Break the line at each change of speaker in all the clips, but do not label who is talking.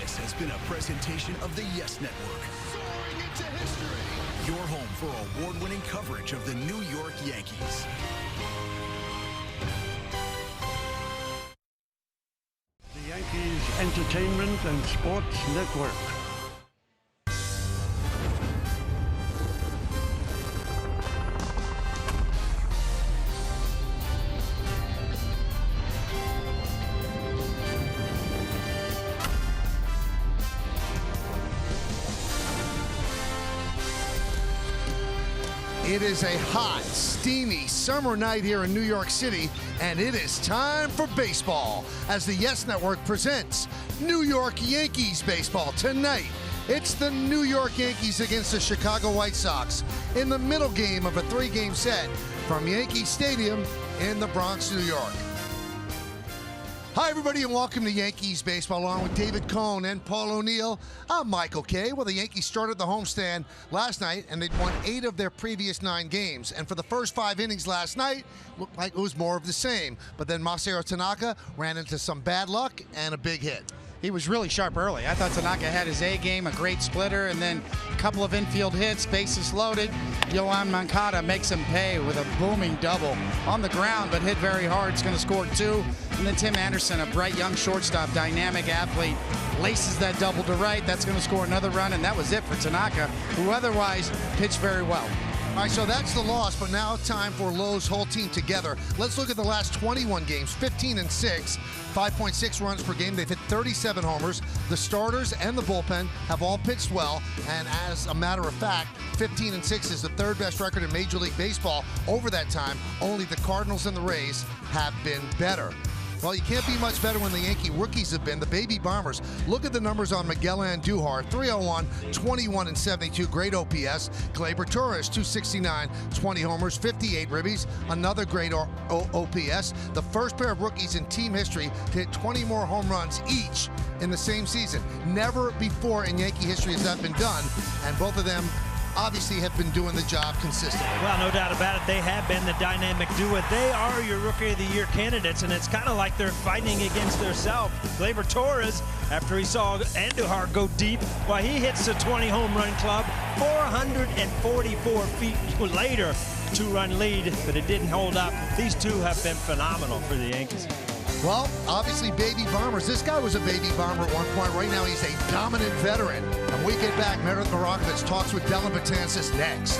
This has been a presentation of the Yes Network. Soaring into history. Your home for award-winning coverage of the New York Yankees.
The Yankees Entertainment and Sports Network.
It is a hot, steamy summer night here in New York City, and it is time for baseball as the Yes Network presents New York Yankees baseball. Tonight, it's the New York Yankees against the Chicago White Sox in the middle game of a three-game set from Yankee Stadium in the Bronx, New York. Hi, everybody, and welcome to Yankees Baseball, along with David Cohn and Paul O'Neill. I'm Michael Kay. Well, the Yankees started the homestand last night, and they'd won 8 of their previous 9 games. And for the first 5 innings last night, looked like it was more of the same. But then Masahiro Tanaka ran into some bad luck and a big hit.
He was really sharp early. I thought Tanaka had his A game, a great splitter, and then a couple of infield hits, bases loaded. Yoan Moncada makes him pay with a booming double on the ground, but hit very hard. He's going to score 2. And then Tim Anderson, a bright young shortstop, dynamic athlete, laces that double to right. That's going to score another run, and that was it for Tanaka, who otherwise pitched very well.
All right, so that's the loss, but now time for Lowe's whole team together. Let's look at the last 21 games, 15-6, 5.6 runs per game. They've hit 37 homers. The starters and the bullpen have all pitched well, and as a matter of fact, 15-6 is the 3rd best record in Major League Baseball over that time. Only the Cardinals and the Rays have been better. Well, you can't be much better when the Yankee rookies have been. The Baby Bombers. Look at the numbers on Miguel Andujar. 301, 21 and 72. Great OPS. Gleyber Torres, 269, 20 homers, 58 ribbies. Another great OPS. The first pair of rookies in team history to hit 20 more home runs each in the same season. Never before in Yankee history has that been done. And both of them obviously have been doing the job consistently.
Well, no doubt about it. They have been the dynamic duo. They are your Rookie of the Year candidates, and it's kind of like they're fighting against themselves. Gleyber Torres, after he saw Andujar go deep, well, he hits the 20 home run club, 444 feet later, 2-run lead, but it didn't hold up. These two have been phenomenal for the Yankees.
Well, obviously, Baby Bombers. This guy was a Baby Bomber at one point. Right now, he's a dominant veteran. And when we get back, Meredith Marakovits talks with Dellin Betances next.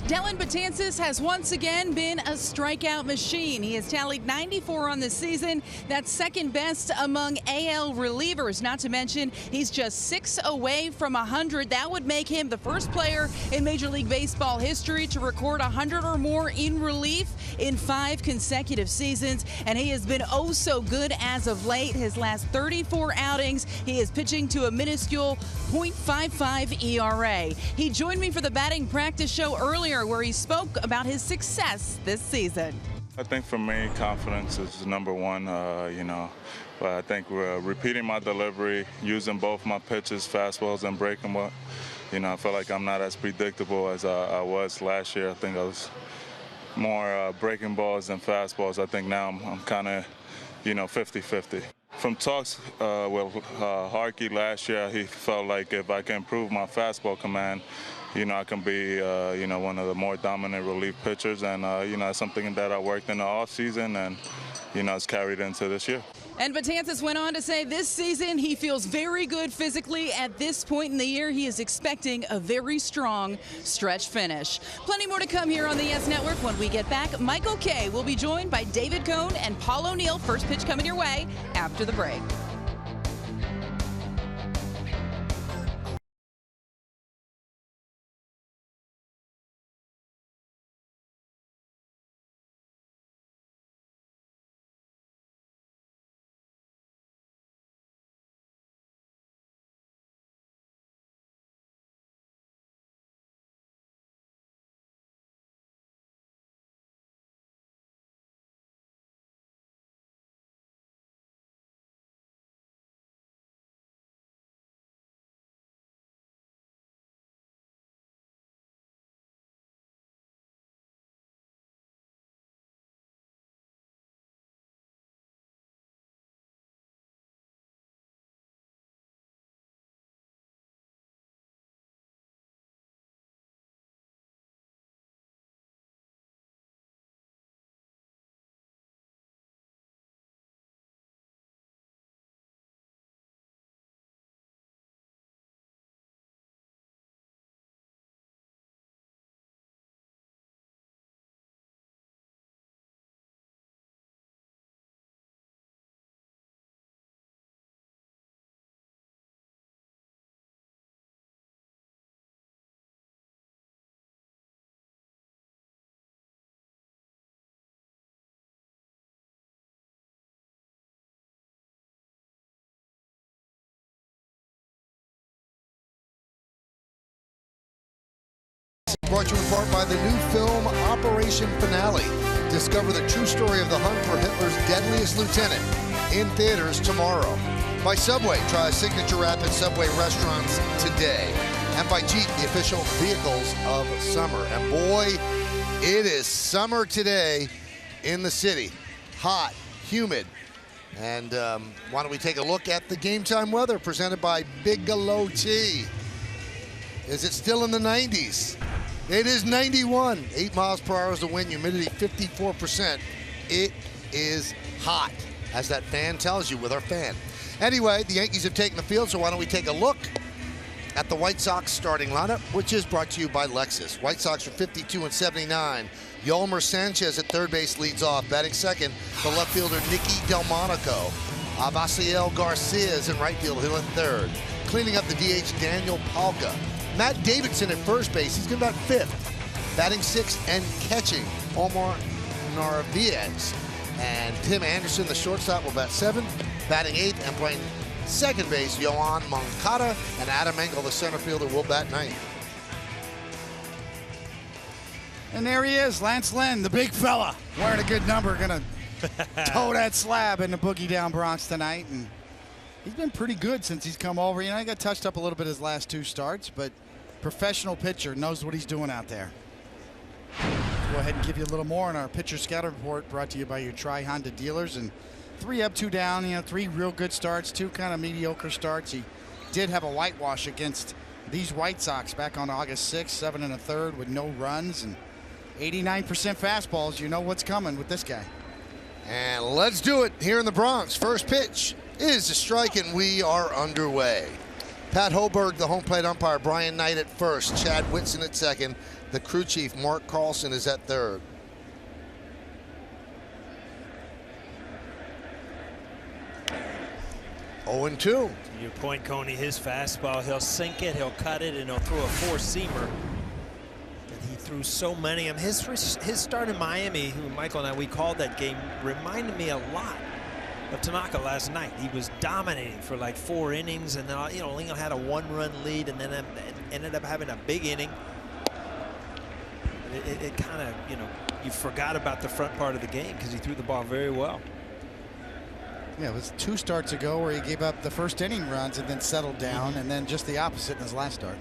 Dellin Betances has once again been a strikeout machine. He has tallied 94 on the season. That's second best among AL relievers. Not to mention, he's just 6 away from 100. That would make him the first player in Major League Baseball history to record 100 or more in relief in 5 consecutive seasons. And he has been oh so good as of late. His last 34 outings, he is pitching to a minuscule .55 ERA. He joined me for the batting practice show earlier where he spoke about his success this season.
I think for me, confidence is number one, but I think we're repeating my delivery, using both my pitches, fastballs and breaking ball. I feel like I'm not as predictable as I was last year. I think I was more breaking balls than fastballs. I think now I'm kind of, 50-50. From talks with Harkey last year, he felt like if I can improve my fastball command, I can be, one of the more dominant relief pitchers, and it's something that I worked in the offseason, and it's carried into this year.
And Betances went on to say this season he feels very good physically. At this point in the year, he is expecting a very strong stretch finish. Plenty more to come here on the Yes Network. When we get back, Michael Kay will be joined by David Cone and Paul O'Neill. First pitch coming your way after the break.
Brought to you in part by the new film Operation Finale. Discover the true story of the hunt for Hitler's deadliest lieutenant in theaters tomorrow. By Subway, try signature rapid Subway restaurants today. And by Jeep, the official vehicles of summer. And boy, it is summer today in the city. Hot, humid. And why don't we take a look at the game time weather presented by Bigelow Tea. Is it still in the 90s? It is 91. 8 miles per hour is the wind, humidity 54%. It is hot, as that fan tells you with our fan. Anyway, the Yankees have taken the field, so why don't we take a look at the White Sox starting lineup, which is brought to you by Lexus. White Sox are 52 and 79. Yolmer Sanchez at third base leads off. Batting second, the left fielder Nicky Delmonico. Abaciel Garcia is in right field, he'll at third. Cleaning up the DH, Daniel Palka. Matt Davidson at first base, he's going to bat fifth. Batting sixth and catching, Omar Narvaez. And Tim Anderson, the shortstop, will bat seventh. Batting eighth and playing second base, Yohan Moncada. And Adam Engel, the center fielder, will bat ninth.
And there he is, Lance Lynn, the big fella, wearing a good number, gonna toe that slab in the Boogie Down Bronx tonight. And he's been pretty good since he's come over. He got touched up a little bit his last 2 starts, but professional pitcher, knows what he's doing out there. Go ahead and give you a little more on our pitcher scatter report, brought to you by your Tri-Honda dealers. And 3 up, 2 down, 3 real good starts, 2 kind of mediocre starts. He did have a whitewash against these White Sox back on August 6th, 7 1/3 with no runs and 89% fastballs. You know what's coming with this guy.
And let's do it here in the Bronx. First pitch is a strike, and we are underway. Pat Hoberg, the home plate umpire. Brian Knight at first. Chad Whitson at second. The crew chief, Mark Carlson, is at third. Oh, and 2.
To your point, Coney, his fastball, he'll sink it, he'll cut it, and he'll throw a 4-seamer. He threw so many of them. His start in Miami, who Michael and I, we called that game, reminded me a lot of Tanaka last night. He was dominating for like 4 innings, and then
Oh,
only had a 1-run lead, and then ended up having a big inning. it kind of, you forgot about the front part of the game because he threw the ball very well.
Yeah, it was 2 starts ago where he gave up the first inning runs and then settled down, and then just the opposite in his last start.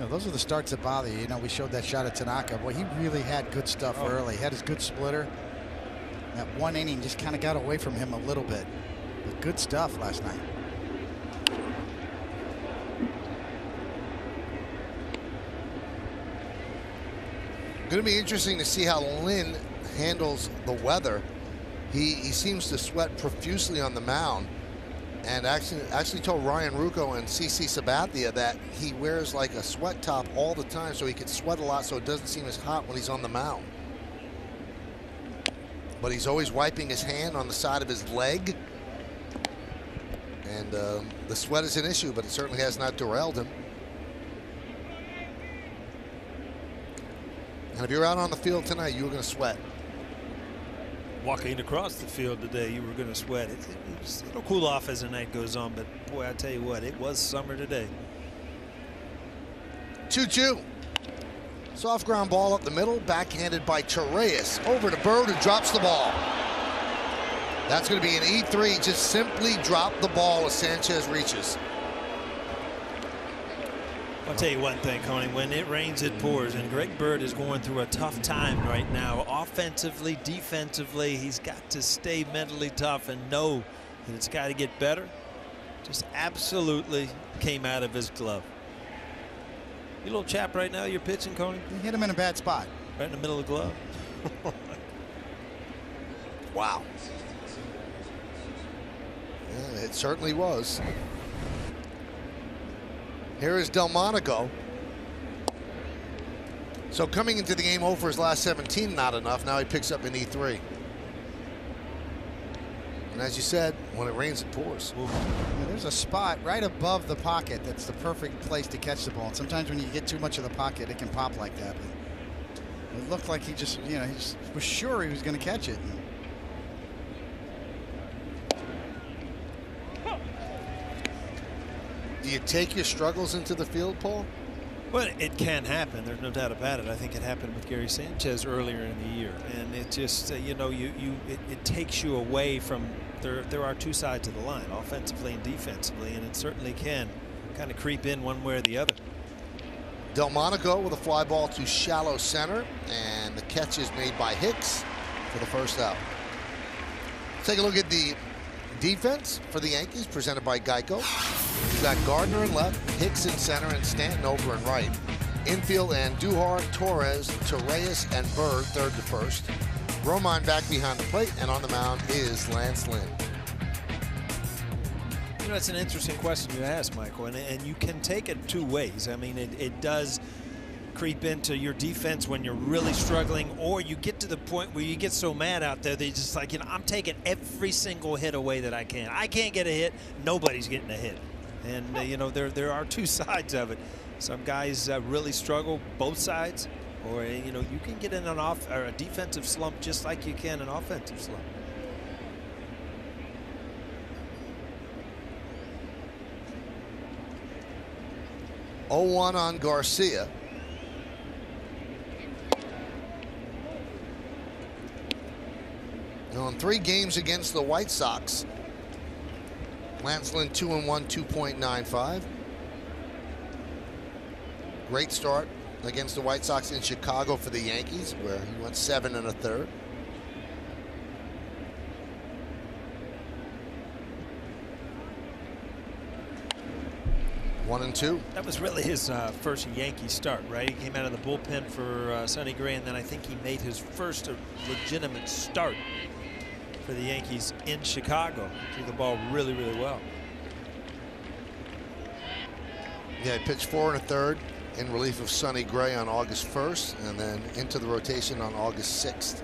Those are the starts that bother you. We showed that shot at Tanaka. Boy, he really had good stuff early. He had his good splitter. That 1 inning just kind of got away from him a little bit. But good stuff last night.
Going to be interesting to see how Lynn handles the weather. He seems to sweat profusely on the mound. And actually told Ryan Ruocco and CC Sabathia that he wears like a sweat top all the time so he can sweat a lot so it doesn't seem as hot when he's on the mound. But he's always wiping his hand on the side of his leg. And the sweat is an issue, but it certainly has not derailed him. And if you're out on the field tonight, you were going to sweat.
Walking across the field today, you were going to sweat. It'll cool off as the night goes on, but boy, I tell you what, it was summer today.
2-2. Soft ground ball up the middle, backhanded by Torreyes. Over to Bird, who drops the ball. That's going to be an E3. Just simply drop the ball as Sanchez reaches.
I'll tell you one thing, Coney, when it rains, it pours, and Greg Bird is going through a tough time right now. Offensively, defensively, he's got to stay mentally tough and know that it's got to get better. Just absolutely came out of his glove. You little chap right now, you're pitching, Coney?
You hit him in a bad spot.
Right in the middle of the glove.
Wow. Yeah, it certainly was. Here is Delmonico. So coming into the game 0 for his last 17, not enough. Now he picks up an E3. And as you said, when it rains, it pours.
Yeah, there's a spot right above the pocket that's the perfect place to catch the ball. And sometimes when you get too much of the pocket, it can pop like that. But it looked like he just, he just was sure he was going to catch it.
Do you take your struggles into the field, Paul?
Well, it can happen. There's no doubt about it. I think it happened with Gary Sanchez earlier in the year, and it just it takes you away from there are 2 sides of the line, offensively and defensively, and it certainly can kind of creep in one way or the other.
Delmonico with a fly ball to shallow center, and the catch is made by Hicks for the first out. Take a look at the defense for the Yankees, presented by Geico. We've got Gardner in left, Hicks in center, and Stanton over in right. Infield and Duhar, Torres, Torreyes, and Bird third to first. Romine back behind the plate, and on the mound is Lance Lynn.
That's an interesting question you ask, Michael, and you can take it 2 ways. I mean, it does creep into your defense when you're really struggling, or you get to the point where you get so mad out there that you're just like, I'm taking every single hit away that I can. I can't get a hit. Nobody's getting a hit. And, there are 2 sides of it. Some guys really struggle both sides, or, you can get in a defensive slump just like you can an offensive slump.
(0-1) on Garcia. Now in 3 games against the White Sox, Lance Lynn 2-1, 2.95. Great start against the White Sox in Chicago for the Yankees, where he went 7 1/3. One and two.
That was really his first Yankee start, right? He came out of the bullpen for Sonny Gray, and then I think he made his first legitimate start for the Yankees in Chicago. Threw the ball really, really well.
Yeah, he pitched 4 1/3 in relief of Sonny Gray on August 1st, and then into the rotation on August 6th.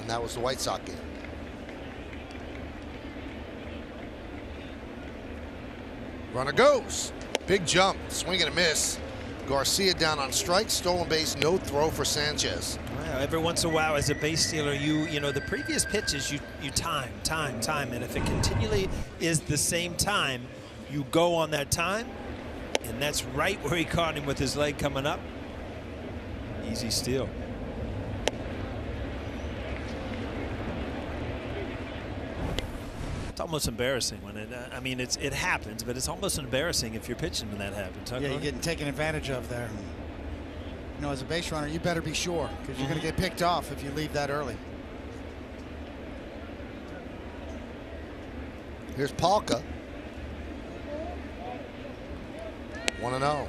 And that was the White Sox game. Runner goes. Big jump. Swing and a miss. Garcia down on strike, stolen base, no throw for Sanchez.
Well, every once in a while, as a base stealer, you know the previous pitches you time, and if it continually is the same time, you go on that time, and that's right where he caught him with his leg coming up. Easy steal. It's almost embarrassing when it. I mean, it happens, but it's almost embarrassing if you're pitching when that happens. Huh,
yeah, you're getting taken advantage of there. You know, as a base runner, you better be sure, because you're going to get picked off if you leave that early.
Here's Palka. 1-0.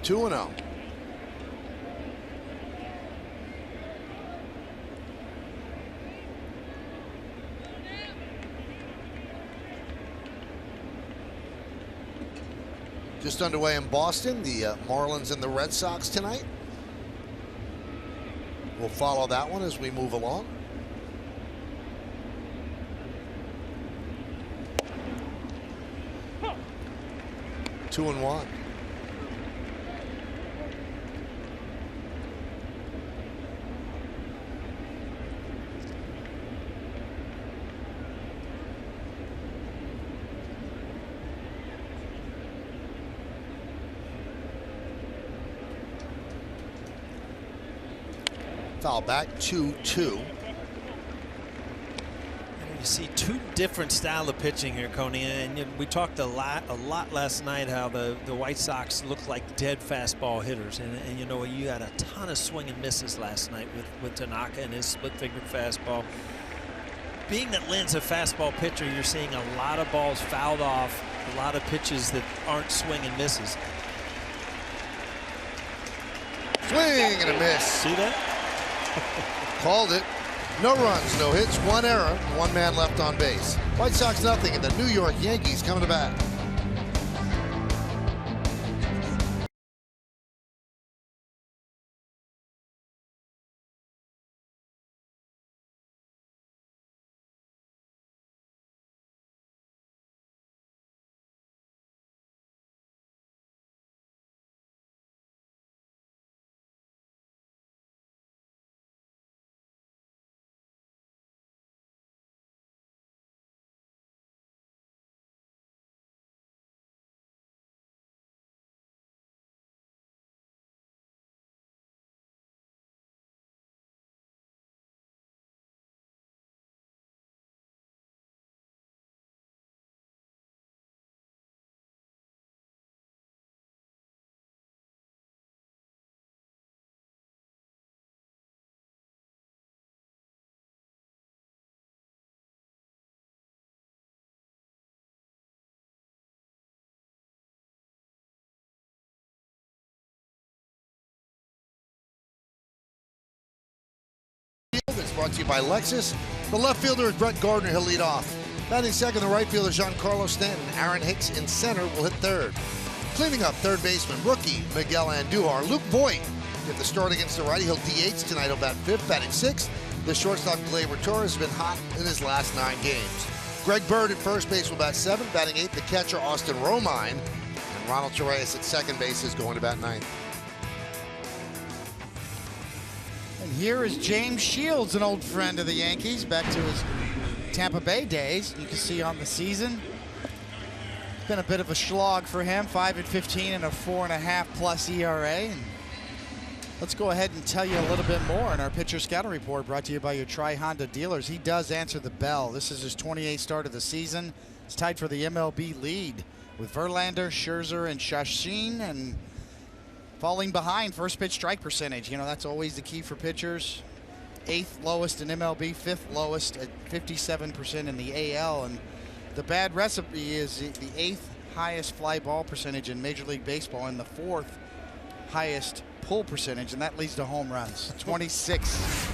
Two and 0. Just underway in Boston, the Marlins and the Red Sox tonight. We'll follow that one as we move along. Two and 1. Foul back, 2-2.
You see two different style of pitching here, Coney, and we talked a lot last night how the White Sox look like dead fastball hitters, and you know, you had a ton of swing and misses last night with Tanaka and his split-fingered fastball. Being that Lynn's a fastball pitcher, you're seeing a lot of balls fouled off, a lot of pitches that aren't swing and misses.
Swing and a miss.
See that?
Called it. No runs, no hits, one error, one man left on base. White Sox nothing, and the New York Yankees coming to bat. It's brought to you by Lexus. The left fielder is Brett Gardner. He'll lead off. Batting second, the right fielder Giancarlo Stanton. Aaron Hicks in center will hit third. Cleaning up, third baseman rookie Miguel Andujar. Luke Voigt get the start against the righty. He'll DH tonight. He'll bat fifth. Batting sixth, the shortstop Gleyber Torres has been hot in his last 9 games. Greg Bird at first base will bat seventh. Batting eighth, the catcher Austin Romine. And Ronald Torreyes at second base is going to bat ninth.
And here is James Shields, an old friend of the Yankees, back to his Tampa Bay days. You can see on the season, it's been a bit of a slog for him, 5-15 and a 4.5+ ERA. And let's go ahead and tell you a little bit more in our pitcher scouting report brought to you by your Tri-Honda dealers. He does answer the bell. This is his 28th start of the season. It's tied for the MLB lead with Verlander, Scherzer, and Chachin, and falling behind first pitch strike percentage. You know, that's always the key for pitchers. 8th lowest in MLB, 5th lowest at 57% in the AL. And the bad recipe is the 8th highest fly ball percentage in Major League Baseball and the 4th highest pull percentage, and that leads to home runs. 26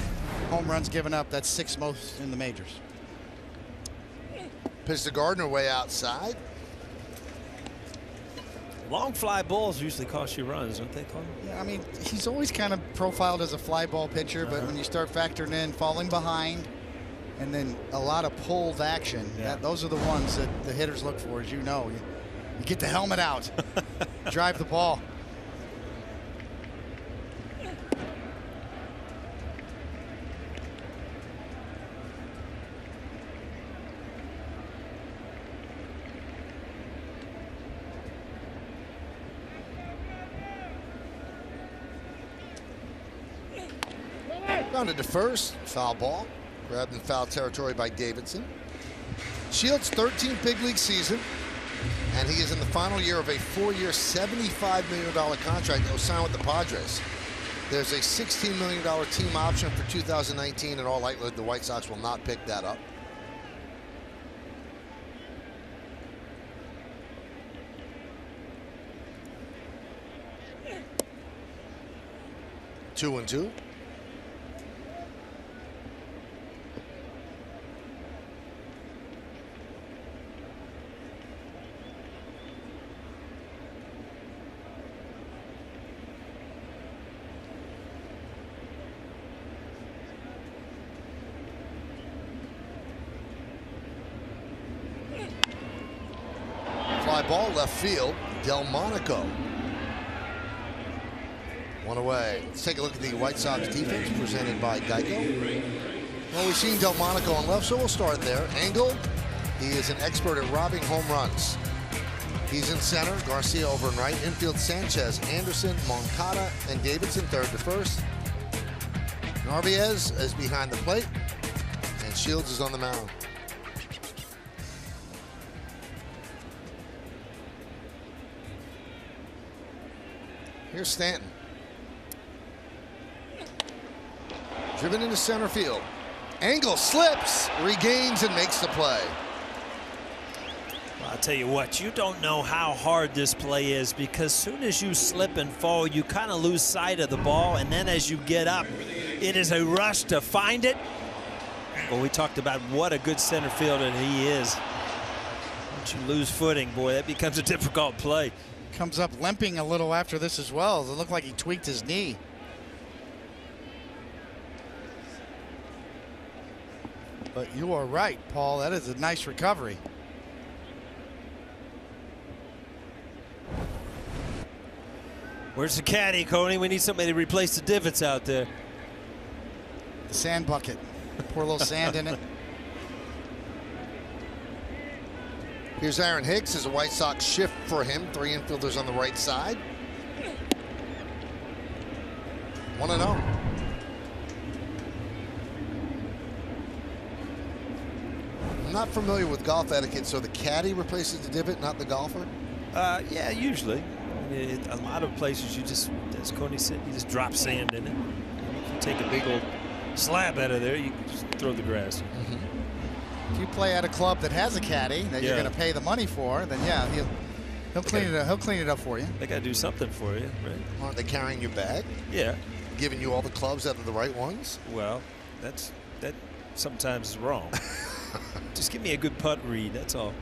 home runs given up. That's 6th most in the majors.
Pitch to Gardner way outside.
Long fly balls usually cost you runs, don't they, Colin?
Yeah, I mean, he's always kind of profiled as a fly ball pitcher, but when you start factoring in falling behind and then a lot of pulled action, those are the ones that the hitters look for, as you know. You get the helmet out, drive the ball.
Grounded to first, foul ball. Grabbed in foul territory by Davidson. Shields' 13th big league season, and he is in the final year of a 4-year, $75 million contract that was signed with the Padres. There's a $16 million team option for 2019, and all likelihood the White Sox will not pick that up. Two and two. Fly ball left field, Delmonico. One away. Let's take a look at the White Sox defense presented by Geico. Well, we've seen Delmonico on left, so we'll start there. Angle, he is an expert at robbing home runs. He's in center, Garcia over in right. Infield, Sanchez, Anderson, Moncada, and Davidson third to first. Narvaez is behind the plate, and Shields is on the mound. Here's Stanton. Driven into center field. Angle slips, regains, and makes the play.
Well, I'll tell you what, you don't know how hard this play is, because soon as you slip and fall, you kind of lose sight of the ball, and then as you get up, it is a rush to find it. Well, we talked about what a good center fielder he is. Once you lose footing, boy, that becomes a difficult play.
Comes up limping a little after this as well. It looked like he tweaked his knee. But you are right, Paul. That is a nice recovery.
Where's the caddy, Coney? We need somebody to replace the divots out there.
The sand bucket. Pour a little sand in it.
Here's Aaron Hicks as a White Sox shift for him. Three infielders on the right side. 1-0. I'm not familiar with golf etiquette, so the caddy replaces the divot, not the golfer?
Yeah, usually. A lot of places you just, as Coney said, you just drop sand in it. If you take a big old slab out of there, you just throw the grass.
If you play at a club that has a caddy that you're going to pay the money for, then yeah, he'll clean it up. He'll clean it up for you.
They got to do something for you, right?
Aren't they carrying your bag?
Yeah.
Giving you all the clubs that are the right ones?
Well, that sometimes is wrong. Just give me a good putt read. That's all.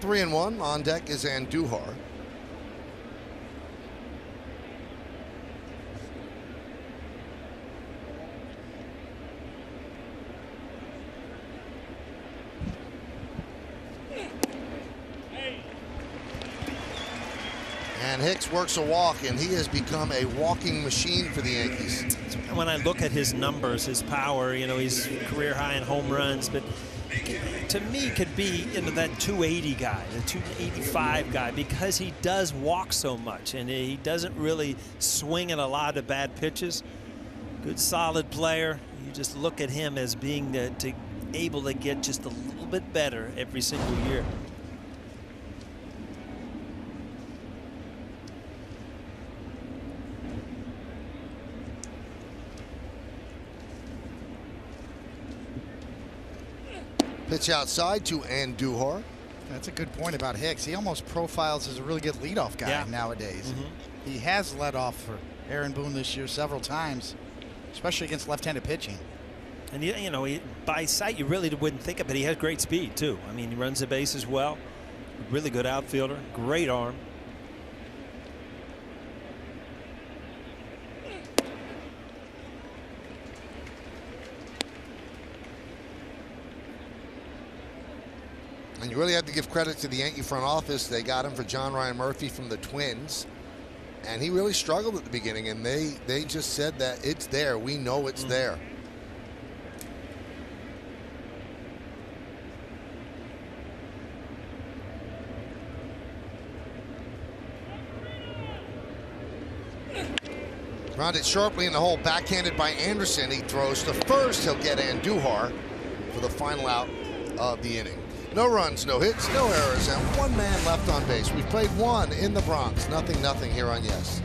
Three and one. On deck is Andujar. And Hicks works a walk, and he has become a walking machine for the Yankees.
When I look at his numbers, his power, you know, he's career high in home runs, but to me could be into that 280 guy, the 285 guy, because he does walk so much and he doesn't really swing at a lot of bad pitches. Good solid player. You just look at him as being to able to get just a little bit better every single year.
Pitch outside to Andujar.
That's a good point about Hicks. He almost profiles as a really good leadoff guy nowadays. He has led off for Aaron Boone this year several times, especially against left-handed pitching.
And you know, by sight, you really wouldn't think of it. He has great speed too. I mean, he runs the bases well. Really good outfielder. Great arm.
And you really have to give credit to the Yankee front office. They got him for John Ryan Murphy from the Twins. And he really struggled at the beginning, and they just said that it's there. We know it's there. Grounded sharply in the hole, backhanded by Anderson. He throws to first. He'll get Andujar for the final out of the inning. No runs, no hits, no errors, and one man left on base. We've played one in the Bronx. 0-0 here on Yes.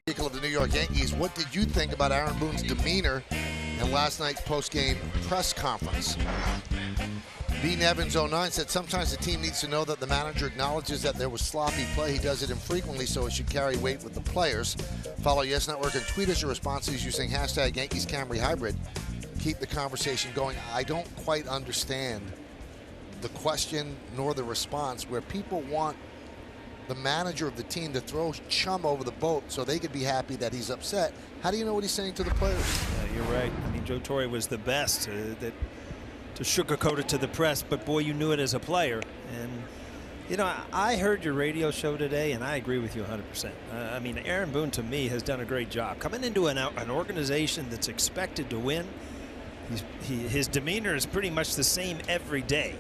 Of the New York Yankees, what did you think about Aaron Boone's demeanor in last night's post-game press conference? Bean Evans 09 said sometimes the team needs to know that the manager acknowledges that there was sloppy play. He does it infrequently, so it should carry weight with the players. Follow Yes Network and tweet us your responses using hashtag Yankees Camry Hybrid. Keep the conversation going. I don't quite understand the question nor the response where people want the manager of the team to throw chum over the boat so they could be happy that he's upset. How do you know what he's saying to the players?
Yeah, you're right. I mean, Joe Torre was the best to sugarcoat it to the press, but boy, you knew it as a player. And you know, I heard your radio show today, and I agree with you 100%. I mean, Aaron Boone to me has done a great job coming into an organization that's expected to win. His demeanor is pretty much the same every day.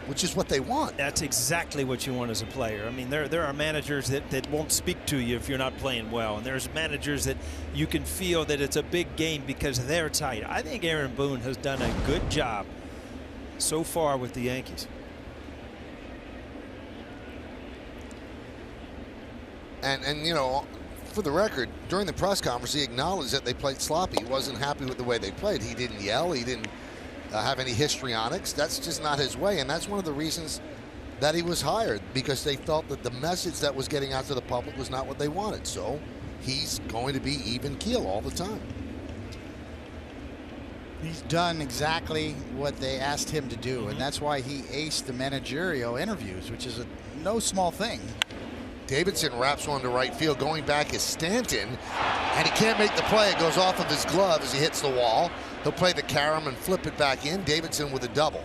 Which is what they want.
That's exactly what you want as a player. I mean, there are managers that won't speak to you if you're not playing well, and there's managers that you can feel that it's a big game because they're tight. I think Aaron Boone has done a good job so far with the Yankees.
And you know, for the record, during the press conference, he acknowledged that they played sloppy. He wasn't happy with the way they played. He didn't yell. He didn't have any histrionics. That's just not his way, and that's one of the reasons that he was hired, because they felt that the message that was getting out to the public was not what they wanted. So he's going to be even keel all the time.
He's done exactly what they asked him to do, and that's why he aced the managerial interviews, which is no small thing.
Davidson wraps one to right field. Going back is Stanton, and he can't make the play. It goes off of his glove as he hits the wall. He'll play the carom and flip it back in. Davidson with a double.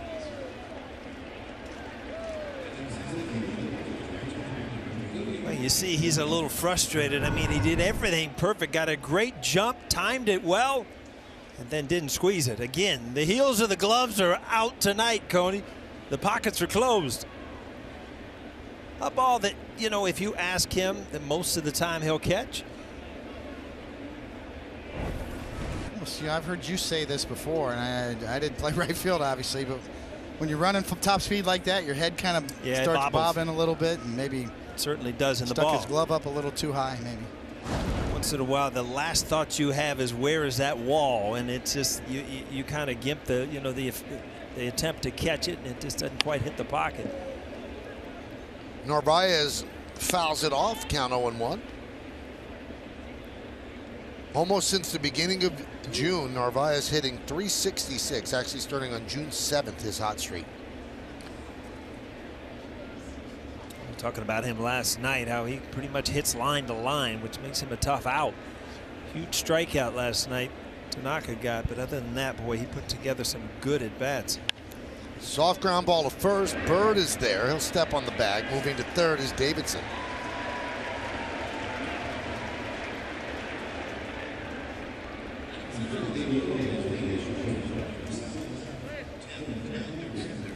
You see he's a little frustrated. I mean, he did everything perfect, got a great jump, timed it well, and then didn't squeeze it. Again, the heels of the gloves are out tonight, Coney. The pockets are closed. A ball that, you know, if you ask him, that most of the time he'll catch.
Well, see, I've heard you say this before, and I didn't play right field, obviously, but when you're running from top speed like that, your head kind of starts bobbing a little bit, and maybe
certainly does in the ball.
Stuck his glove up a little too high, maybe.
Once in a while, the last thought you have is, where is that wall? And it's just you kind of gimp the the attempt to catch it, and it just doesn't quite hit the pocket.
Narvaez fouls it off, count 0-1. Almost since the beginning of June, Narvaez hitting .366, actually starting on June 7th, his hot streak.
Talking about him last night, how he pretty much hits line to line, which makes him a tough out. Huge strikeout last night Tanaka got, but other than that, boy, he put together some good at-bats.
Soft ground ball to first. Bird is there. He'll step on the bag. Moving to third is Davidson.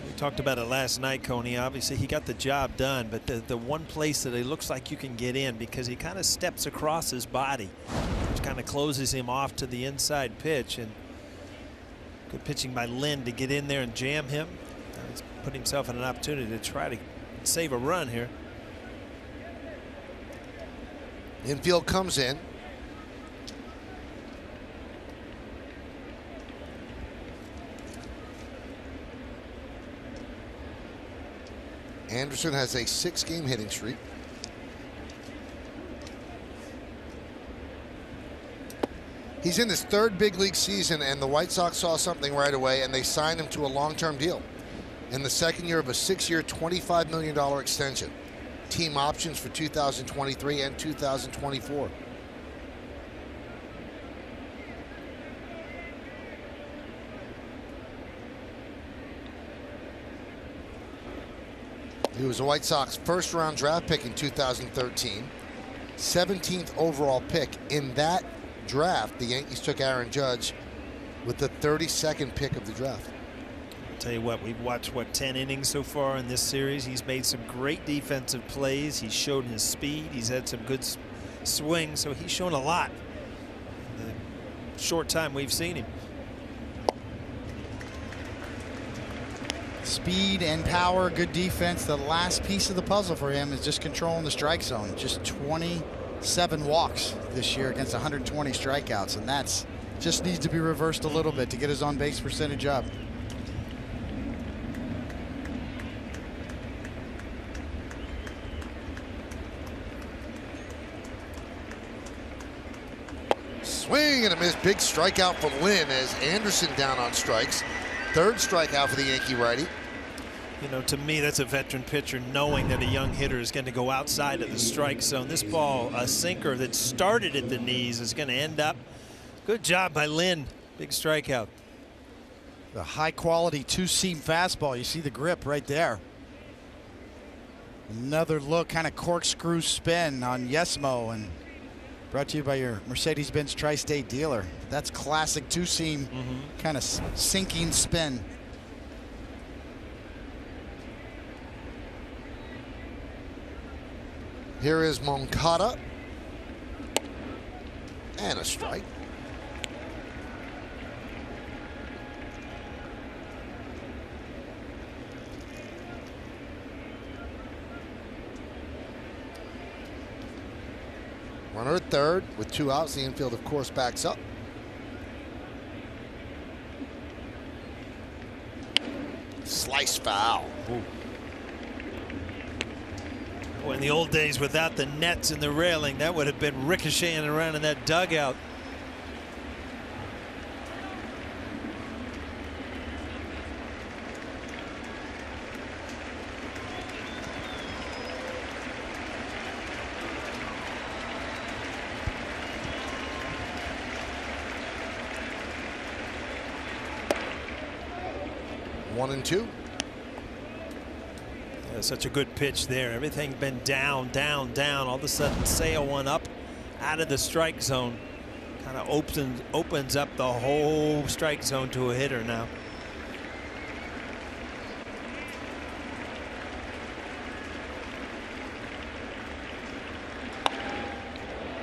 We talked about it last night, Coney. Obviously, he got the job done, but the one place that it looks like you can get in, because he kind of steps across his body, which kind of closes him off to the inside pitch. And good pitching by Lynn to get in there and jam him. He's put himself in an opportunity to try to save a run here.
Infield comes in. Anderson has a 6-game hitting streak. He's in his 3rd big league season, and the White Sox saw something right away, and they signed him to a long-term deal in the 2nd year of a 6-year, $25 million extension. Team options for 2023 and 2024. He was a White Sox first-round draft pick in 2013, 17th overall pick. In that draft, the Yankees took Aaron Judge with the 32nd pick of the draft.
I'll tell you what, we've watched, 10 innings so far in this series. He's made some great defensive plays. He's shown his speed. He's had some good swings, so he's shown a lot in the short time we've seen him.
Speed and power, good defense. The last piece of the puzzle for him is just controlling the strike zone. Just 27 walks this year against 120 strikeouts, and that's just needs to be reversed a little bit to get his on-base percentage up.
Swing and a miss. Big strikeout for Lynn as Anderson down on strikes. 3rd strikeout for the Yankee righty.
You know, to me, that's a veteran pitcher knowing that a young hitter is going to go outside of the strike zone. This ball, a sinker that started at the knees, is going to end up. Good job by Lynn. Big strikeout.
The high-quality 2-seam fastball. You see the grip right there. Another look, kind of corkscrew spin on Yesmo, and brought to you by your Mercedes-Benz Tri-State dealer. That's classic 2-seam kind of sinking spin.
Here is Moncada. And a strike. Runner at third with 2 outs. The infield, of course, backs up. Slice foul.
Ooh. Well, in the old days, without the nets and the railing, that would have been ricocheting around in that dugout. Such a good pitch there. Everything been down, down, down. All of a sudden, sail one up out of the strike zone. Kind of opens up the whole strike zone to a hitter now.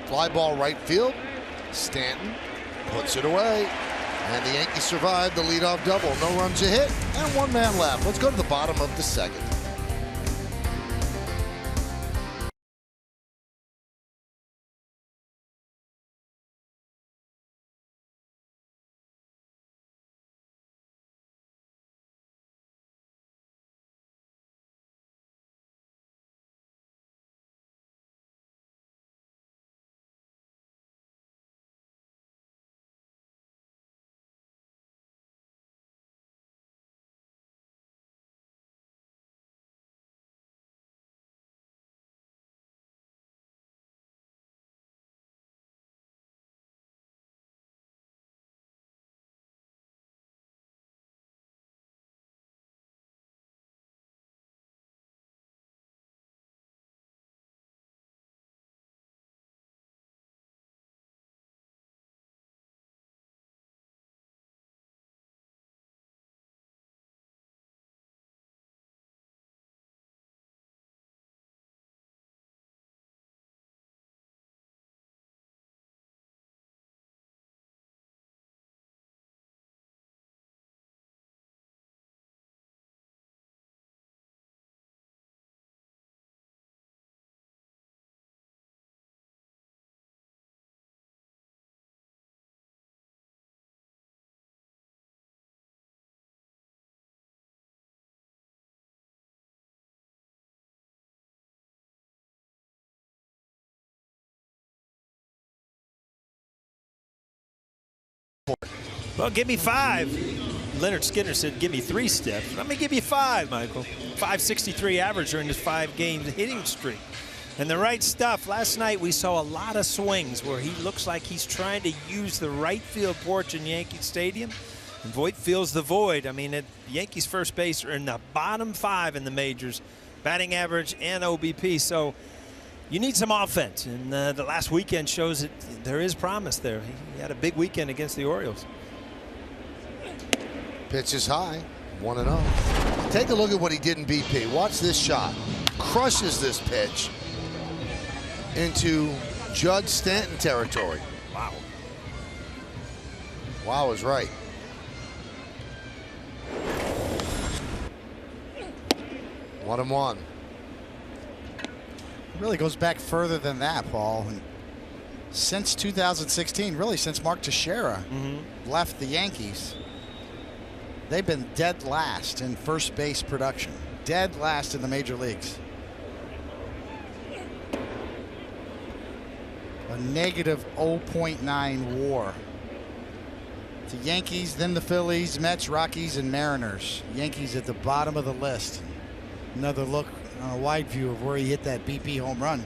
Fly ball right field. Stanton puts it away. And the Yankees survive the leadoff double. No runs a hit and one man left. Let's go to the bottom of the second.
Well, give me 5. Leonard Skinner said, give me 3 steps. Let me give you 5, Michael. 563 average during this 5-game hitting streak. And the right stuff. Last night we saw a lot of swings where he looks like he's trying to use the right field porch in Yankee Stadium. And Voit fills the void. I mean, Yankees first base are in the bottom 5 in the majors, batting average and OBP. So you need some offense. And the last weekend shows that there is promise there. He had a big weekend against the Orioles.
Pitch is high, 1-0. Take a look at what he did in BP. Watch this shot. Crushes this pitch into Judge Stanton territory.
Wow.
Wow is right. One and one.
Really goes back further than that, Paul. Since 2016, really since Mark Teixeira left the Yankees, they've been dead last in first base production. Dead last in the major leagues. A negative 0.9 WAR. The Yankees, then the Phillies, Mets, Rockies, and Mariners. Yankees at the bottom of the list. Another look on a wide view of where he hit that BP home run.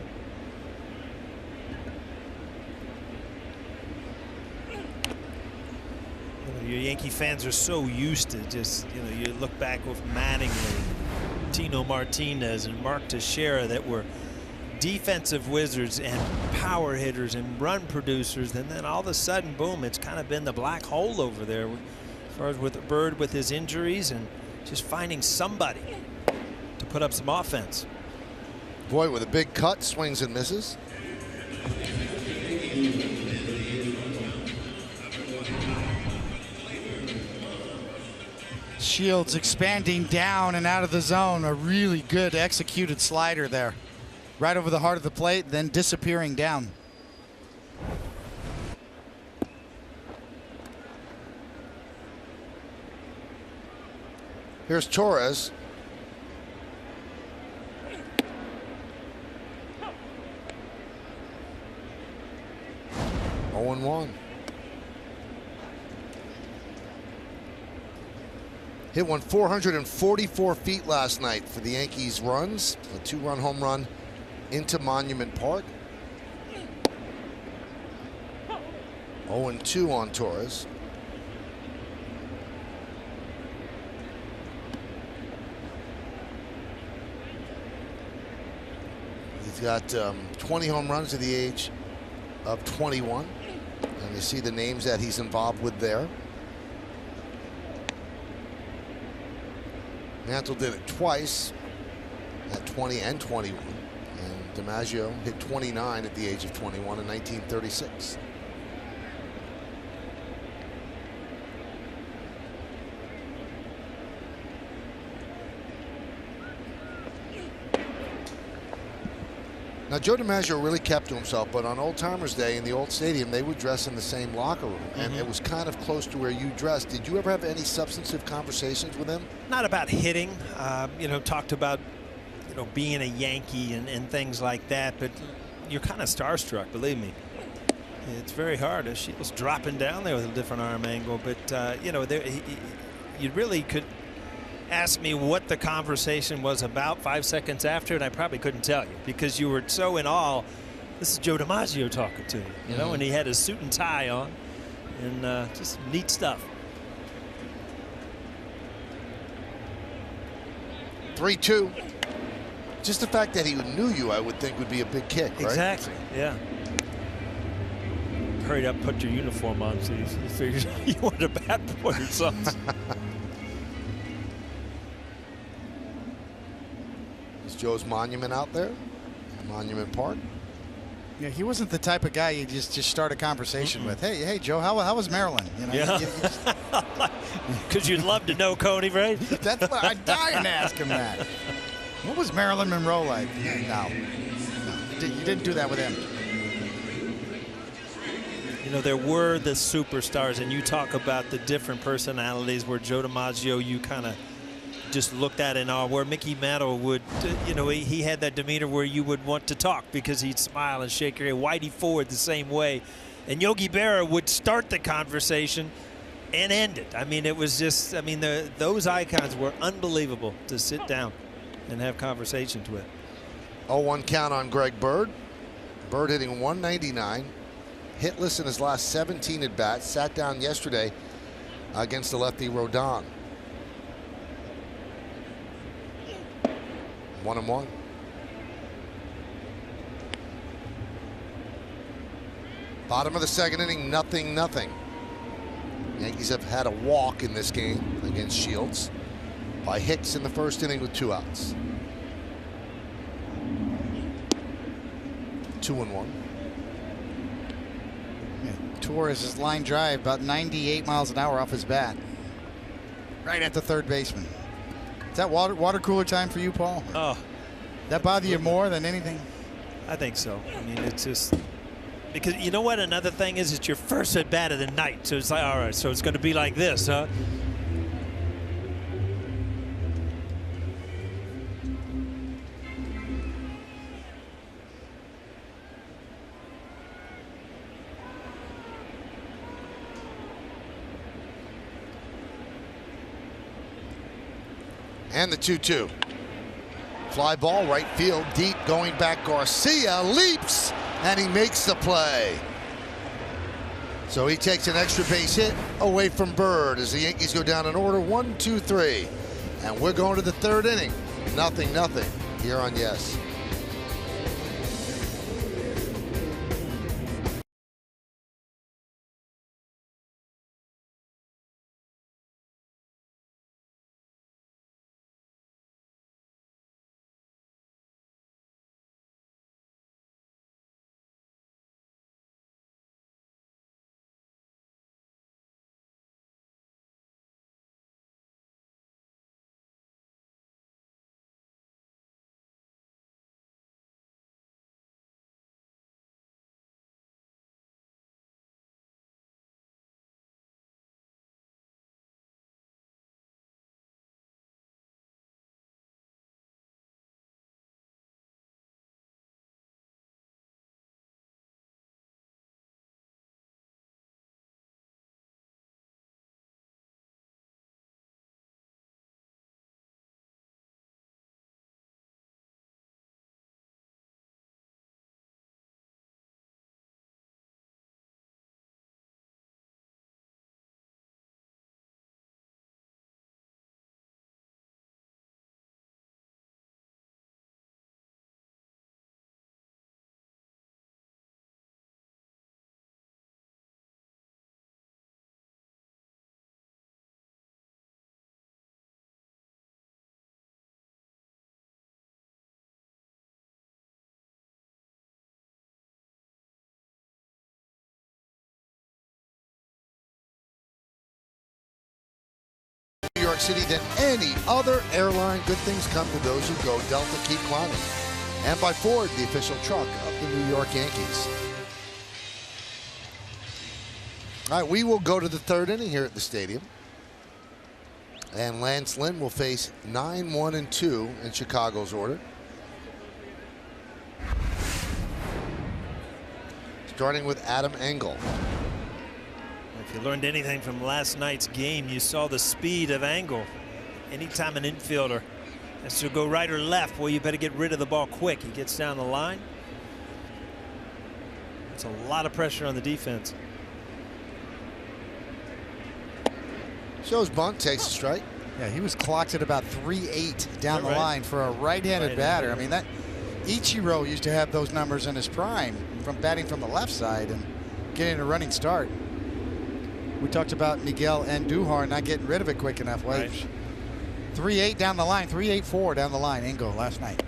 Your Yankee fans are so used to just, you look back with Mattingly, Tino Martinez, and Mark Teixeira that were defensive wizards and power hitters and run producers, and then all of a sudden, boom, it's kind of been the black hole over there as far as with Bird with his injuries and just finding somebody to put up some offense.
Voit with a big cut, swings and misses.
Shields expanding down and out of the zone. A really good executed slider there. Right over the heart of the plate, then disappearing down.
Here's Torres. Oh and 1. Hit one 444 feet last night for the Yankees runs. A 2-run home run into Monument Park. 0-2 on Torres. He's got 20 home runs at the age of 21. And you see the names that he's involved with there. Mantle did it twice at 20 and 21. And DiMaggio hit 29 at the age of 21 in 1936. Now, Joe DiMaggio really kept to himself, but on Old Timers Day in the old stadium, they would dress in the same locker room, and it was kind of close to where you dressed. Did you ever have any substantive conversations with him?
Not about hitting, you know, talked about, you know, being a Yankee and things like that, but you're kind of starstruck, believe me. It's very hard. She was dropping down there with a different arm angle, but, you know, you really could ask me what the conversation was about 5 seconds after, and I probably couldn't tell you because you were so in awe. This is Joe DiMaggio talking to you, you know, and he had his suit and tie on, and just neat stuff.
3-2. Just the fact that he knew you, I would think, would be a big kick, right?
Exactly, yeah. Hurried up, put your uniform on, so you figured you wanted a bat boy or something.
Joe's monument out there, Monument Park.
Yeah, he wasn't the type of guy you just start a conversation with. Hey, Joe, how was Maryland? You know,
yeah. Because you'd love to know, Coney, right?
That's what I'd die and ask him that. What was Marilyn Monroe like? No, you didn't do that with him.
You know, there were the superstars, and you talk about the different personalities where Joe DiMaggio, you kind of just looked at in awe, where Mickey Mantle would, you know, he had that demeanor where you would want to talk because he'd smile and shake your head. Whitey Ford the same way. And Yogi Berra would start the conversation and end it. I mean, it was just, I mean, those icons were unbelievable to sit down and have conversations with.
0-1 count on Greg Bird. Bird hitting 199. Hitless in his last 17 at bats. Sat down yesterday against the lefty Rodon. 1-1. Bottom of the second inning, 0-0. Yankees have had a walk in this game against Shields by Hicks in the first inning with 2 outs. 2-1.
Yeah, Torres' line drive about 98 miles an hour off his bat. Right at the third baseman. Is that water cooler time for you, Paul?
Oh.
That bother you more than anything?
I think so. I mean, it's just because you know what? Another thing is it's your first at bat of the night. So it's like, all right, so it's going to be like this, huh?
And the 2-2. Fly ball, right field, deep, going back. Garcia leaps, and he makes the play. So he takes an extra base hit away from Bird as the Yankees go down in order 1-2-3. And we're going to the third inning. 0-0 here on Yes. York City than any other airline. Good things come to those who go Delta. Keep climbing. And by Ford, the official truck of the New York Yankees. All right, we will go to the third inning here at the stadium. And Lance Lynn will face 9-1-2 in Chicago's order. Starting with Adam Engel.
If you learned anything from last night's game, you saw the speed of Engel. Anytime an infielder has to go right or left, well, you better get rid of the ball quick. He gets down the line. It's a lot of pressure on the defense.
Shows bunt, takes a strike.
Yeah, he was clocked at about 3.8 down the line for a right-handed batter. I mean, that Ichiro used to have those numbers in his prime from batting from the left side and getting a running start. We talked about Miguel Andujar not getting rid of it quick enough. Well, 3.8 down the line, 3.84 down the line, Engel last night.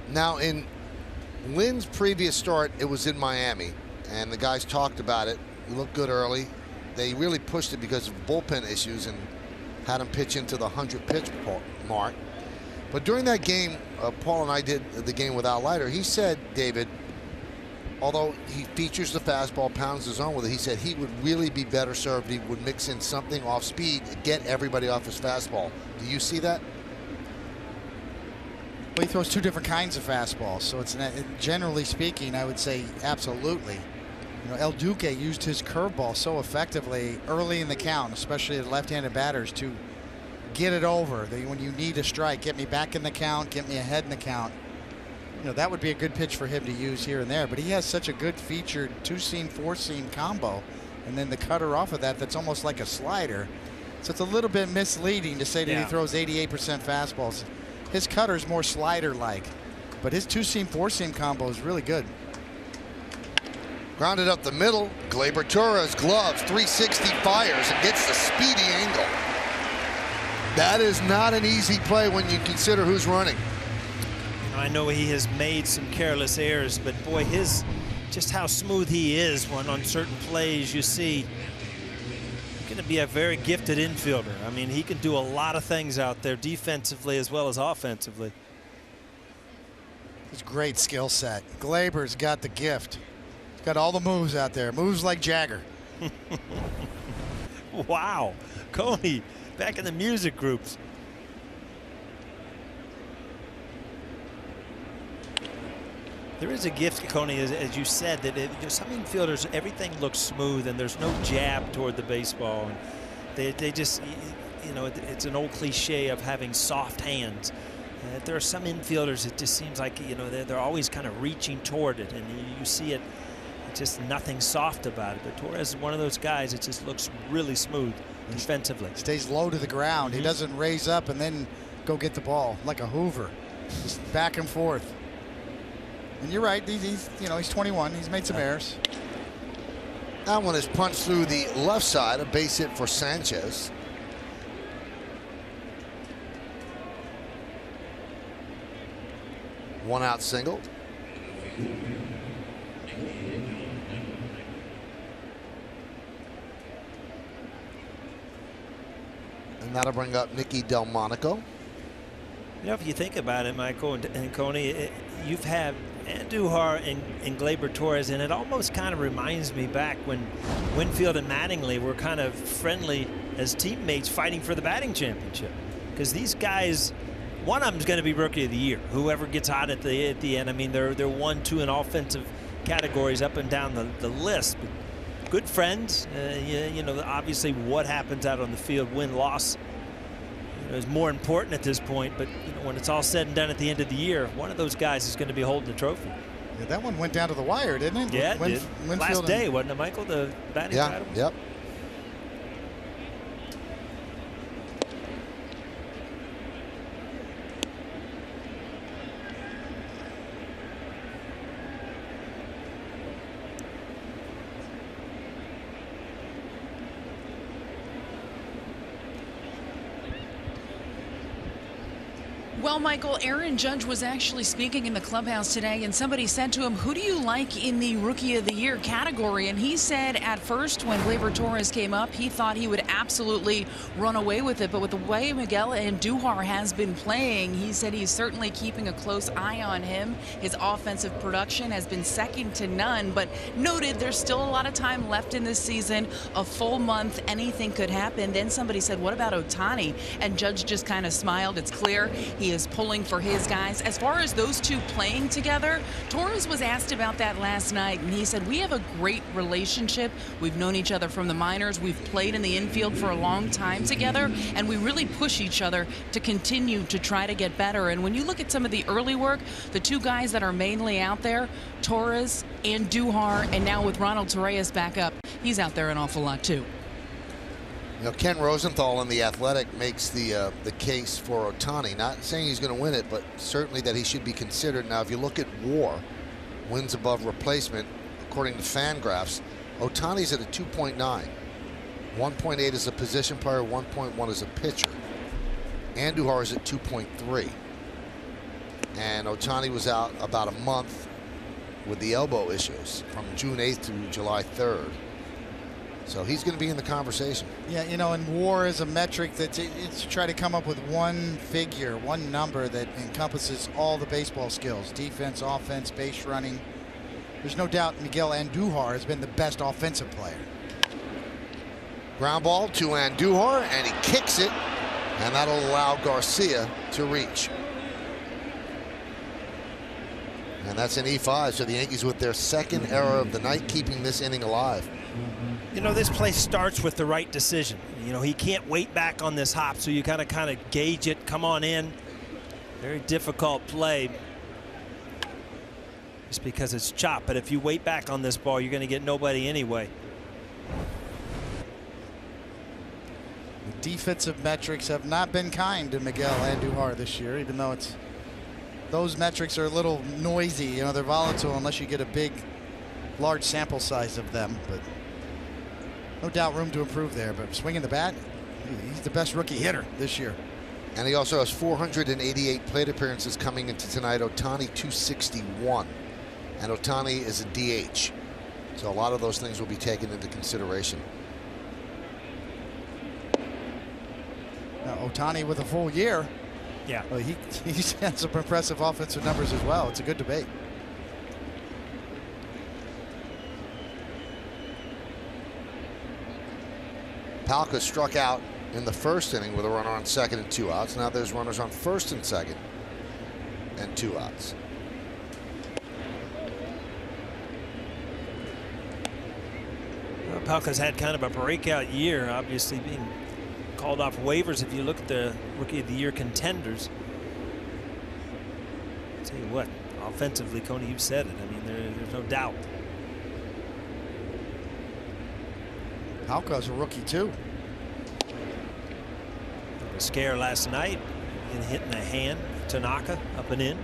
Now, in Lynn's previous start, it was in Miami, and the guys talked about it. He looked good early. They really pushed it because of bullpen issues and had him pitch into the 100-pitch mark. But during that game, Paul and I did the game without Leiter. He said, David, although he features the fastball, pounds his own with it, he said he would really be better served. He would mix in something off speed, get everybody off his fastball. Do you see that?
Well, he throws two different kinds of fastballs, so it's generally speaking, I would say absolutely. You know, El Duque used his curveball so effectively early in the count, especially the left-handed batters, to get it over. When you need a strike, get me back in the count, get me ahead in the count. You know, that would be a good pitch for him to use here and there. But he has such a good featured two-seam, four-seam combo, and then the cutter off of that that's almost like a slider. So it's a little bit misleading to say that he throws 88% fastballs. His cutter's more slider-like, but his two-seam, four-seam combo is really good.
Grounded up the middle. Gleyber Torres gloves, 360 fires and gets the speedy angle. That is not an easy play when you consider who's running.
I know he has made some careless errors, but boy, just how smooth he is when on certain plays you see. He's going to be a very gifted infielder. I mean, he can do a lot of things out there defensively as well as offensively.
It's great skill set. Gleyber's got the gift. He's got all the moves out there. Moves like Jagger.
Wow. Coney back in the music groups. There is a gift, Coney, as you said, that some infielders, everything looks smooth and there's no jab toward the baseball. And they just, you know, it's an old cliche of having soft hands. There are some infielders, it just seems like, you know, they're always kind of reaching toward it, and you see it, just nothing soft about it. But Torres is one of those guys that just looks really smooth defensively.
Stays low to the ground. He doesn't raise up and then go get the ball like a Hoover. Just back and forth. And you're right, he's 21. He's made some errors.
That one is punched through the left side, a base hit for Sanchez. One out single. And that'll bring up Nicky Delmonico.
You know, if you think about it, Michael and Coney, you've had Andujar and Gleyber Torres, and it almost kind of reminds me back when Winfield and Mattingly were kind of friendly as teammates fighting for the batting championship. Because these guys, one of them is going to be Rookie of the Year. Whoever gets hot at the end. I mean, they're 1-2 in offensive categories up and down the list. But good friends. You know, obviously what happens out on the field, win-loss, is more important at this point. But you know, when it's all said and done at the end of the year, one of those guys is going to be holding the trophy.
Yeah, that one went down to the wire, didn't it?
Yeah, it did. Last day, wasn't it, Michael? The batting title?
Yep.
Well, Michael, Aaron Judge was actually speaking in the clubhouse today, and somebody said to him, who do you like in the Rookie of the Year category? And he said at first when Gleyber Torres came up, he thought he would absolutely run away with it. But with the way Miguel Andujar has been playing, he said he's certainly keeping a close eye on him. His offensive production has been second to none, but noted there's still a lot of time left in this season, a full month, anything could happen. Then somebody said, what about Ohtani? And Judge just kind of smiled. It's clear he is pulling for his guys. As far as those two playing together, Torres was asked about that last night, and he said, we have a great relationship. We've known each other from the minors. We've played in the infield for a long time together, and we really push each other to continue to try to get better. And when you look at some of the early work, the two guys that are mainly out there, Torres, Andujar, and now with Ronald Torreyes back up, he's out there an awful lot too.
You know, Ken Rosenthal in The Athletic makes the case for Ohtani. Not saying he's going to win it, but certainly that he should be considered. Now, if you look at WAR, wins above replacement, according to Fangraphs, Ohtani's at a 2.9. 1.8 as a position player, 1.1 as a pitcher. Andujar is at 2.3. And Ohtani was out about a month with the elbow issues from June 8th to July 3rd. So he's going to be in the conversation.
Yeah, you know, and WAR is a metric that it's to try to come up with one figure, one number that encompasses all the baseball skills: defense, offense, base running. There's no doubt Miguel Andujar has been the best offensive player.
Ground ball to Andujar, and he kicks it, and that'll allow Garcia to reach. And that's an E5, so the Yankees with their second error of the night, keeping this inning alive.
You know, this play starts with the right decision. You know, he can't wait back on this hop, so you kind of gauge it, come on in. Very difficult play just because it's chopped, but if you wait back on this ball, you're going to get nobody anyway.
The defensive metrics have not been kind to Miguel Andujar this year, even though those metrics are a little noisy. You know, they're volatile unless you get a large sample size of them, but no doubt room to improve there. But swinging the bat, he's the best rookie hitter this year.
And he also has 488 plate appearances coming into tonight. Ohtani 261, and Ohtani is a DH, so a lot of those things will be taken into consideration.
Now Ohtani with a full year,
yeah,
well, he's had some impressive offensive numbers as well. It's a good debate.
Palka struck out in the first inning with a runner on second and 2 outs. Now there's runners on first and second and 2 outs.
Well, Palka's had kind of a breakout year, obviously being called off waivers. If you look at the Rookie of the Year contenders, I'll tell you what, offensively, Coney, you said it. I mean, there's no doubt.
Palka's a rookie too.
A scare last night, and hitting a hand, Tanaka up and in.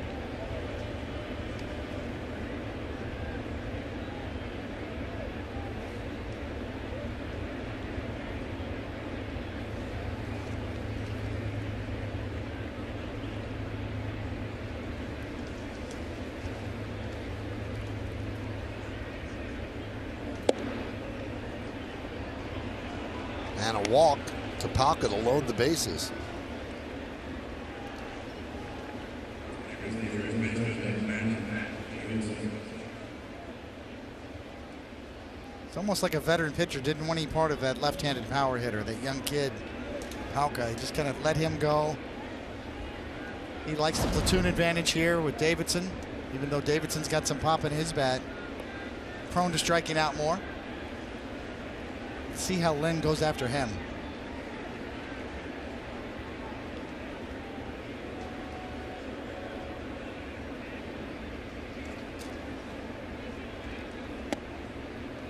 And a walk to Palka to load the bases.
It's almost like a veteran pitcher didn't want any part of that left-handed power hitter, that young kid, Palka. He just kind of let him go. He likes the platoon advantage here with Davidson, even though Davidson's got some pop in his bat. Prone to striking out more. See how Lynn goes after him.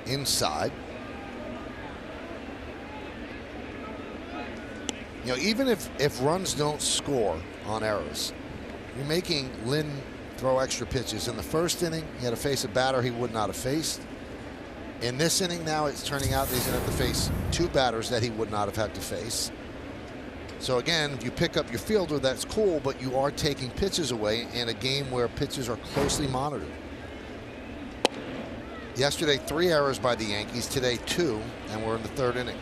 Inside. You know, even if runs don't score on errors, you're making Lynn throw extra pitches. In the first inning, he had to face a batter he would not have faced. In this inning now, it's turning out that he's going to have to face 2 batters that he would not have had to face. So again, if you pick up your fielder, that's cool, but you are taking pitches away in a game where pitches are closely monitored. Yesterday, 3 errors by the Yankees. Today, 2, and we're in the 3rd inning.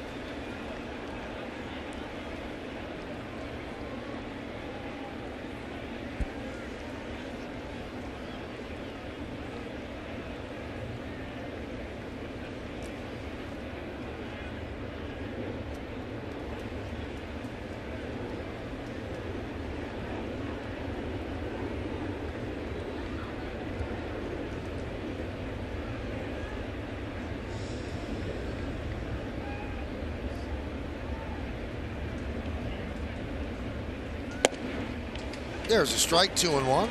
There's a strike, 2-1.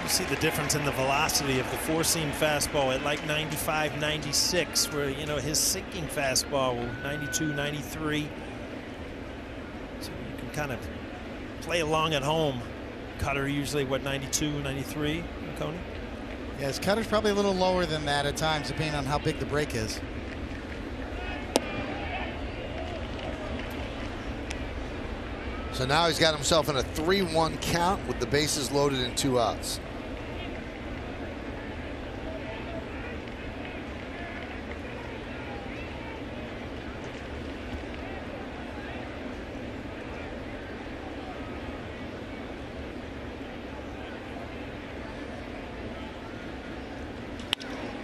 You see the difference in the velocity of the four-seam fastball at like 95, 96, where, you know, his sinking fastball, 92, 93. So you can kind of play along at home. Cutter usually, what, 92, 93, Coney?
Yeah, his cutter's probably a little lower than that at times, depending on how big the break is.
So now he's got himself in a 3-1 count with the bases loaded and 2 outs.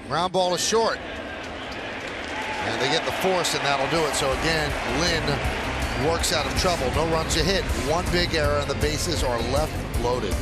Ground ball is short. And they get the force, and that'll do it. So again, Lynn works out of trouble. No runs to hit. 1 big error, and the bases are left loaded.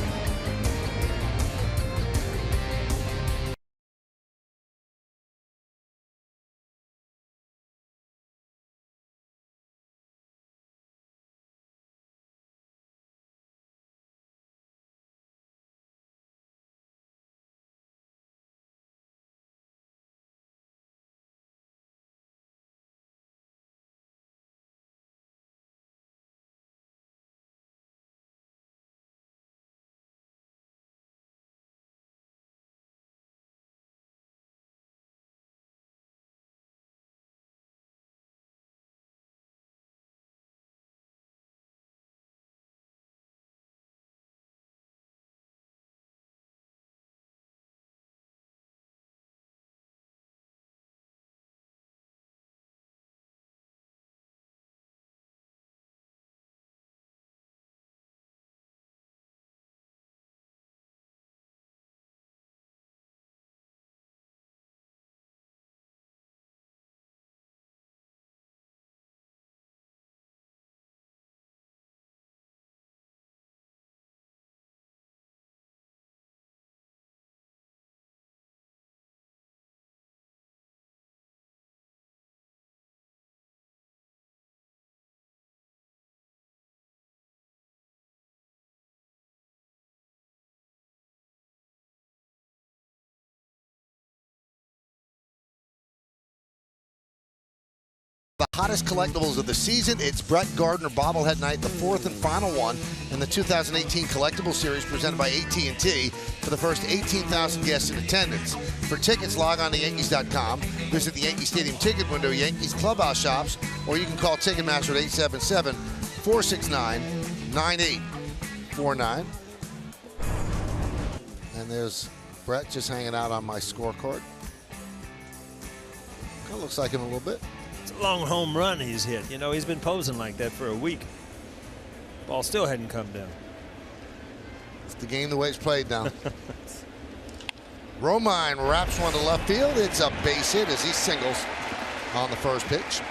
The hottest collectibles of the season. It's Brett Gardner Bobblehead Night, the 4th and final one in the 2018 Collectible Series presented by AT&T for the first 18,000 guests in attendance. For tickets, log on to Yankees.com, visit the Yankee Stadium ticket window, Yankees clubhouse shops, or you can call Ticketmaster at 877-469-9849. And there's Brett just hanging out on my scorecard. Kind of looks like him a little bit.
It's a long home run he's hit. You know, he's been posing like that for a week. Ball still hadn't come down.
It's the game the way it's played now. Romine wraps one to left field. It's a base hit as he singles on the first pitch.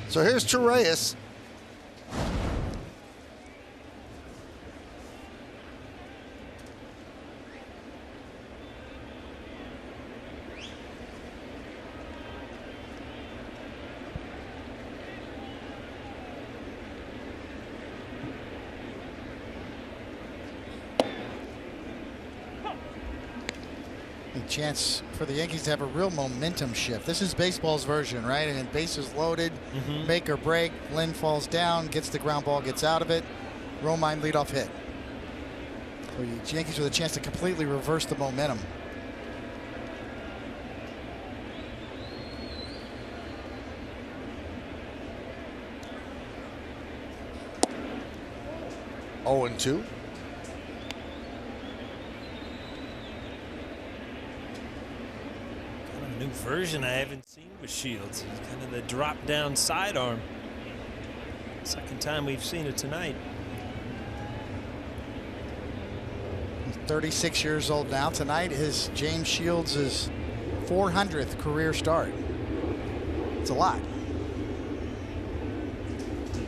So here's Torreyes.
chance for the Yankees to have a real momentum shift. This is baseball's version, right? And bases loaded, make or break. Lynn falls down, gets the ground ball, gets out of it. Romine leadoff hit. So the Yankees with a chance to completely reverse the momentum.
Oh, 2.
New version I haven't seen with Shields. He's kind of the drop down sidearm. Second time we've seen it tonight.
He's 36 years old now. Tonight is James Shields' 400th career start. It's a lot.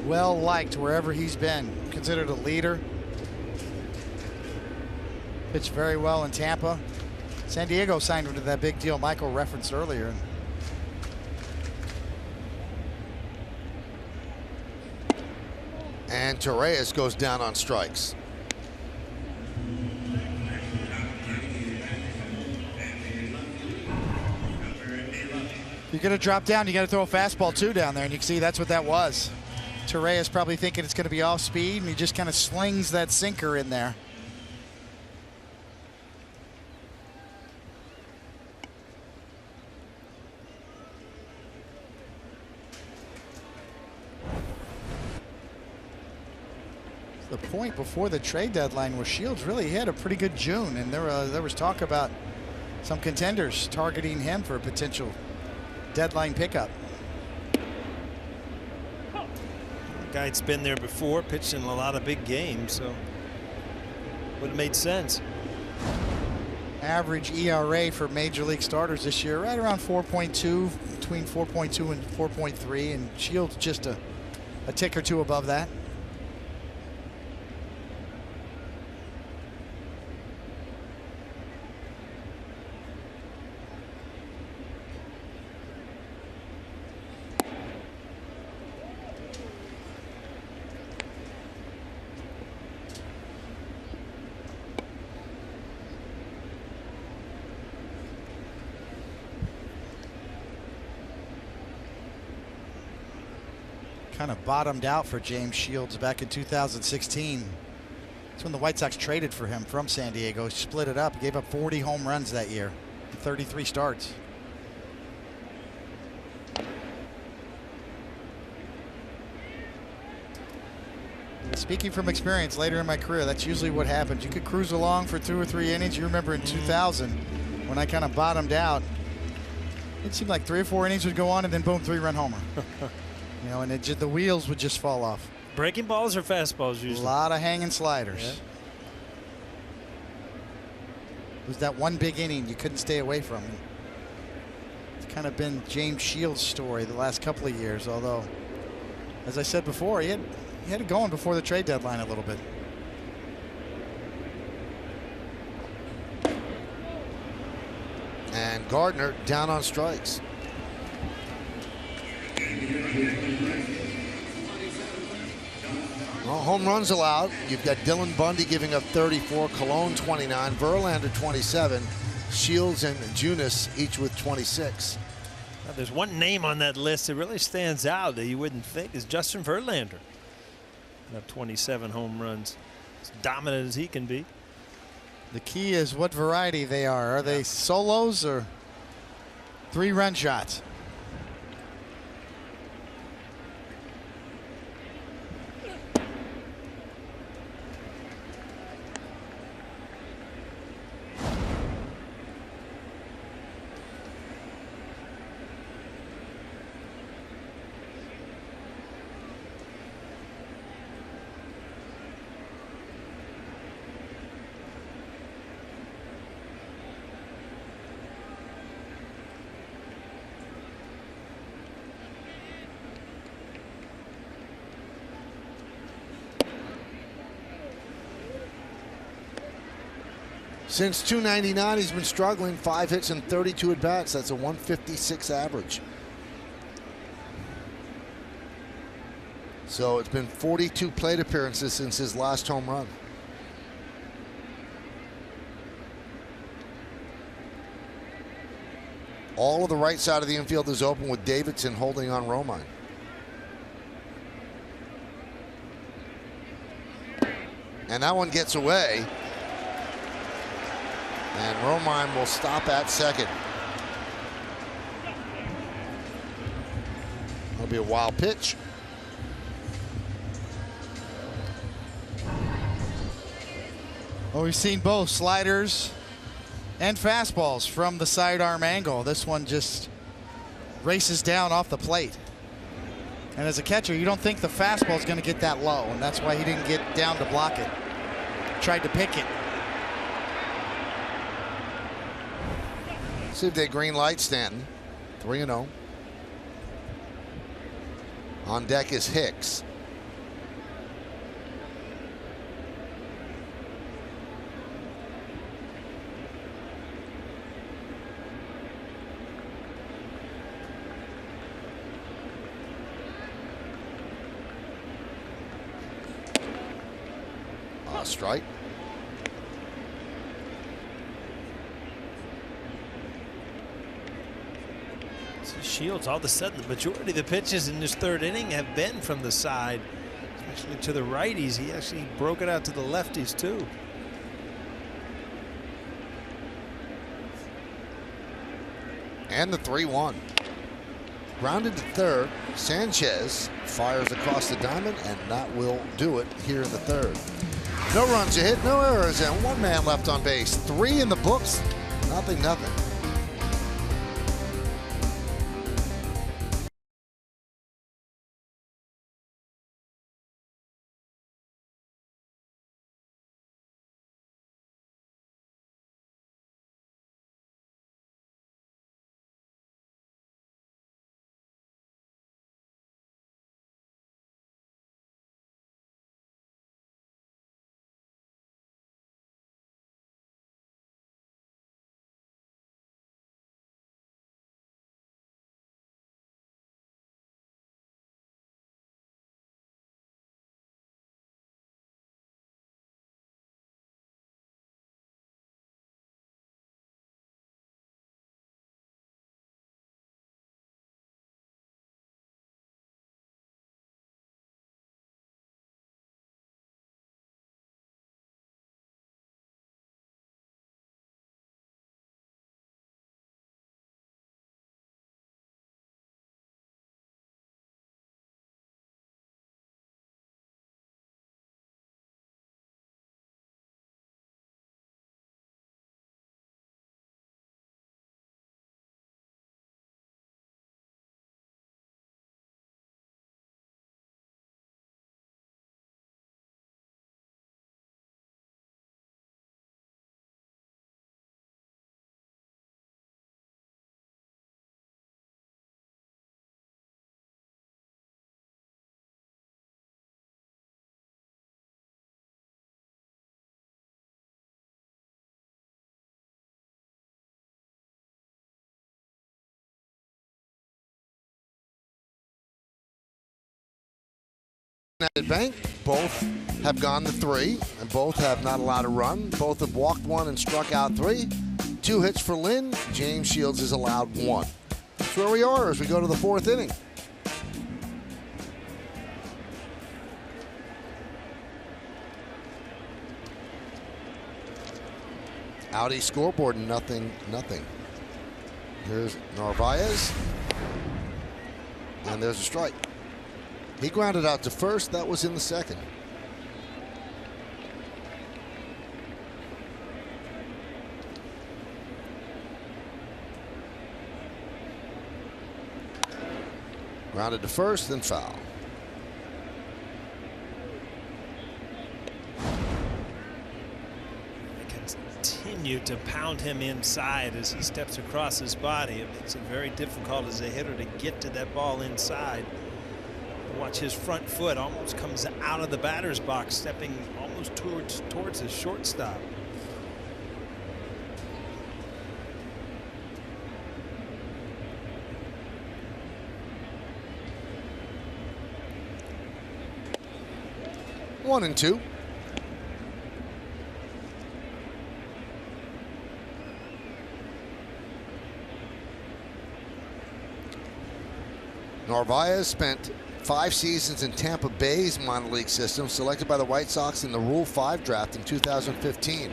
Well liked wherever he's been. Considered a leader. Pitched very well in Tampa. San Diego signed him to that big deal Michael referenced earlier.
And Torres goes down on strikes.
You're going to drop down, you got to throw a fastball too down there, and you can see that's what that was. Torres probably thinking it's going to be off speed, and he just kind of slings that sinker in there. The point before the trade deadline was Shields really had a pretty good June, and there was talk about some contenders targeting him for a potential deadline pickup.
The guy's been there before, pitched in a lot of big games, so would have made sense.
Average ERA for major league starters this year right around 4.2, between 4.2 and 4.3, and Shields just a tick or two above that. Kind of bottomed out for James Shields back in 2016. That's when the White Sox traded for him from San Diego. He split it up, gave up 40 home runs that year, 33 starts. Speaking from experience, later in my career, that's usually what happens. You could cruise along for 2 or 3 innings. You remember in 2000 when I kind of bottomed out, it seemed like 3 or 4 innings would go on and then boom, 3-run homer. You know, and the wheels would just fall off.
Breaking balls or fastballs usually?
A lot of hanging sliders.
Yeah.
It was that one big inning you couldn't stay away from. It's kind of been James Shields' story the last couple of years, although, as I said before, he had it going before the trade deadline a little bit.
And Gardner down on strikes. Well, home runs allowed. You've got Dylan Bundy giving up 34, Cologne 29, Verlander 27, Shields and Junis each with 26.
Now, there's one name on that list that really stands out that you wouldn't think is Justin Verlander. 27 home runs, as dominant as he can be.
The key is what variety they are. Are they solos or 3-run shots?
Since 299, he's been struggling. 5 hits and 32 at-bats. That's a 156 average. So it's been 42 plate appearances since his last home run. All of the right side of the infield is open with Davidson holding on Romine. And that one gets away. And Romine will stop at second. That'll be a wild pitch.
Well, we've seen both sliders and fastballs from the sidearm angle. This one just races down off the plate. And as a catcher, you don't think the fastball is going to get that low, and that's why he didn't get down to block it. Tried to pick it.
See if they green light Stanton. 3-0. On deck is Hicks. Strike.
So Shields, all of a sudden, the majority of the pitches in this third inning have been from the side, especially to the righties. He actually broke it out to the lefties, too.
And the 3-1. Grounded to third. Sanchez fires across the diamond, and that will do it here in the third. No runs, a hit, no errors, and one man left on base. 3 in the books, nothing. At bank, both have gone to 3, and both have not allowed a run. Both have walked 1 and struck out 3. 2 hits for Lynn. James Shields has allowed 1. That's where we are as we go to the 4th inning. Audi scoreboard, nothing. Here's Narvaez, and there's a strike. He grounded out to first. That was in the second. Grounded to first, then foul.
Continue to pound him inside as he steps across his body. It makes it very difficult as a hitter to get to that ball inside. Watch his front foot almost comes out of the batter's box, stepping almost towards his shortstop.
One and two. Narvaez spent 5 seasons in Tampa Bay's minor league system, selected by the White Sox in the Rule 5 draft in 2015.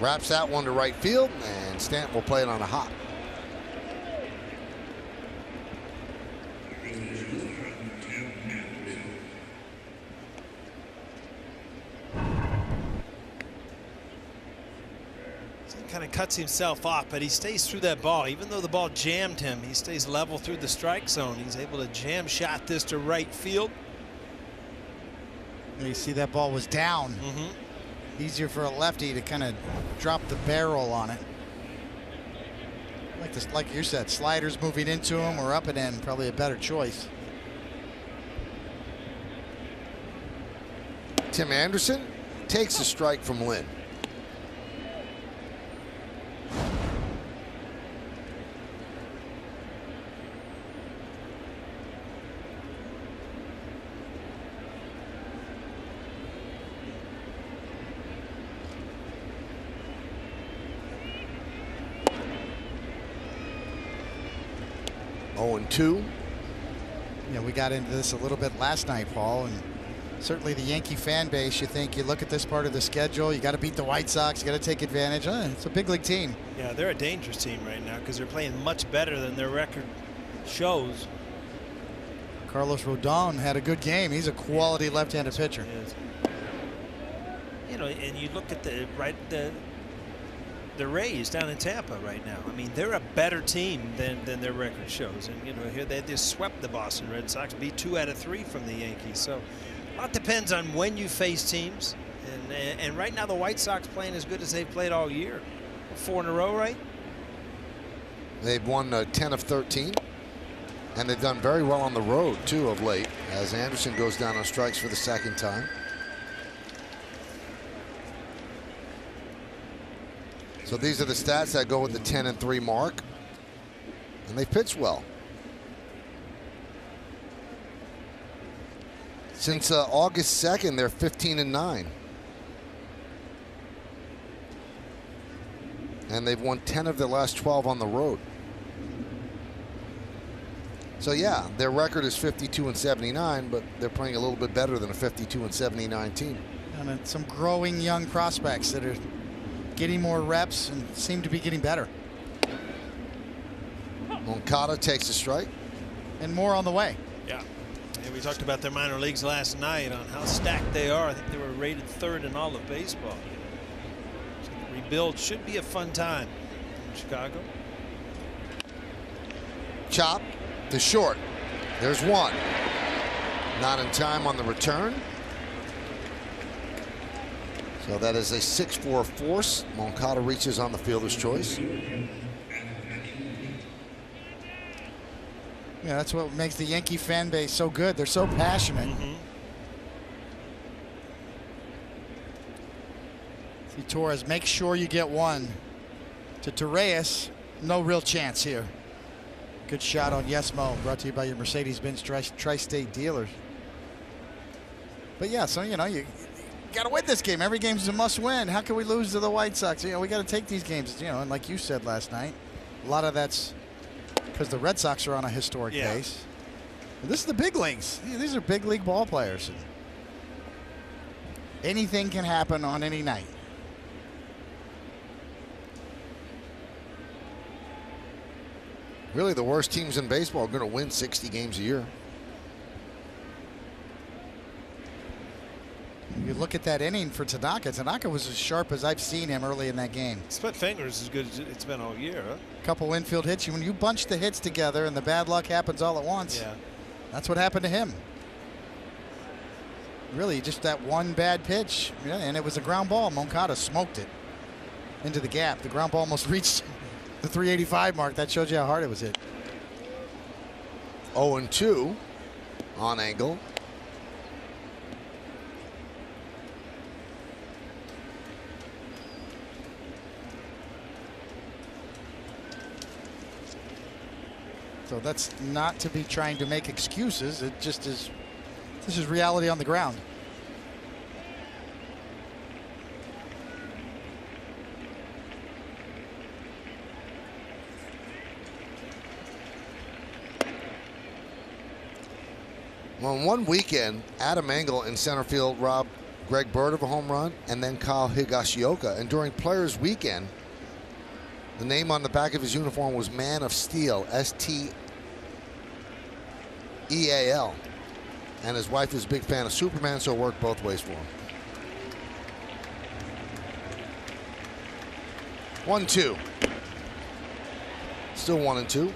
Wraps that one to right field, and Stanton will play it on a hop.
Kind of cuts himself off, but he stays through that ball. Even though the ball jammed him, he stays level through the strike zone. He's able to jam shot this to right field.
You see that ball was down. Easier for a lefty to kind of drop the barrel on it. Like you said, sliders moving into him or up and in, probably a better choice.
Tim Anderson takes a strike from Lynn. And 2.
Yeah, we got into this a little bit last night, Paul, and certainly the Yankee fan base, you think, you look at this part of the schedule, you got to beat the White Sox, you got to take advantage. It's a big league team.
Yeah, they're a dangerous team right now because they're playing much better than their record shows.
Carlos Rodon had a good game. He's a quality left-handed pitcher.
You know, and you look at the Rays down in Tampa right now. I mean, they're a better team than their record shows. And, you know, here they just swept the Boston Red Sox, beat 2 out of 3 from the Yankees. So a lot depends on when you face teams. And right now the White Sox playing as good as they've played all year. 4 in a row, right?
They've won 10 of 13. And they've done very well on the road, too, of late, as Anderson goes down on strikes for the 2nd time. So these are the stats that go with the 10-3 mark. And they pitched well. Since August 2nd, they're 15-9. And they've won 10 of their last 12 on the road. So yeah, their record is 52-79, but they're playing a little bit better than a 52-79 team.
And some growing young prospects that are getting more reps and seem to be getting better.
Moncada takes a strike.
And more on the way.
Yeah. And we talked about their minor leagues last night on how stacked they are. I think they were rated 3rd in all of baseball. So the rebuild should be a fun time in Chicago.
Chop to short. There's one. Not in time on the return. So that is a 6-4 force. Moncada reaches on the fielder's choice.
Yeah, that's what makes the Yankee fan base so good. They're so passionate. See Torres, make sure you get one. To Torres, no real chance here. Good shot on Yes Mo, brought to you by your Mercedes-Benz Tri-State dealers. But yeah, so you know, you got to win this game. Every game's a must-win. How can we lose to the White Sox? You know, we got to take these games. You know, and like you said last night, a lot of that's because the Red Sox are on a historic pace. And this is the big leagues. These are big league ball players. Anything can happen on any night.
Really, the worst teams in baseball are going to win 60 games a year.
You look at that inning for Tanaka. Tanaka was as sharp as I've seen him early in that game.
Split fingers as good as it's been all year, huh?
Couple infield hits. When you bunch the hits together and the bad luck happens all at once, that's what happened to him. Really, just that one bad pitch, and it was a ground ball. Moncada smoked it into the gap. The ground ball almost reached the 385 mark. That shows you how hard it was hit.
0-2 on angle.
So that's not to be trying to make excuses. It just is. This is reality on the ground.
Well, in one weekend, Adam Engel in center field robbed Greg Bird of a home run, and then Kyle Higashioka. And during Players Weekend, the name on the back of his uniform was Man of Steel, S-T-E-A-L. And his wife is a big fan of Superman, so it worked both ways for him. 1-2. Still 1-2.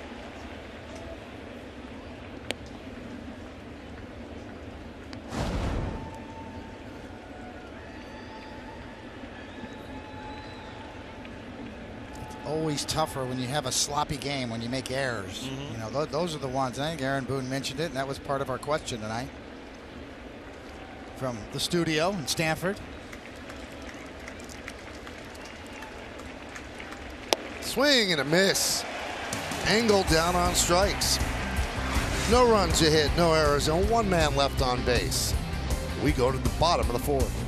Always tougher when you have a sloppy game, when you make errors. You know, those are the ones. I think Aaron Boone mentioned it, and that was part of our question tonight from the studio in Stanford.
Swing and a miss. Engel down on strikes. No runs a hit, no errors, and one man left on base. We go to the bottom of the fourth.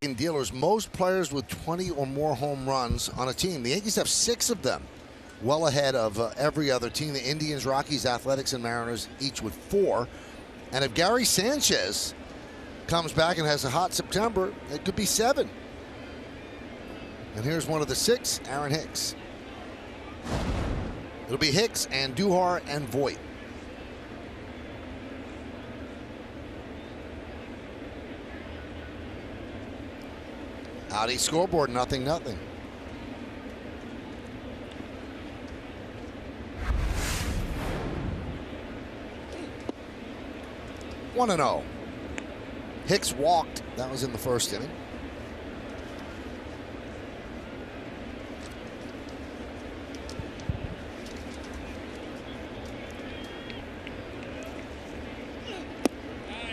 In dealers, most players with 20 or more home runs on a team. The Yankees have 6 of them, well ahead of every other team. The Indians, Rockies, Athletics, and Mariners each with 4. And if Gary Sanchez comes back and has a hot September, it could be 7. And here's one of the 6, Aaron Hicks. It'll be Hicks and Duhar and Voit. Audi scoreboard, 0-0. One and 0. Hicks walked. That was in the first inning.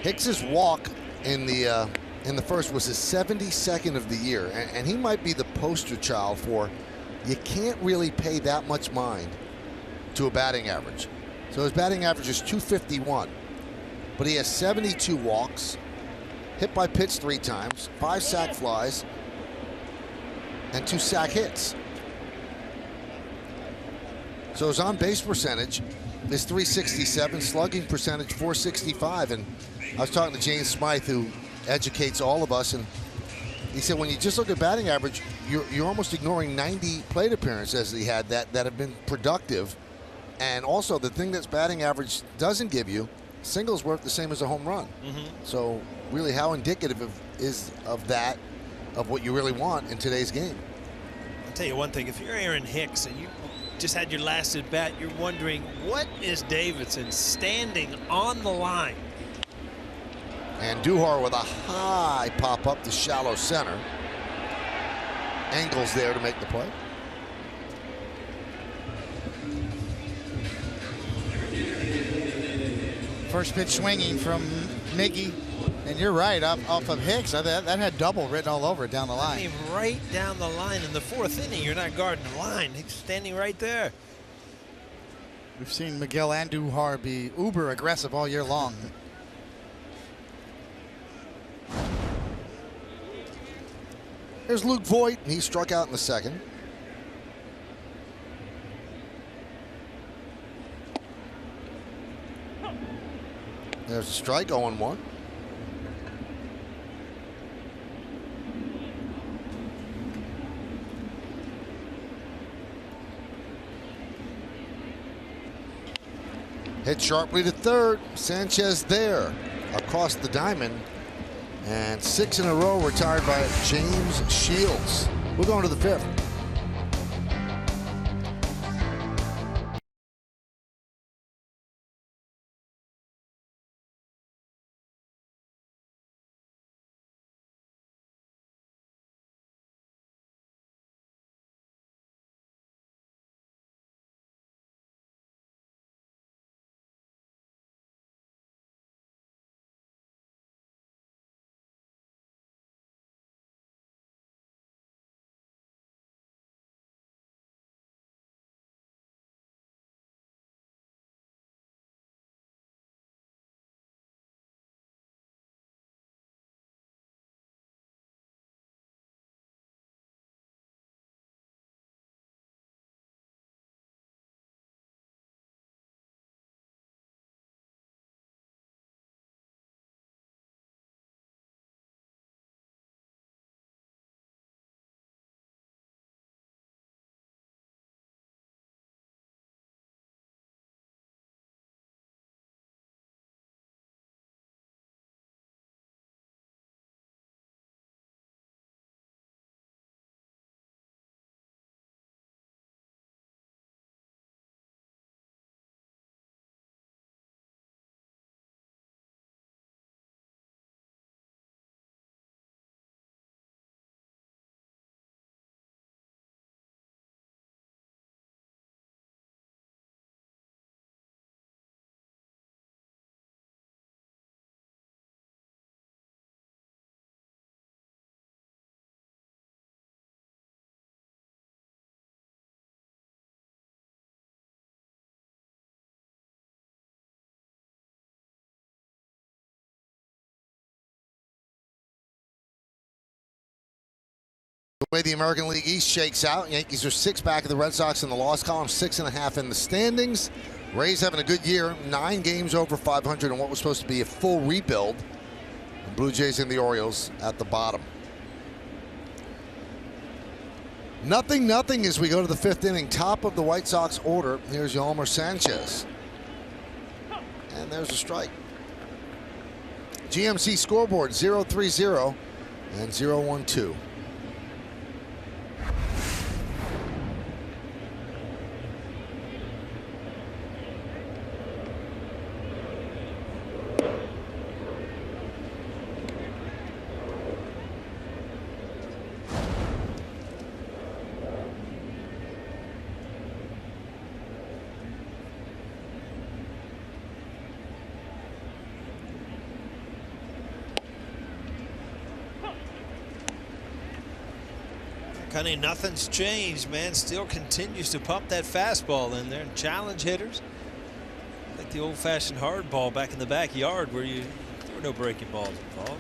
Hicks's walk in the first was his 72nd of the year, and he might be the poster child for you can't really pay that much mind to a batting average. So his batting average is .251, but he has 72 walks, hit by pitch 3 times, 5 sac flies, and 2 sac hits. So his on-base percentage is .367, slugging percentage .465, and I was talking to James Smythe, who educates all of us, and he said when you just look at batting average, you're almost ignoring 90 plate appearances he had that have been productive. And also the thing that's batting average doesn't give you, singles worth the same as a home run. So really, how indicative is that of what you really want in today's game?
I'll tell you one thing, if you're Aaron Hicks and you just had your last at bat, you're wondering, what is Davidson standing on the line?
And Duhar with a high pop up to shallow center. angles there to make the play.
First pitch swinging from Miggy. And you're right, off of Hicks. That had double written all over it down the line.
I mean, right down the line in the 4th inning. You're not guarding the line. He's standing right there.
We've seen Miguel Andujar be uber aggressive all year long.
There's Luke Voigt. He struck out in the 2nd. There's a strike, 0-1. Hit sharply to 3rd. Sanchez there across the diamond. And 6 in a row retired by James Shields. We're going to the 5th. The way the American League East shakes out, Yankees are 6 back of the Red Sox in the loss column, 6.5 in the standings. Rays having a good year, 9 games over 500 in what was supposed to be a full rebuild. The Blue Jays and the Orioles at the bottom. 0-0 as we go to the 5th inning. Top of the White Sox order. Here's Yolmer Sanchez. And there's a strike. GMC scoreboard 0-3-0 and 0-1-2.
Honey, nothing's changed, man. Still continues to pump that fastball in there and challenge hitters. Like the old-fashioned hard ball back in the backyard where there were no breaking balls involved.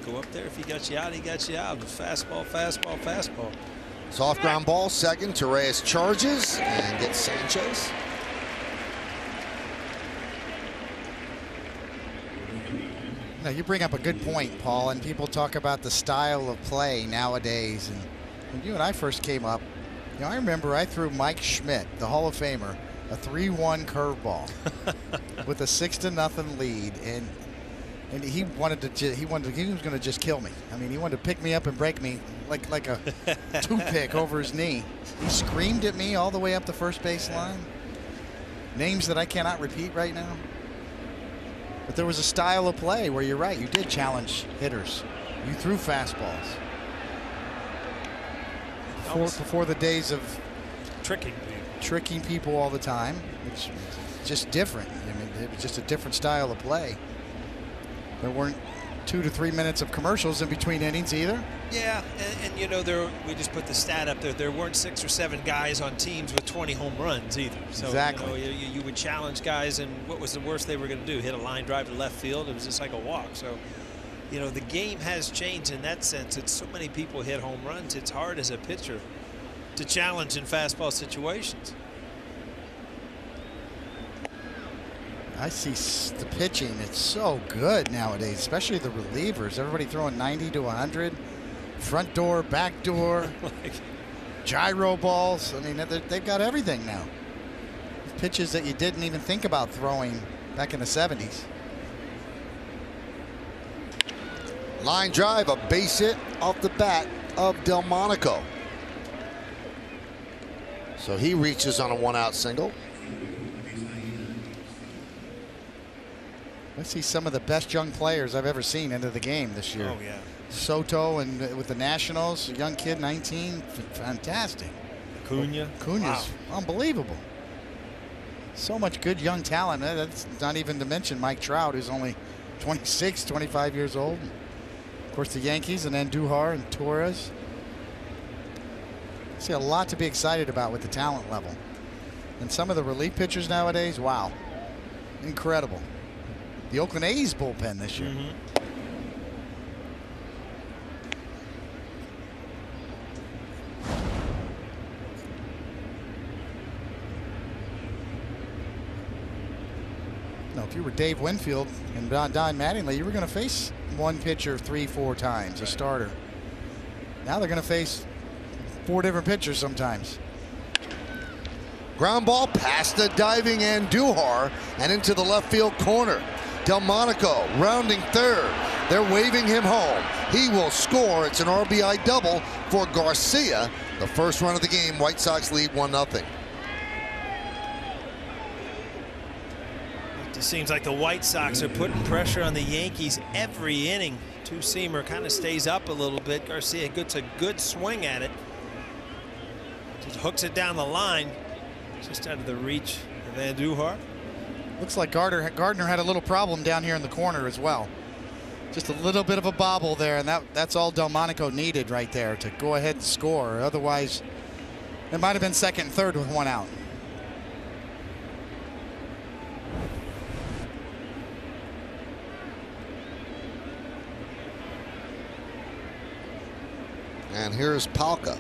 Go up there. If he got you out, he got you out. It was fastball, fastball, fastball.
Soft ground ball, 2nd. Torres charges and gets Sanchez.
Now, you bring up a good point, Paul, and people talk about the style of play nowadays. And when you and I first came up, I remember I threw Mike Schmidt, the Hall of Famer, a 3-1 curveball with a 6-0 lead, and he wanted to. He was going to just kill me. I mean, he wanted to pick me up and break me like a toothpick over his knee. He screamed at me all the way up the first base line. Names that I cannot repeat right now. But there was a style of play where you're right. You did challenge hitters. You threw fastballs. before the days of
tricking
people all the time. It's just different. I mean, it was just a different style of play. There weren't 2 to 3 minutes of commercials in between innings either.
Yeah, and you know, we just put the stat up there. There weren't 6 or 7 guys on teams with 20 home runs either. So,
exactly.
You know, you would challenge guys, and what was the worst they were going to do? Hit a line drive to left field? It was just like a walk. So, you know, the game has changed in that sense. It's so many people hit home runs. It's hard as a pitcher to challenge in fastball situations.
I see the pitching. It's so good nowadays, especially the relievers. Everybody throwing 90 to 100. Front door, back door, gyro balls. I mean, they've got everything now. Pitches that you didn't even think about throwing back in the 70s.
Line drive, a base hit off the bat of Delmonico. So he reaches on a 1-out single.
I see some of the best young players I've ever seen into the game this year.
Oh, yeah.
Soto and with the Nationals, a young kid, 19, fantastic.
Cunha's
wow. Unbelievable. So much good young talent. That's not even to mention Mike Trout, who's only 26, 25 years old. Of course, the Yankees, and Andujar and Torres. I see a lot to be excited about with the talent level. And some of the relief pitchers nowadays, wow, incredible. The Oakland A's bullpen this year. Now, if you were Dave Winfield and Don Mattingly, you were going to face one pitcher 3-4 times, a starter. Now they're going to face 4 different pitchers sometimes.
Ground ball past the diving Andujar and into the left field corner. Delmonico rounding third. They're waving him home. He will score. It's an RBI double for Garcia. The first run of the game. White Sox lead 1-0.
It just seems like the White Sox are putting pressure on the Yankees every inning. Two-seamer kind of stays up a little bit. Garcia gets a good swing at it. Just hooks it down the line. Just out of the reach of Andujar.
Looks like Gardner had a little problem down here in the corner as well. Just a little bit of a bobble there, and that's all Delmonico needed right there to go ahead and score. Otherwise, it might have been second and third with 1 out.
And here's Palka.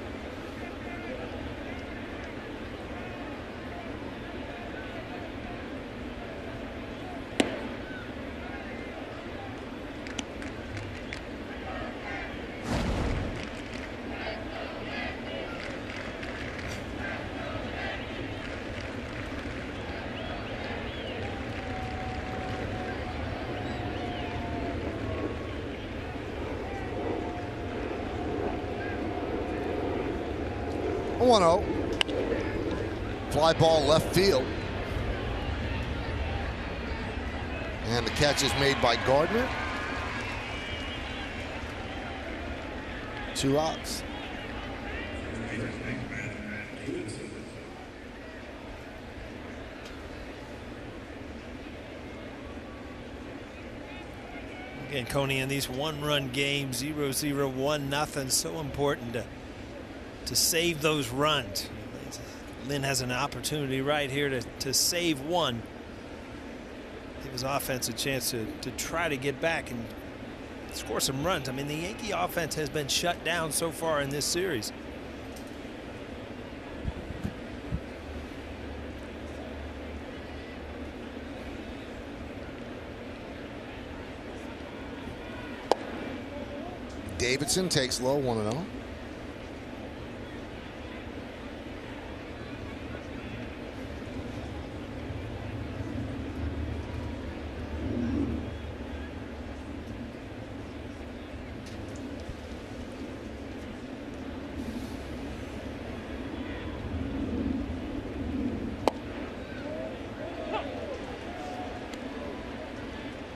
A 1-0. Fly ball left field. And the catch is made by Gardner. 2 outs.
Again, Coney, in these 1-run games, 0-0, 1-0, so important to save those runs. Lynn has an opportunity right here to save one. Give his offense a chance to try to get back and score some runs. I mean, the Yankee offense has been shut down so far in this series.
Davidson takes low, 1-0.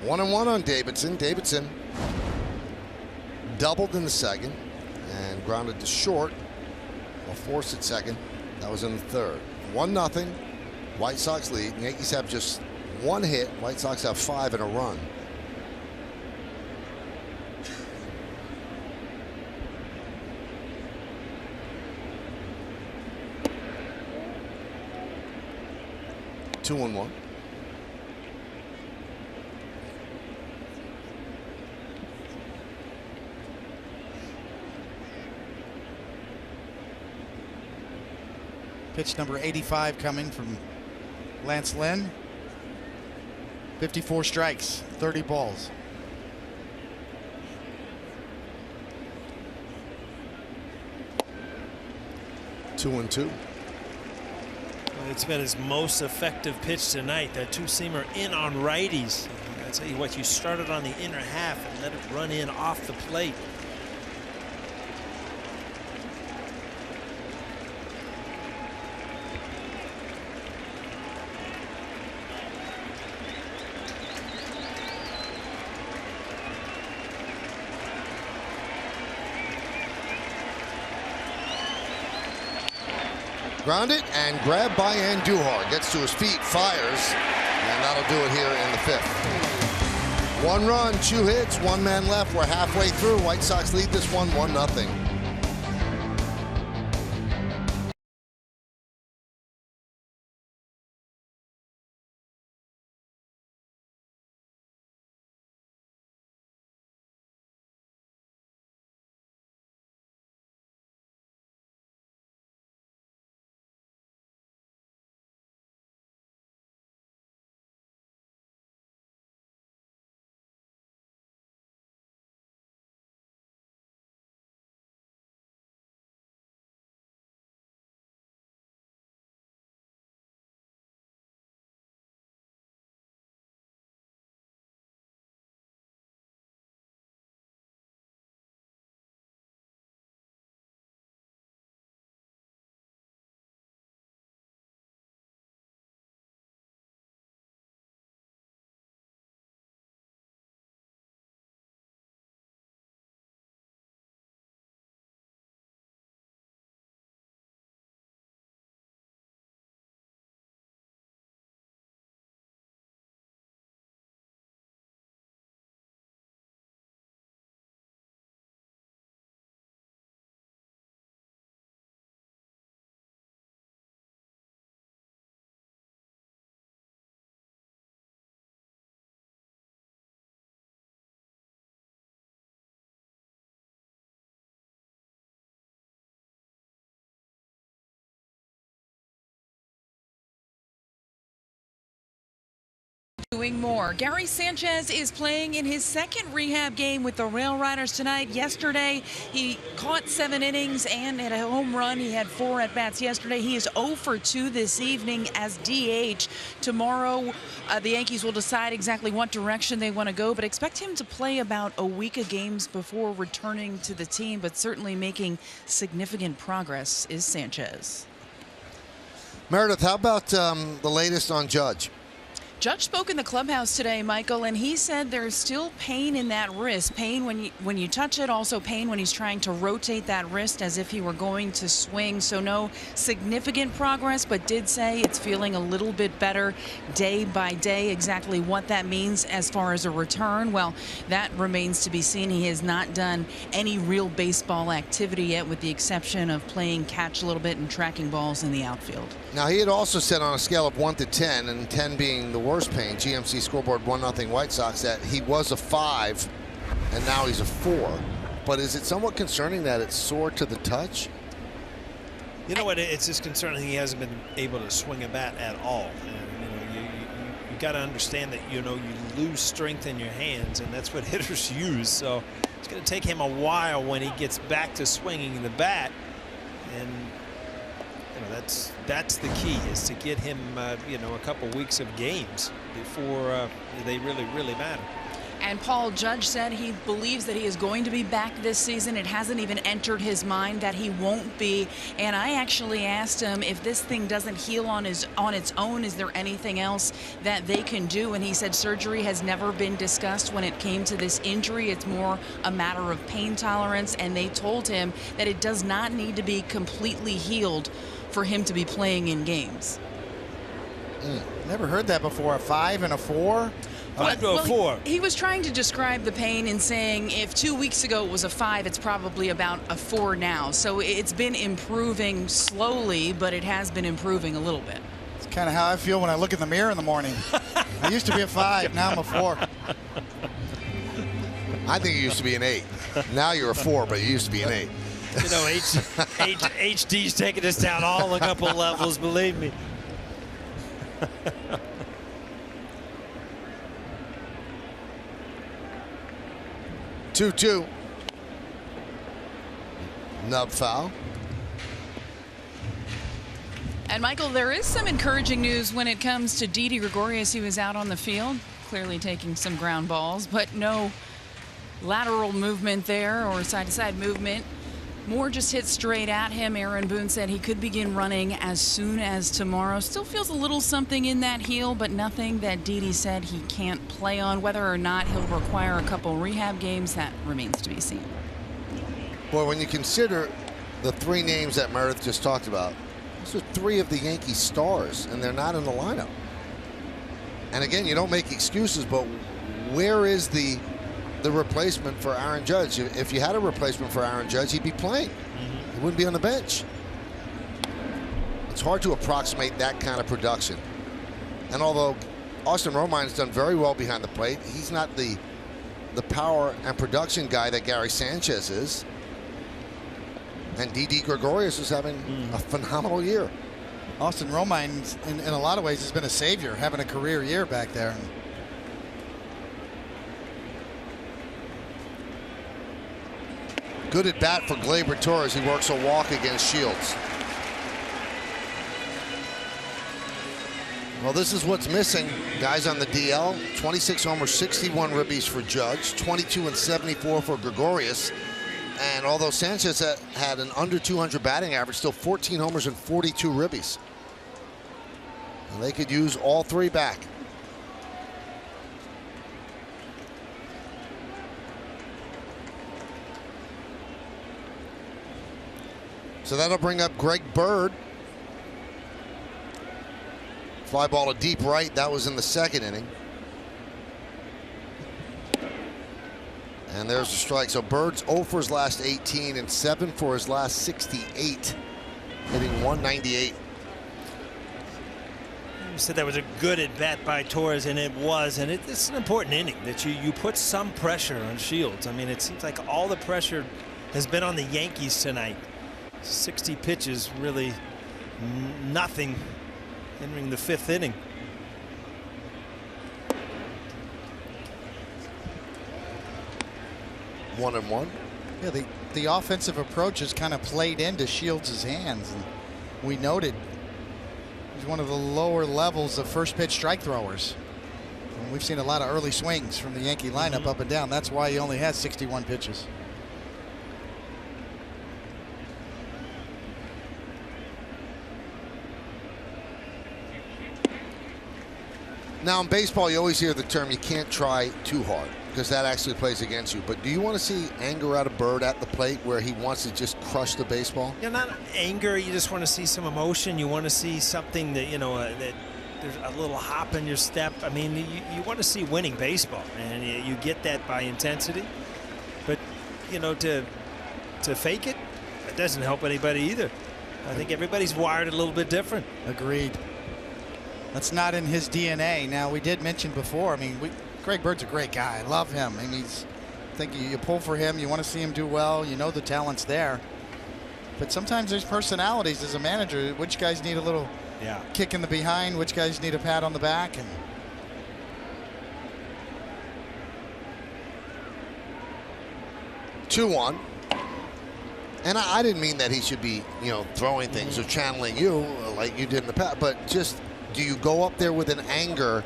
One and one on Davidson. Davidson doubled in the second and grounded to short. Well, forced at second. That was in the third. 1-0. White Sox lead. Yankees have just one hit. White Sox have 5 and a run. Two and one.
Pitch number 85 coming from Lance Lynn. 54 strikes, 30 balls.
Two and two.
It's been his most effective pitch tonight. That two-seamer in on righties. I tell you what, you started on the inner half and let it run in off the plate.
Grounded and grabbed by Andujar. Gets to his feet, fires, and that'll do it here in the 5th. 1 run, 2 hits, 1 man left. We're halfway through. White Sox lead this one 1-0.
Doing more. Gary Sanchez is playing in his 2nd rehab game with the Rail Riders tonight. Yesterday, he caught 7 innings and had a home run. He had 4 at-bats yesterday. He is 0 for 2 this evening as DH. Tomorrow, the Yankees will decide exactly what direction they want to go, but expect him to play about a week of games before returning to the team, but certainly making significant progress is Sanchez.
Meredith, how about the latest on Judge?
Judge spoke in the clubhouse today, Michael, and he said there's still pain in that wrist. Pain when you touch it, also pain when he's trying to rotate that wrist as if he were going to swing. So no significant progress, but did say it's feeling a little bit better day by day. Exactly what that means as far as a return, well, that remains to be seen. He has not done any real baseball activity yet, with the exception of playing catch a little bit and tracking balls in the outfield.
Now, he had also said on a scale of 1 to 10, and 10 being the worst pain, GMC scoreboard 1-0 White Sox, that he was a 5 and now he's a 4. But is it somewhat concerning that it's sore to the touch?
You know what? It's just concerning he hasn't been able to swing a bat at all. And, you got to understand that you lose strength in your hands, and that's what hitters use. So it's going to take him a while when he gets back to swinging the bat, and that's the key, is to get him a couple weeks of games before they really matter.
And Paul Judge said he believes that he is going to be back this season. It hasn't even entered his mind that he won't be. And I actually asked him, if this thing doesn't heal on its own, is there anything else that they can do? And he said surgery has never been discussed when it came to this injury. It's more a matter of pain tolerance. And they told him that it does not need to be completely healed for him to be playing in games.
Never heard that before. A 5 and a 4?
5 to a 4.
He was trying to describe the pain and saying if 2 weeks ago it was a 5, it's probably about a 4 now. So it's been improving slowly, but it has been improving a little bit.
It's kind of how I feel when I look in the mirror in the morning. I used to be a 5, now I'm a 4.
I think you used to be an 8. Now you're a 4, but you used to be an 8.
You know, HD's taking us down all a couple levels, believe me.
2-2. Nub foul.
And Michael, there is some encouraging news when it comes to Didi Gregorius. He was out on the field, clearly taking some ground balls, but no lateral movement there or side-to-side movement. More just hit straight at him. Aaron Boone said he could begin running as soon as tomorrow. Still feels a little something in that heel, but nothing that Didi said he can't play on. Whether or not he'll require a couple rehab games, that remains to be seen.
Boy, when you consider the 3 names that Meredith just talked about, those are 3 of the Yankees stars, and they're not in the lineup. And again, you don't make excuses, but where is the replacement for Aaron Judge? If you had a replacement for Aaron Judge, he'd be playing. He wouldn't be on the bench. It's hard to approximate that kind of production. And although Austin Romine's done very well behind the plate, he's not the power and production guy that Gary Sanchez is. And Didi Gregorius is having a phenomenal year.
Austin Romine, in a lot of ways, has been a savior, having a career year back there.
Good at bat for Gleyber Torres. He works a walk against Shields. Well, this is what's missing. Guys on the DL, 26 homers, 61 ribbies for Judge, 22 and 74 for Gregorius. And although Sanchez had an under 200 batting average, still 14 homers and 42 ribbies. And they could use all 3 back. So that'll bring up Greg Bird. Fly ball to deep right. That was in the 2nd inning. And there's a strike. So Bird's 0 for his last 18 and 7 for his last 68, hitting 198.
You said that was a good at bat by Torres, and it was. And it's an important inning that you put some pressure on Shields. I mean, it seems like all the pressure has been on the Yankees tonight. 60 pitches, really nothing entering the 5th inning.
One and one.
Yeah, the offensive approach has kind of played into Shields' hands, and we noted he's one of the lower levels of first pitch strike throwers. And we've seen a lot of early swings from the Yankee lineup up and down. That's why he only has 61 pitches.
Now in baseball, you always hear the term you can't try too hard, because that actually plays against you. But do you want to see anger out of Bird at the plate where he wants to just crush the baseball?
Yeah, not anger. You just want to see some emotion. You want to see something that, that there's a little hop in your step. I mean, you want to see winning baseball, and you get that by intensity. But, to fake it, it doesn't help anybody either. I think everybody's wired a little bit different.
Agreed. That's not in his DNA. Now, we did mention before, I mean, Greg Bird's a great guy. I love him. I mean, I think you pull for him. You want to see him do well. You know the talent's there. But sometimes there's personalities as a manager. Which guys need a little kick in the behind? Which guys need a pat on the back? And
2-1. And I didn't mean that he should be, throwing things or channeling you like you did in the past. But just, do you go up there with an anger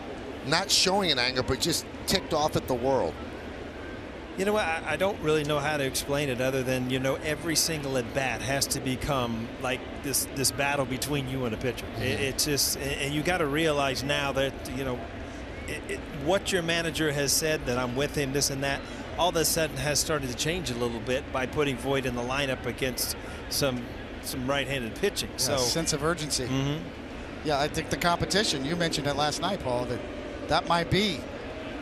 not showing an anger, but just ticked off at the world.
You know what? I don't really know how to explain it other than, you know, every single at bat has to become like this battle between you and a pitcher. It's just, and you got to realize now that, you know, what your manager has said, that I'm with him, this and that, all of a sudden has started to change a little bit by putting Voit in the lineup against some right-handed pitching.
Yeah,
so
sense of urgency. Yeah, I think the competition, you mentioned it last night, Paul, that might be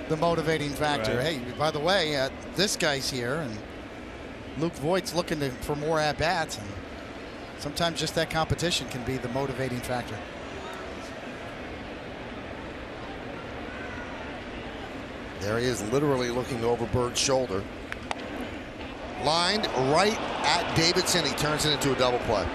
the motivating factor.
Right.
Hey, by the way, this guy's here, and Luke Voigt's looking for more at-bats, and sometimes just that competition can be the motivating factor.
There he is, literally looking over Bird's shoulder. Lined right at Davidson. He turns it into a double play.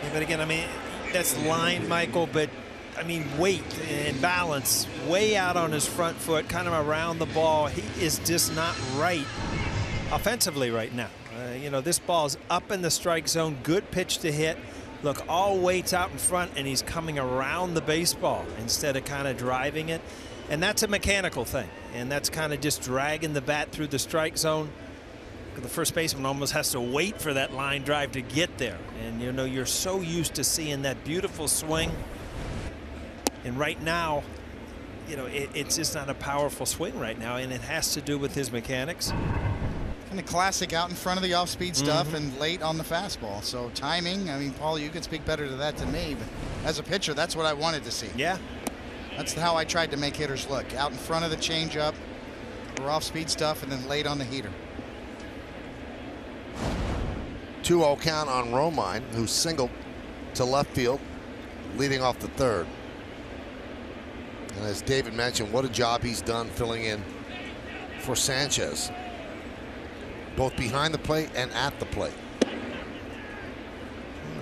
Yeah, but again, I mean, that's line, Michael, but I mean, weight and balance way out on his front foot, kind of around the ball. He is just not right offensively right now. You know, this ball's up in the strike zone, good pitch to hit. Look, all weights out in front, and he's coming around the baseball instead of kind of driving it. And that's a mechanical thing, and that's kind of just dragging the bat through the strike zone. The first baseman almost has to wait for that line drive to get there. And, you know, you're so used to seeing that beautiful swing. And right now, you know, it's just not a powerful swing right now, and it has to do with his mechanics.
And a classic out in front of the off-speed stuff and late on the fastball. So timing, I mean, Paul, you can speak better to that than me, but as a pitcher, that's what I wanted to see.
Yeah.
That's how I tried to make hitters look. Out in front of the changeup or off-speed stuff, and then late on the heater.
2-0 count on Romine, who singled to left field, leading off the third. And as David mentioned, what a job he's done filling in for Sanchez, both behind the plate and at the plate.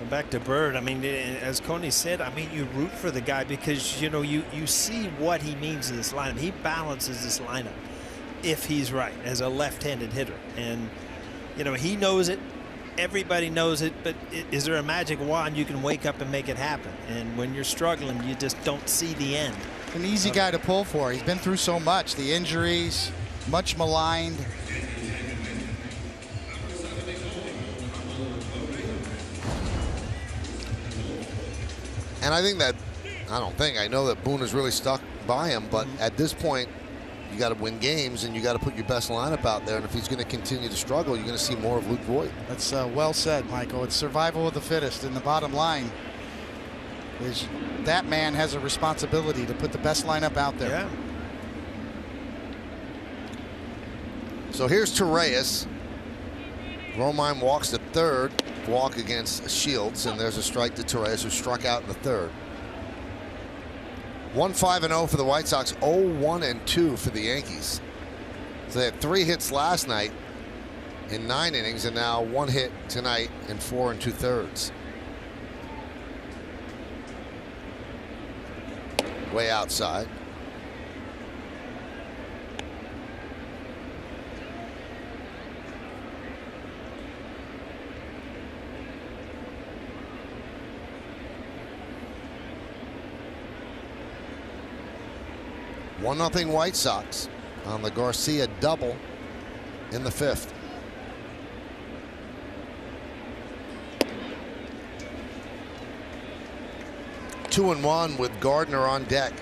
Back to Bird. I mean, as Coney said, I mean, you root for the guy because, you know, you see what he means in this lineup. He balances this lineup if he's right as a left-handed hitter. And, you know, he knows it. Everybody knows it. But is there a magic wand you can wake up and make it happen? And when you're struggling, you just don't see the end.
An easy guy to pull for. He's been through so much. The injuries, much maligned.
And I think that, I know that Boone is really stuck by him, but at this point, you got to win games and you got to put your best lineup out there. And if he's going to continue to struggle, you're going to see more of Luke Voit.
That's well said, Michael. It's survival of the fittest. And the bottom line is that man has a responsibility to put the best lineup out there.
Yeah.
So here's Torreyes. Romine walks to third. Walk against Shields, and there's a strike to Torreyes, who struck out in the third. 1-5-0 for the White Sox, 0-1-2 for the Yankees. So they had 3 hits last night in 9 innings, and now 1 hit tonight in 4 2/3. Way outside. One 1-0 White Sox on the Garcia double in the 5th. Two and one with Gardner on deck.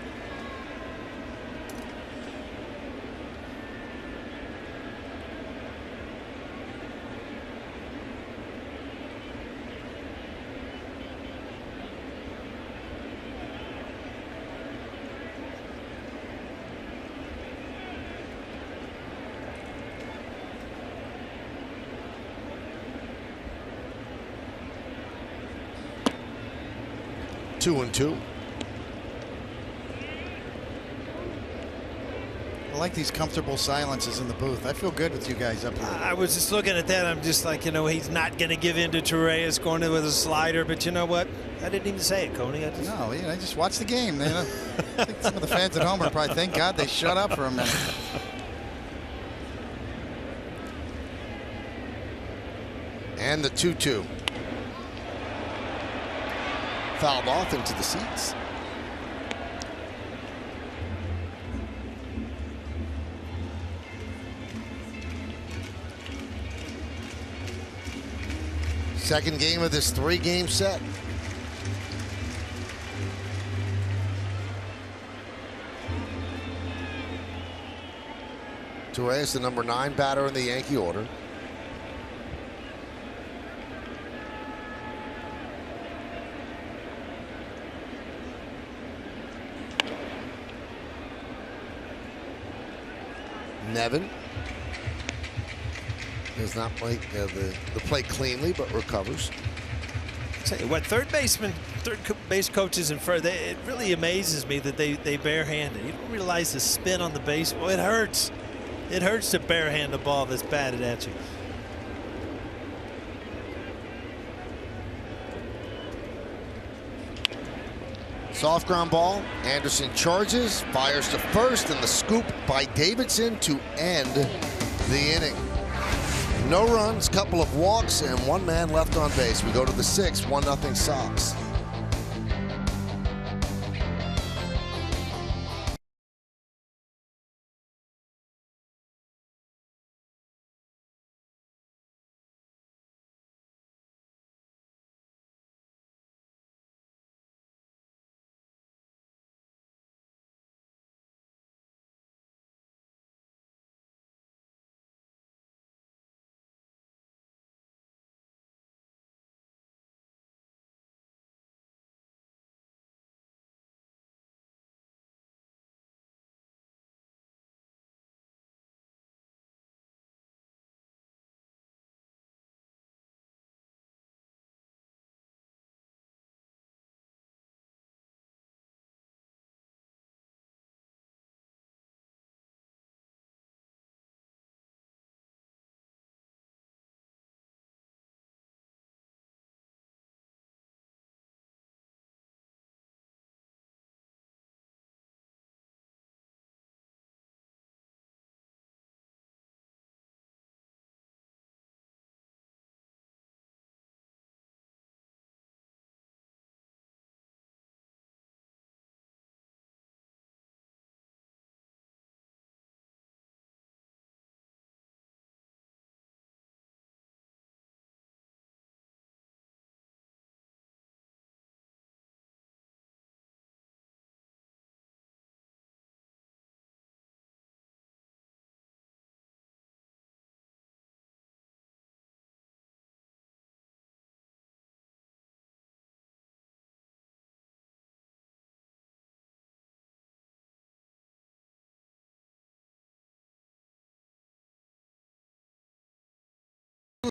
Two and two.
I like these comfortable silences in the booth. I feel good with you guys up here.
I was just looking at that. I'm just like, you know, he's not going to give in to Torreyes going with a slider. But you know what? I didn't even say it, Coney.
No, you know, just watch the game. You know? I think some of the fans at home are probably, thank God they shut up for a minute.
And the 2-2. fouled off into the seats. Second game of this 3-game set. Torres, the number 9 batter in the Yankee order. Nevin does not play the play cleanly, but recovers.
Tell you what, third base coaches and first, it really amazes me that they barehand it. You don't realize the spin on the baseball. It hurts. It hurts to barehand a ball that's batted at you.
Soft ground ball. Anderson charges, fires to first, and the scoop by Davidson to end the inning. No runs, couple of walks, and 1 man left on base. We go to the 6th, 1-0 Sox.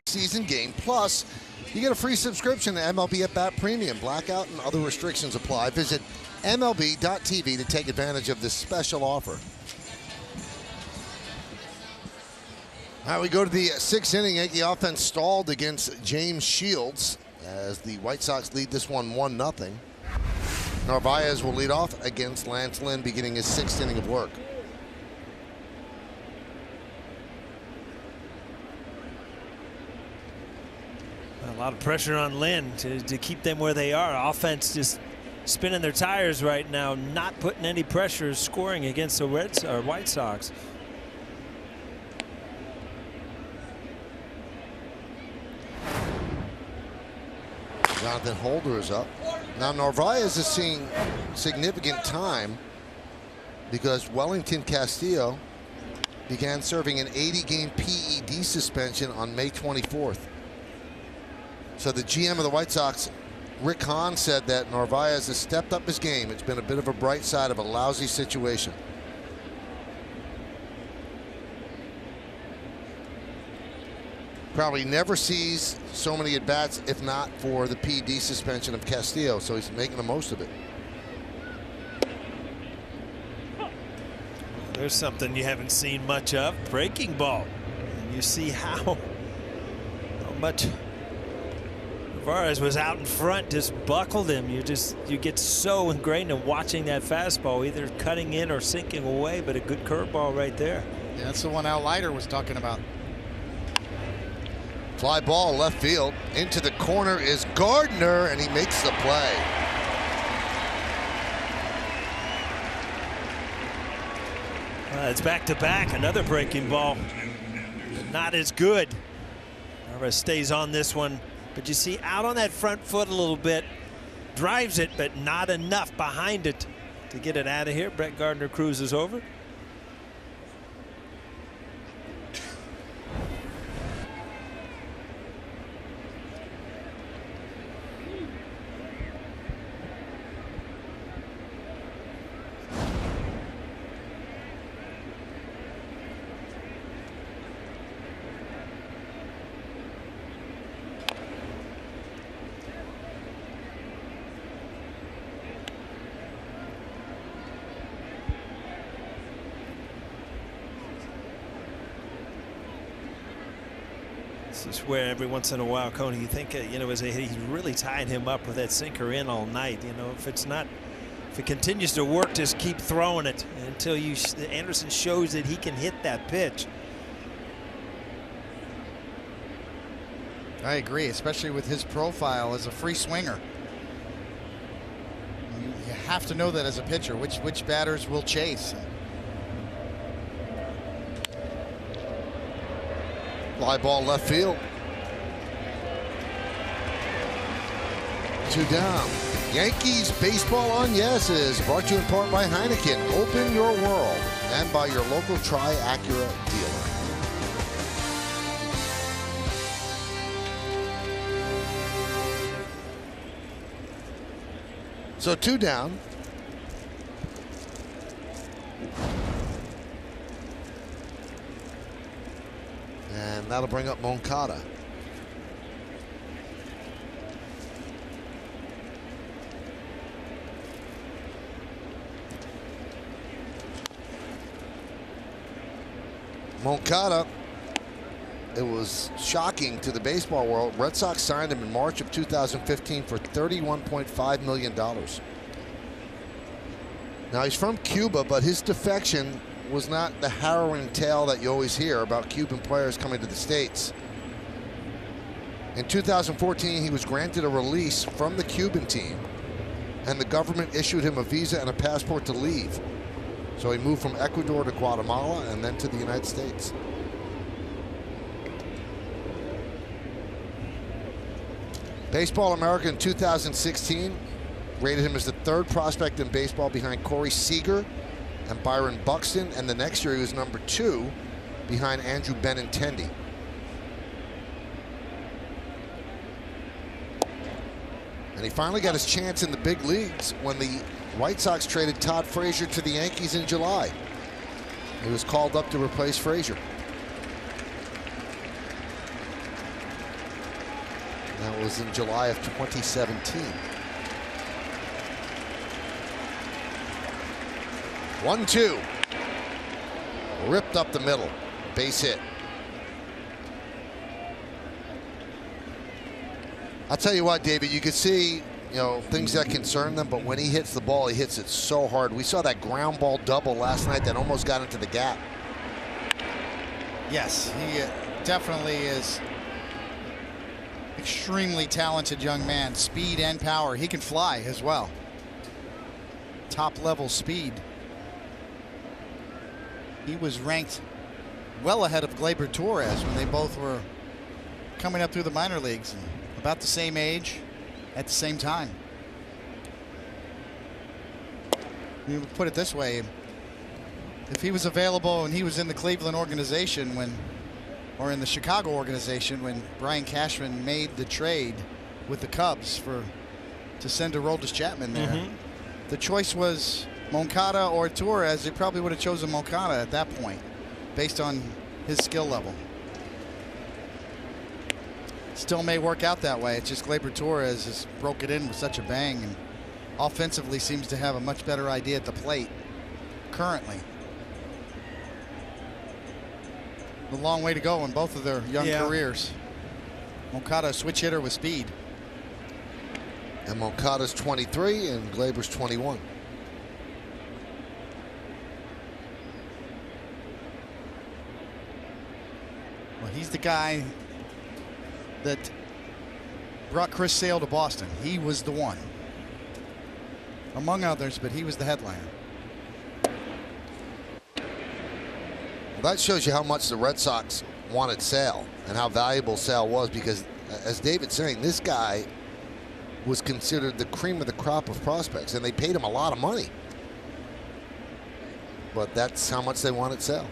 Season game, plus you get a free subscription to MLB at Bat Premium. Blackout and other restrictions apply. Visit MLB.tv to take advantage of this special offer. All right, we go to the 6th inning. Yankee offense stalled against James Shields as the White Sox lead this one 1-0. Narvaez will lead off against Lance Lynn, beginning his 6th inning of work.
A lot of pressure on Lynn to keep them where they are. Offense just spinning their tires right now, not putting any pressure, scoring against the White Sox.
Jonathan Holder is up. Now Narvaez is seeing significant time because Wellington Castillo began serving an 80-game PED suspension on May 24th. So the GM of the White Sox, Rick Hahn, said that Narvaez has stepped up his game. It's been a bit of a bright side of a lousy situation. Probably never sees so many at-bats if not for the PED suspension of Castillo, so he's making the most of it.
There's something you haven't seen much of, breaking ball. And you see how much Narvaez was out in front, just buckled him. You get so ingrained in watching that fastball, either cutting in or sinking away, but a good curveball right there.
Yeah, that's the one Al Leiter was talking about.
Fly ball left field. Into the corner is Gardner, and he makes the play.
It's back-to-back, another breaking ball. Not as good. Alvarez stays on this one, but you see out on that front foot a little bit. Drives it, but not enough behind it to get it out of here. Brett Gardner cruises over. This is where every once in a while, Coney, you think, you know, he's really tied him up with that sinker in all night. You know, if it continues to work, just keep throwing it until Anderson shows that he can hit that pitch.
I agree, especially with his profile as a free swinger. You have to know that as a pitcher, which batters will chase.
Fly ball left field. 2 down. Yankees Baseball on Yes is brought to you in part by Heineken. Open your world. And by your local Tri-Acura dealer. So 2 down. And that'll bring up Moncada. Moncada, it was shocking to the baseball world. Red Sox signed him in March of 2015 for $31.5 million. Now he's from Cuba, but his defection was not the harrowing tale that you always hear about Cuban players coming to the States. In 2014, he was granted a release from the Cuban team, and the government issued him a visa and a passport to leave. So he moved from Ecuador to Guatemala and then to the United States. Baseball America in 2016 rated him as the 3rd prospect in baseball behind Corey Seager and Byron Buxton, and the next year he was number 2 behind Andrew Benintendi. And he finally got his chance in the big leagues when the White Sox traded Todd Frazier to the Yankees in July. He was called up to replace Frazier. That was in July of 2017. 1-2. Ripped up the middle. Base hit. I'll tell you what, David, you could see, you know, things that concern them, but when he hits the ball, he hits it so hard. We saw that ground ball double last night that almost got into the gap.
Yes, he definitely is extremely talented young man. Speed and power. He can fly as well. Top level speed. He was ranked well ahead of Gleyber Torres when they both were coming up through the minor leagues, and about the same age at the same time. You put it this way, if he was available and he was in the Cleveland organization or in the Chicago organization when Brian Cashman made the trade with the Cubs to send Aroldis Chapman there, the choice was Moncada or Torres. They probably would have chosen Moncada at that point based on his skill level. Still may work out that way. It's just Gleyber Torres has broke it in with such a bang and offensively seems to have a much better idea at the plate currently. A long way to go in both of their young careers. Moncada, a switch hitter with speed.
And Moncada's 23 and Gleyber's 21.
Well, he's the guy that brought Chris Sale to Boston. He was the one, among others, but he was the headliner.
That shows you how much the Red Sox wanted Sale and how valuable Sale was, because, as David's saying, this guy was considered the cream of the crop of prospects, and they paid him a lot of money. But that's how much they wanted Sale.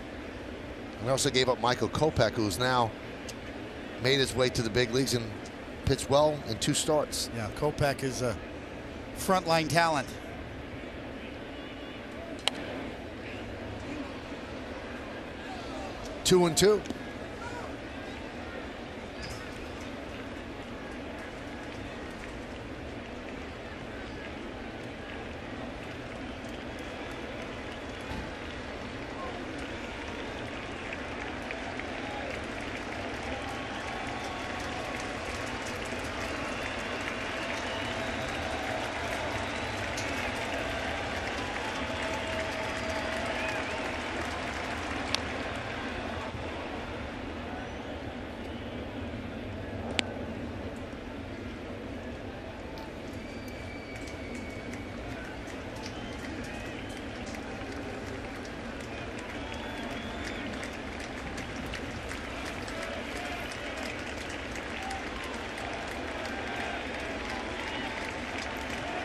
And they also gave up Michael Kopech, who's now made his way to the big leagues and pitched well in 2 starts.
Yeah, Kopech is a frontline talent.
Two and two.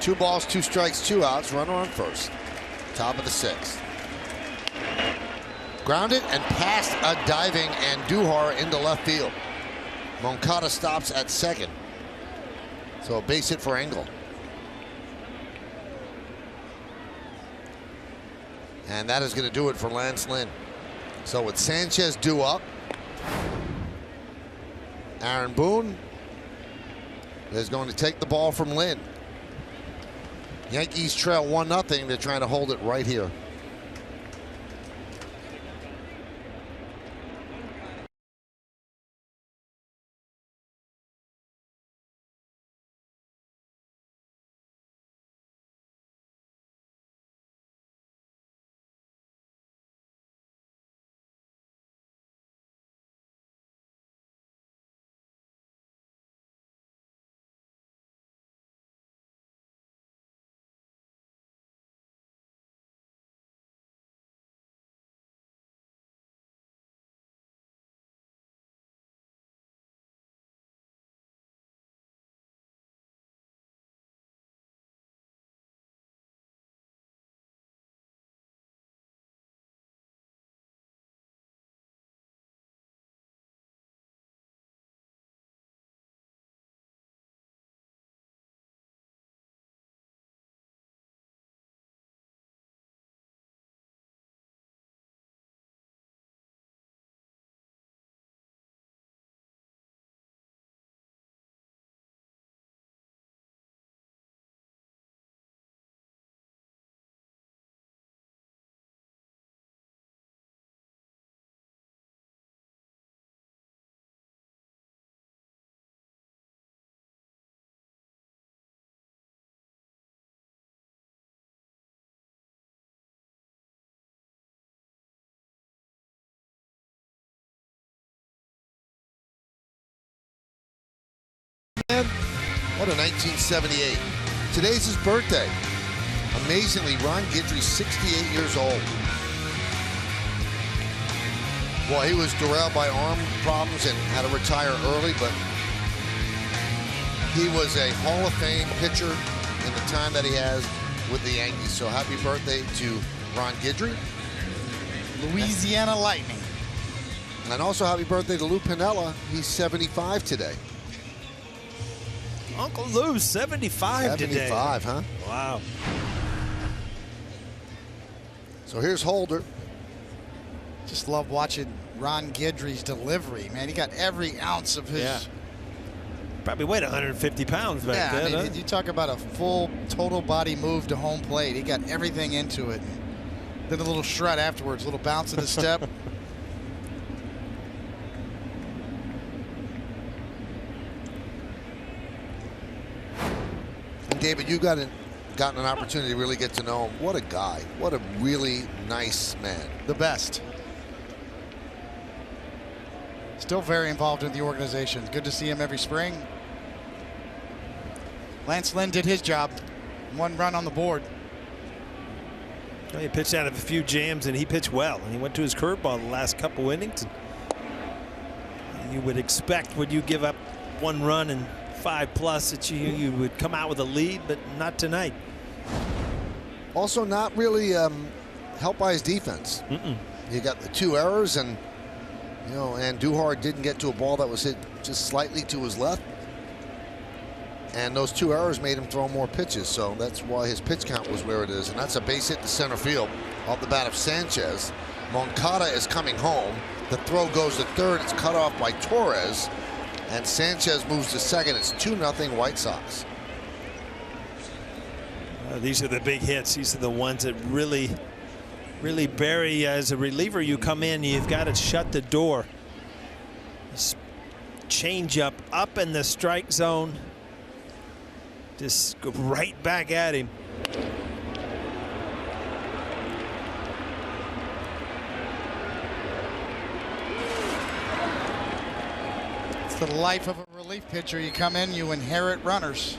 Two balls, 2 strikes, 2 outs. Runner on first. Top of the 6th. Grounded and past a diving Andujar into left field. Moncada stops at second. So a base hit for Engel. And that is going to do it for Lance Lynn. So with Sanchez due up, Aaron Boone is going to take the ball from Lynn. Yankees trail 1-0. They're trying to hold it right here. What a 1978. Today's his birthday. Amazingly, Ron Guidry's 68 years old. Well, he was derailed by arm problems and had to retire early, but he was a Hall of Fame pitcher in the time that he has with the Yankees. So happy birthday to Ron Guidry.
Louisiana Lightning.
And also happy birthday to Lou Piniella. He's 75 today.
Uncle Lou, 75 today.
75, huh?
Wow.
So here's Holder.
Just love watching Ron Guidry's delivery, man. He got every ounce of his.
Yeah. Probably weighed 150 pounds back then.
I mean, you talk about a full total body move to home plate. He got everything into it. Then a little strut afterwards, a little bounce in the step.
David, you gotten an opportunity to really get to know him. What a guy. What a really nice man.
The best. Still very involved in the organization. Good to see him every spring. Lance Lynn did his job. 1 run on the board.
He pitched out of a few jams, and he pitched well. And he went to his curveball the last couple innings. You would expect when you give up 1 run and 5+ that you would come out with a lead, but not tonight.
Also not really helped by his defense. You got the 2 errors, and Andujar didn't get to a ball that was hit just slightly to his left. And those 2 errors made him throw more pitches, so that's why his pitch count was where it is. And that's a base hit to center field off the bat of Sanchez. Moncada is coming home. The throw goes to third. It's cut off by Torres. And Sanchez moves to second. It's 2-0 White Sox.
These are the big hits. These are the ones that really bury. As a reliever, you come in, you've got to shut the door. Change up in the strike zone. Just go right back at him.
It's the life of a relief pitcher. You come in, you inherit runners.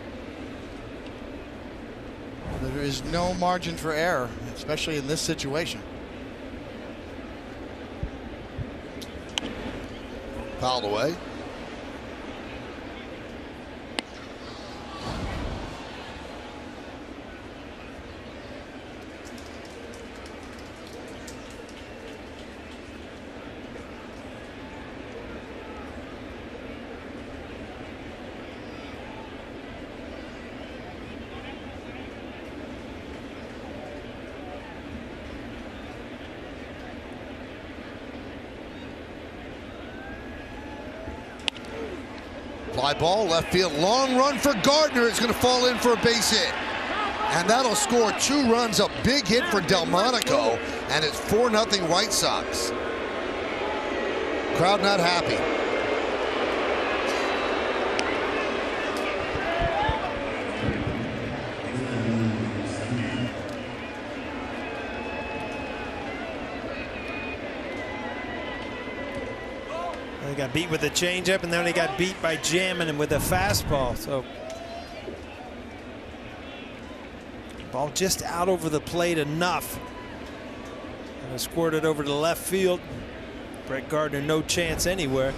There is no margin for error, especially in this situation.
Fouled away. Fly ball, left field, long run for Gardner. It's going to fall in for a base hit. And that'll score 2 runs, a big hit for Delmonico, and it's 4-0 White Sox. Crowd not happy.
He got beat with a changeup, and then he got beat by jamming him with a fastball. So ball just out over the plate enough. And it squirted over to left field. Brett Gardner no chance anywhere.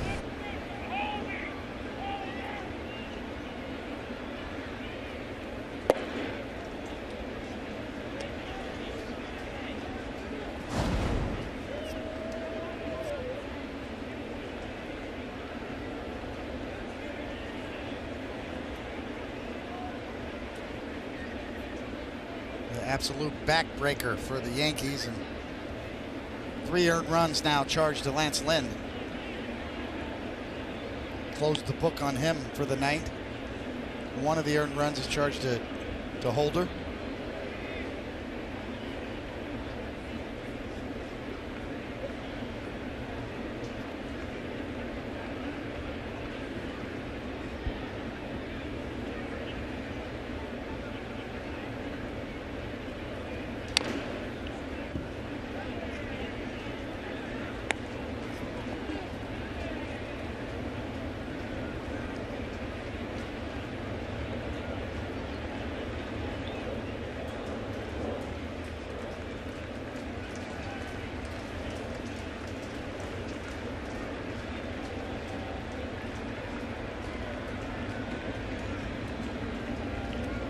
Absolute backbreaker for the Yankees, and 3 earned runs now charged to Lance Lynn. Closed the book on him for the night. 1 of the earned runs is charged to Holder.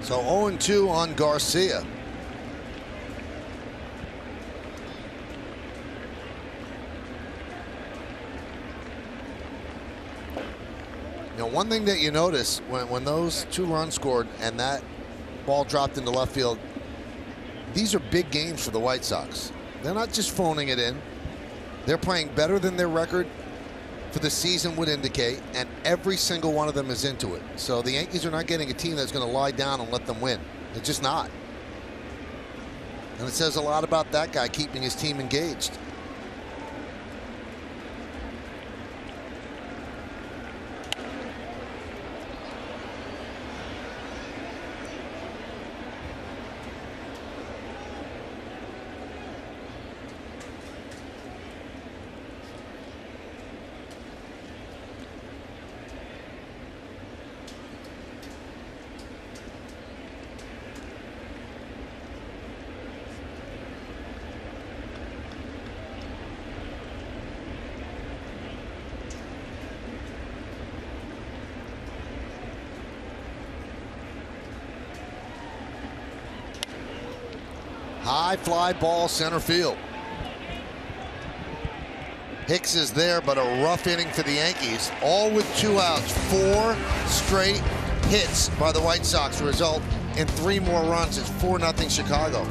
So 0-2 on Garcia. One thing that you notice when those 2 runs scored and that ball dropped into left field, these are big games for the White Sox. They're not just phoning it in. They're playing better than their record for the season would indicate, and every single one of them is into it. So the Yankees are not getting a team that's going to lie down and let them win. They're just not. And it says a lot about that guy keeping his team engaged. High fly ball center field. Hicks is there, but a rough inning for the Yankees. All with 2 outs. 4 straight hits by the White Sox result in 3 more runs. It's 4-0 Chicago.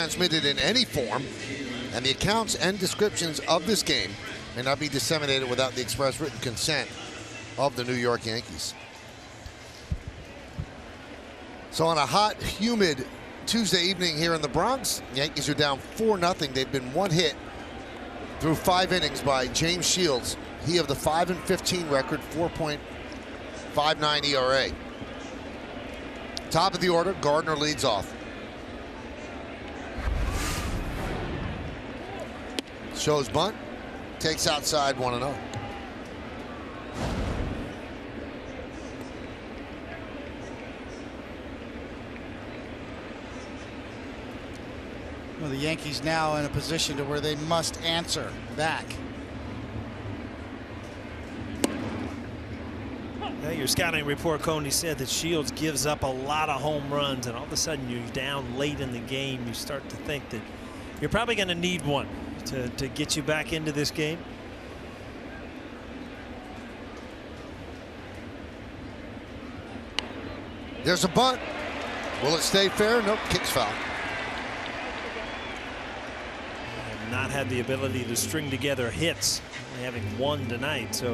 Transmitted in any form, and the accounts and descriptions of this game may not be disseminated without the express written consent of the New York Yankees. So on a hot, humid Tuesday evening here in the Bronx, Yankees are down 4-0. They've been 1 hit through 5 innings by James Shields. He of the 5-15 record, 4.59 ERA. Top of the order, Gardner leads off. Shows bunt, takes outside 1-0.
Well, the Yankees now in a position to where they must answer back.
Now, your scouting report, Coney, said that Shields gives up a lot of home runs, and all of a sudden you're down late in the game. You start to think that you're probably going to need one to get you back into this game.
There's a bunt. Will it stay fair? Nope, kicks foul.
Have not had the ability to string together hits, only having 1 tonight. So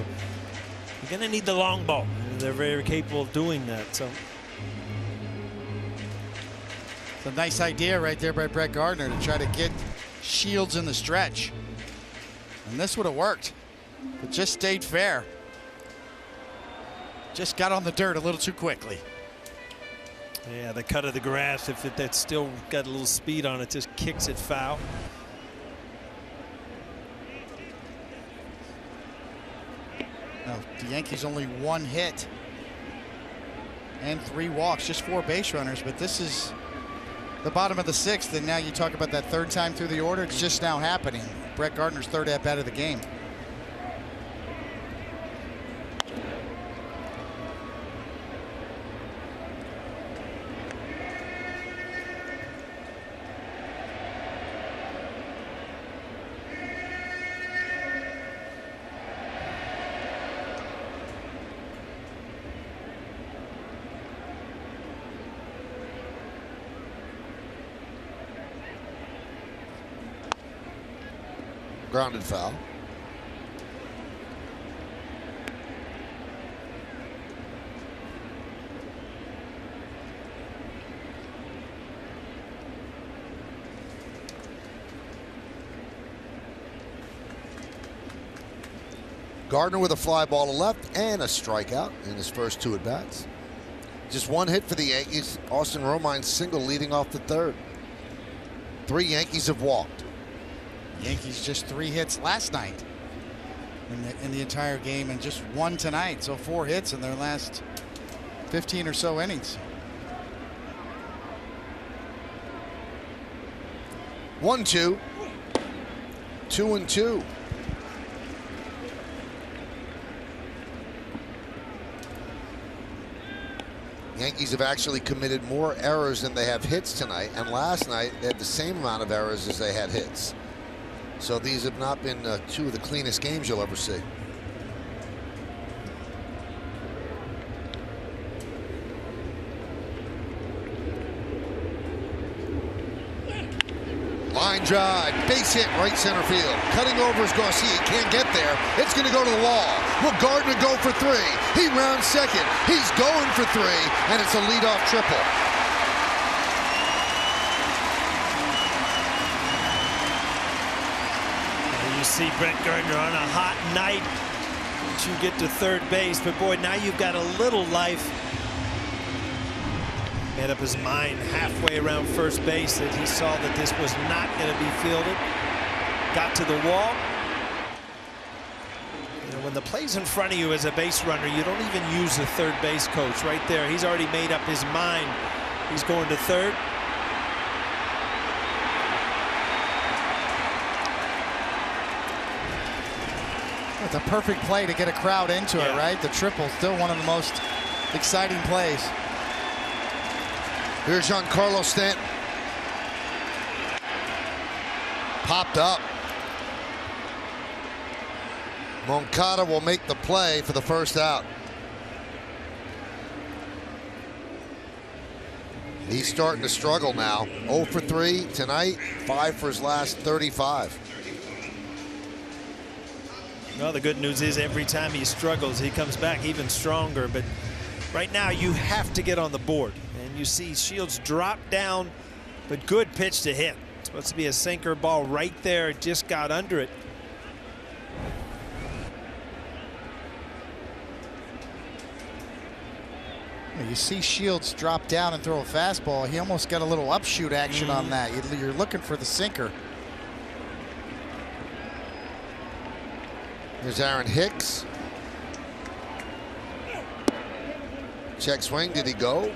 you're going to need the long ball. They're very capable of doing that. So
it's a nice idea right there by Brett Gardner to try to get Shields in the stretch. And this would have worked. It just stayed fair. Just got on the dirt a little too quickly.
yeah, the cut of the grass, if that's still got a little speed on it, just kicks it foul.
Now, the Yankees only 1 hit and 3 walks, just 4 base runners, but this is the bottom of the 6th, and now you talk about that 3rd time through the order. It's just now happening. Brett Gardner's 3rd at-bat of the game.
Grounded foul. Gardner with a fly ball to left and a strikeout in his first 2 at-bats. Just 1 hit for the Yankees. Austin Romine's single leading off the 3rd. 3 Yankees have walked.
Yankees just 3 hits last night. in the entire game, and just one tonight. So 4 hits in their last 15 or so innings.
1-2. 2-2. Yankees have actually committed more errors than they have hits tonight, and last night they had the same amount of errors as they had hits. So these have not been 2 of the cleanest games you'll ever see. Line drive, base hit, right center field. Cutting over is Garcia, can't get there. It's going to go to the wall. Will Gardner go for 3? He rounds second. He's going for 3, and it's a leadoff triple.
And you see Brett Gardner on a hot night once you get to third base, but boy, now you've got a little life. Made up his mind halfway around first base that he saw that this was not going to be fielded. Got to the wall. You know, when the play's in front of you as a base runner, you don't even use the third base coach. Right there, he's already made up his mind. He's going to third.
It's a perfect play to get a crowd into it, right? The triple, still one of the most exciting plays.
Here's Giancarlo Stanton. Popped up. Moncada will make the play for the first out. He's starting to struggle now. 0 for 3 tonight, 5 for his last 35.
Well, the good news is every time he struggles, he comes back even stronger. But right now, you have to get on the board. And you see Shields drop down, but good pitch to hit. It's supposed to be a sinker ball right there. It just got under it.
You see Shields drop down and throw a fastball. He almost got a little upshoot action on that. You're looking for the sinker.
Here's Aaron Hicks. Check swing. Did he go?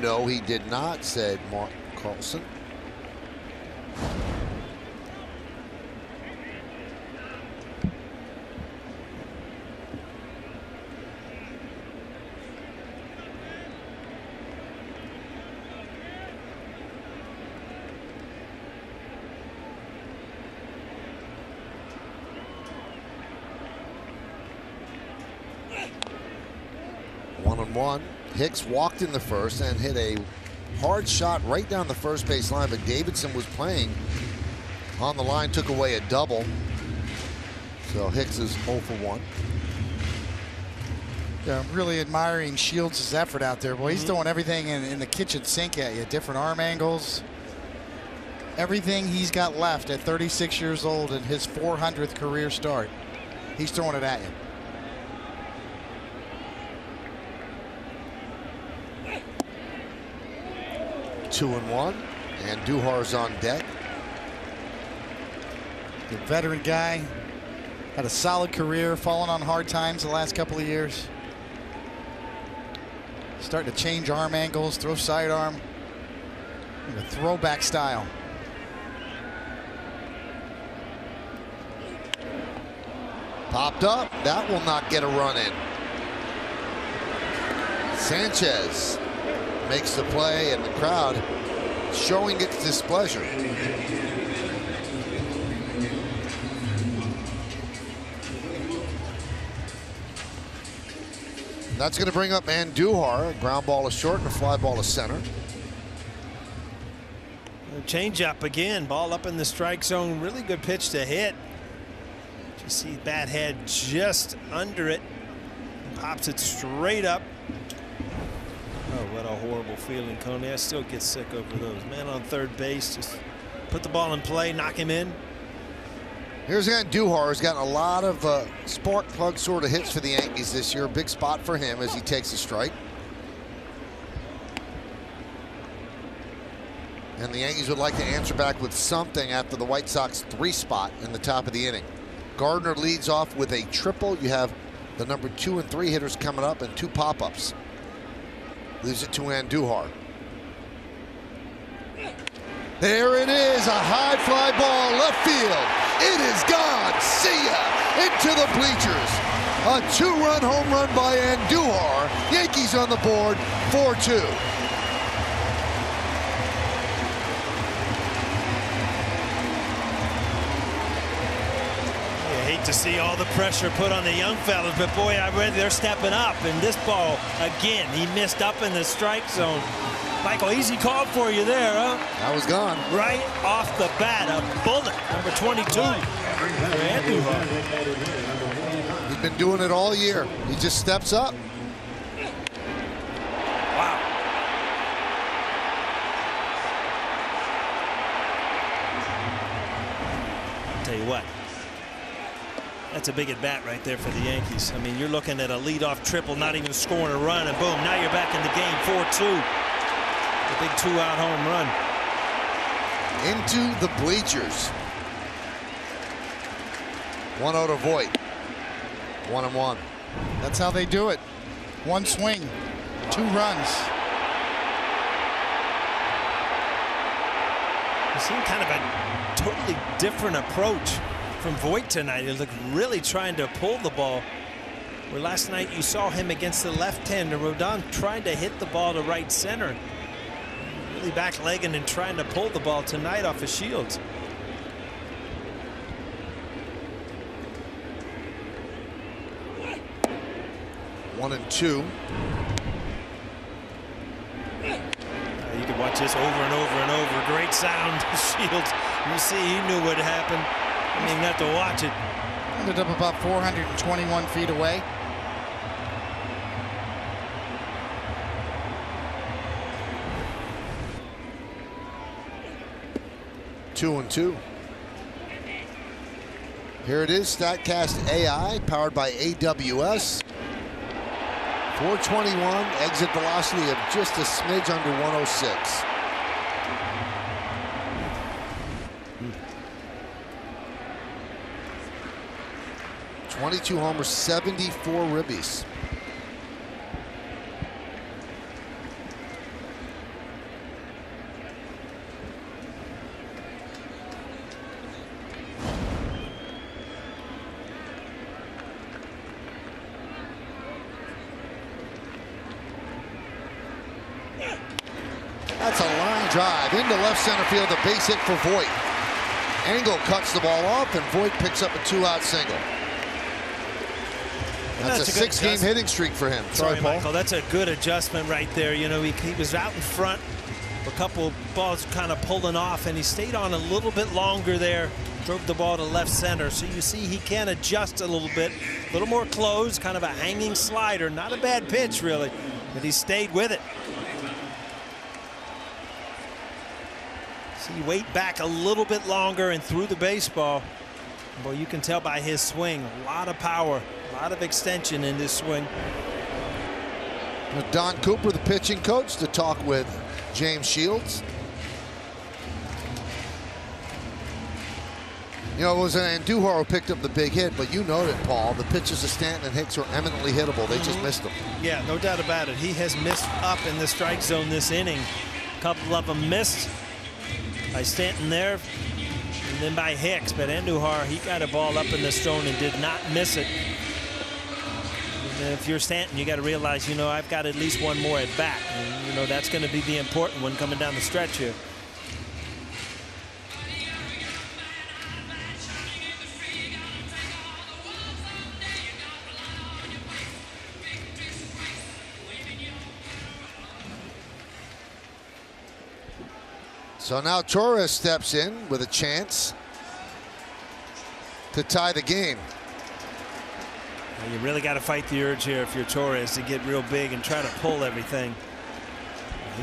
No, he did not, said Mark Carlson. One. Hicks walked in the first and hit a hard shot right down the first base line, but Davidson was playing on the line, took away a double. So Hicks is 0 for 1.
Yeah, I'm really admiring Shields' effort out there. Boy, he's throwing everything in the kitchen sink at you. Different arm angles. Everything he's got left at 36 years old in his 400th career start. He's throwing it at you.
Two and 1, and Duhar's on deck.
The veteran guy had a solid career, fallen on hard times the last couple of years. Starting to change arm angles, throw sidearm, a throwback style.
Popped up. That will not get a run in. Sanchez makes the play, and the crowd showing its displeasure. That's going to bring up Andujar. A ground ball is short and a fly ball is center.
Change up again, ball up in the strike zone. Really good pitch to hit. You see bat head just under it, pops it straight up. Oh, what a horrible feeling, Coney. I still get sick over those. Man on third base, just put the ball in play, knock him in.
Here's Andujar, who's gotten a lot of spark plug sort of hits for the Yankees this year. A big spot for him as he takes a strike. And the Yankees would like to answer back with something after the White Sox 3 spot in the top of the inning. Gardner leads off with a triple. You have the number 2 and 3 hitters coming up and 2 pop-ups. Leaves it to Andujar. There it is, a high fly ball left field. It is gone. See ya. Into the bleachers. A 2-run home run by Andujar. Yankees on the board, 4-2.
Hate to see all the pressure put on the young fellas, but boy, I read they're stepping up. And this ball, again, he missed up in the strike zone. Michael, easy call for you there, huh?
That was gone.
Right off the bat, a bullet, number 22.
He's been doing it all year. He just steps up.
Wow. I'll tell you what. That's a big at bat right there for the Yankees. I mean, you're looking at a leadoff triple, not even scoring a run, and boom, now you're back in the game, 4-2. A big 2-out home run.
Into the bleachers. 1-0 to Voit. 1-1.
That's how they do it. One swing, 2 runs.
We've seen kind of a totally different approach from Voit tonight. He looked really trying to pull the ball. Where last night you saw him against the left-hander, Rodon trying to hit the ball to right center. Really back-legging and trying to pull the ball tonight off of Shields.
One and two.
You could watch this over and over and over. Great sound. Shields, you see, he knew what happened. I didn't even have to watch it.
Ended up about 421 feet away.
Two and two. Here it is, StatCast AI, powered by AWS. 421, exit velocity of just a smidge under 106. Hmm. 22 homers, 74 ribbies. That's a line drive into left center field, a base hit for Voit. Engel cuts the ball off, and Voit picks up a 2-out single. That's a 6-game hitting streak for him.
Sorry,
Paul.
Michael. That's a good adjustment right there. You know, he was out in front. A couple balls kind of pulling off, and he stayed on a little bit longer there. Drove the ball to left center. So you see he can adjust a little bit. A little more close, kind of a hanging slider. Not a bad pitch, really. But he stayed with it. See, wait back a little bit longer and threw the baseball. Well, you can tell by his swing, a lot of power, a lot of extension in this swing.
Don Cooper, the pitching coach, to talk with James Shields. You know, it was an Andujar who picked up the big hit, but you noted, Paul, the pitches of Stanton and Hicks are eminently hittable. They just missed them.
Yeah, no doubt about it. He has missed up in the strike zone this inning. A couple of them missed by Stanton there, and then by Hicks. But Andujar, he got a ball up in the zone and did not miss it. And if you're Stanton, you got to realize, you know, I've got at least one more at bat. And, you know, that's going to be the important one coming down the stretch here.
So now Torres steps in with a chance to tie the game.
Well, you really got to fight the urge here if you're Torres to get real big and try to pull everything.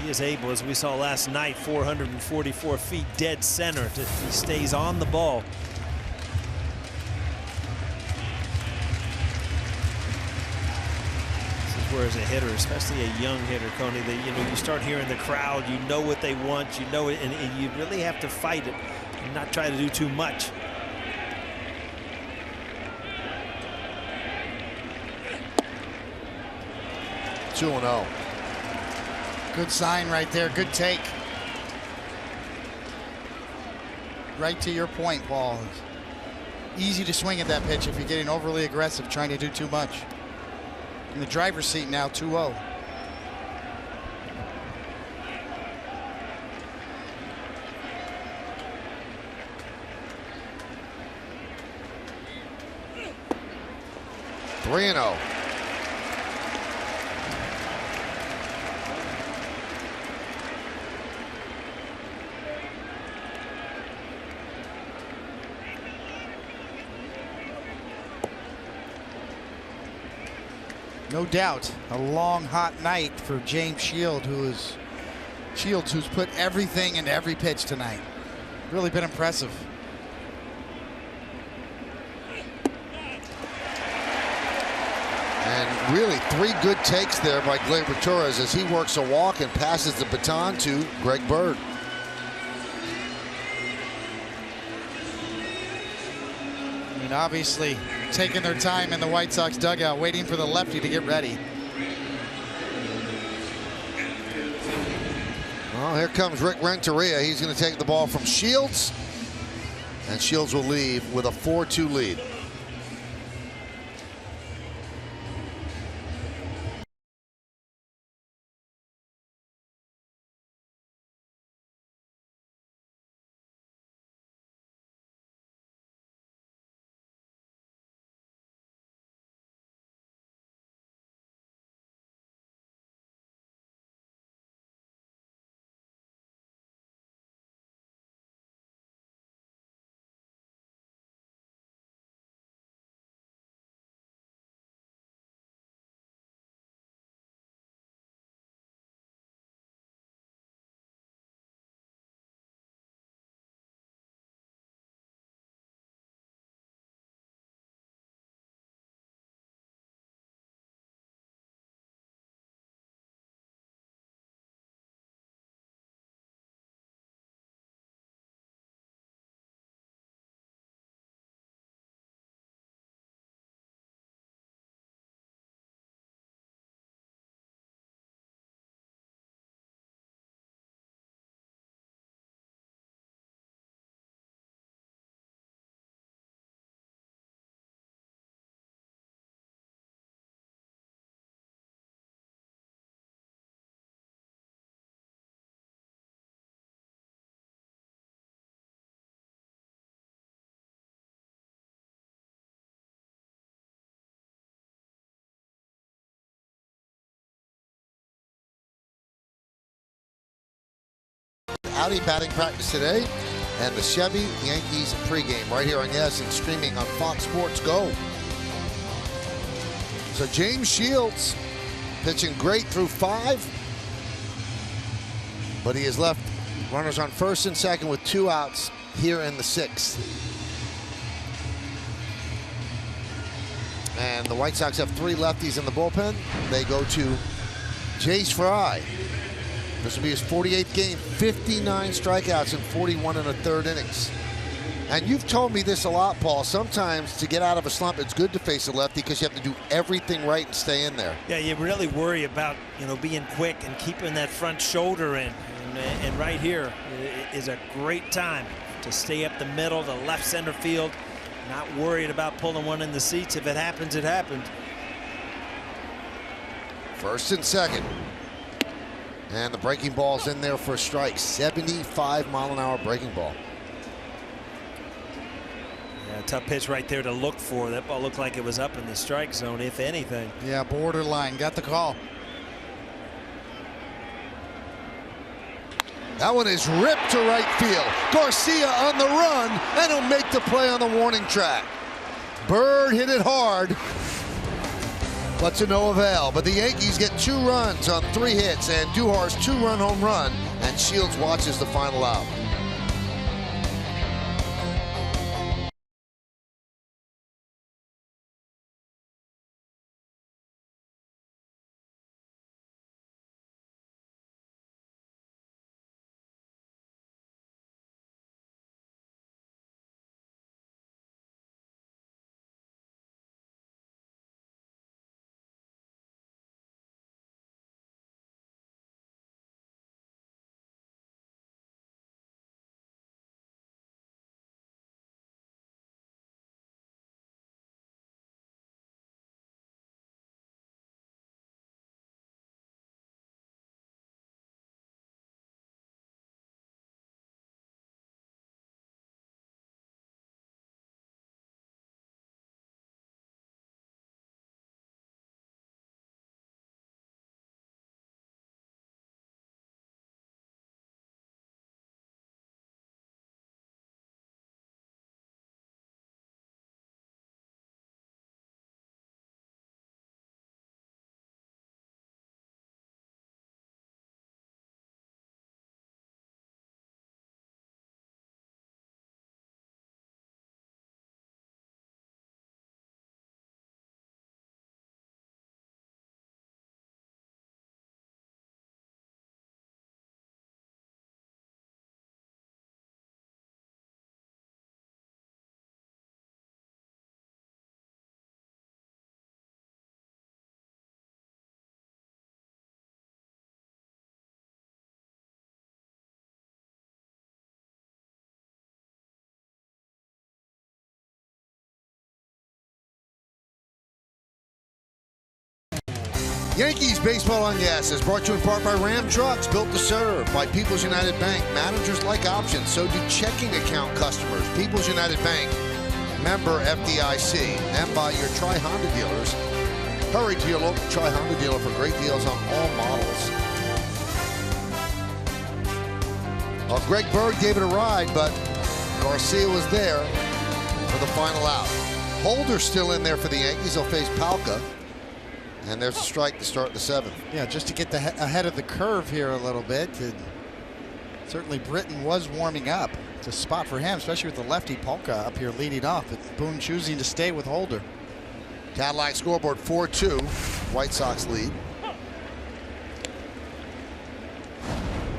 He is able, as we saw last night, 444 feet dead center. He stays on the ball. Where as a hitter, especially a young hitter, Coney, that, you know, you start hearing the crowd, you know what they want, you know it, and you really have to fight it and not try to do too much.
2-0.
Good sign right there. Good take. Right to your point, Paul. Easy to swing at that pitch if you're getting overly aggressive, trying to do too much. In the driver's seat now, 2-0.
Three and 0.
No doubt, a long, hot night for James Shields, who's put everything into every pitch tonight. Really been impressive.
And really 3 good takes there by Gleyber Torres as he works a walk and passes the baton to Greg Bird.
I mean, obviously taking their time in the White Sox dugout, waiting for the lefty to get ready.
Well, here comes Rick Renteria. He's going to take the ball from Shields, and Shields will leave with a 4-2 lead. Audi batting practice today, and the Chevy Yankees pregame right here on Yes and streaming on Fox Sports Go. So James Shields pitching great through 5, but he has left runners on first and second with 2 outs here in the 6th. And the White Sox have 3 lefties in the bullpen. They go to Jace Fry. This will be his 48th game, 59 strikeouts in 41 1/3 innings. And you've told me this a lot, Paul. Sometimes to get out of a slump, it's good to face a lefty because you have to do everything right and stay in there.
Yeah, you really worry about, being quick and keeping that front shoulder in. And right here is a great time to stay up the middle, the left center field, not worried about pulling one in the seats. If it happens, it happened.
First and second. And the breaking ball's in there for a strike. 75-mile-an-hour breaking ball.
Yeah, tough pitch right there to look for. That ball looked like it was up in the strike zone, if anything.
Yeah, borderline. Got the call.
That one is ripped to right field. Garcia on the run, and he'll make the play on the warning track. Bird hit it hard, but to no avail. But the Yankees get 2 runs on 3 hits, and Duhar's 2-run home run, and Shields watches the final out. Yankees Baseball on Yes is brought to you in part by Ram Trucks, built to serve, by People's United Bank. Managers like options, so do checking account customers. People's United Bank, member FDIC, and by your Tri-Honda dealers. Hurry to your local Tri-Honda dealer for great deals on all models. Well, Greg Bird gave it a ride, but Garcia was there for the final out. Holder's still in there for the Yankees. He'll face Palka. And there's a strike to start the 7th.
Yeah, just to get ahead of the curve here a little bit. Certainly Britton was warming up. It's a spot for him, especially with the lefty Polka up here leading off. But Boone choosing to stay with Holder.
Cadillac scoreboard 4-2. White Sox lead.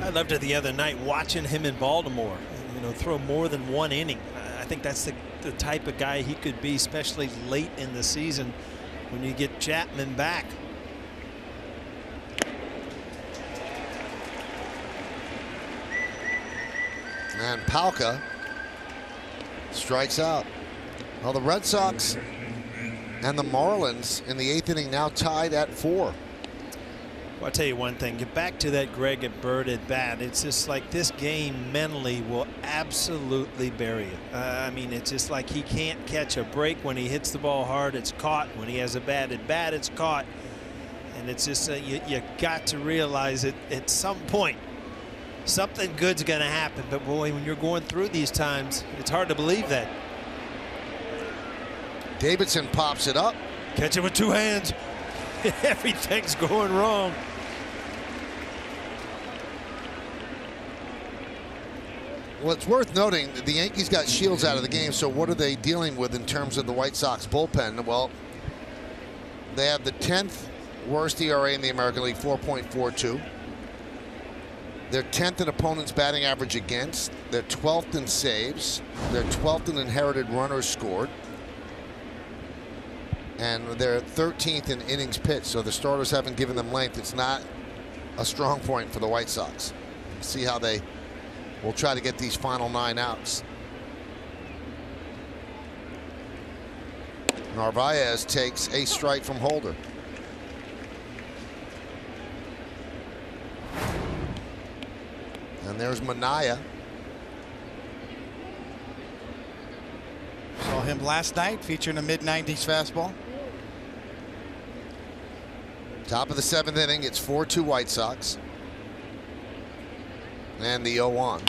I loved it the other night watching him in Baltimore. You know, throw more than one inning. I think that's the type of guy he could be, especially late in the season when you get Chapman back.
And Palka strikes out. Well, the Red Sox and the Marlins in the 8th inning now tied at 4.
Well, I'll tell you one thing. Get back to that Greg and Bird at bat. It's just like this game mentally will absolutely bury you. I mean, it's just like he can't catch a break. When he hits the ball hard, it's caught. When he has a bad at bat, it's caught. And it's just you got to realize it at some point. Something good's going to happen. But boy, when you're going through these times, it's hard to believe that.
Davidson pops it up.
Catch it with 2 hands. Everything's going wrong.
Well, it's worth noting that the Yankees got Shields out of the game, so what are they dealing with in terms of the White Sox bullpen? Well, they have the 10th worst ERA in the American League, 4.42. They're 10th in opponents' batting average against. They're 12th in saves. They're 12th in inherited runners scored. And they're 13th in innings pitched, so the starters haven't given them length. It's not a strong point for the White Sox. See how they will try to get these final 9 outs. Narvaez takes a strike from Holder. And there's Minaya.
Saw him last night featuring a mid-90s fastball.
Top of the 7th inning, it's 4-2 White Sox. And the 0-1.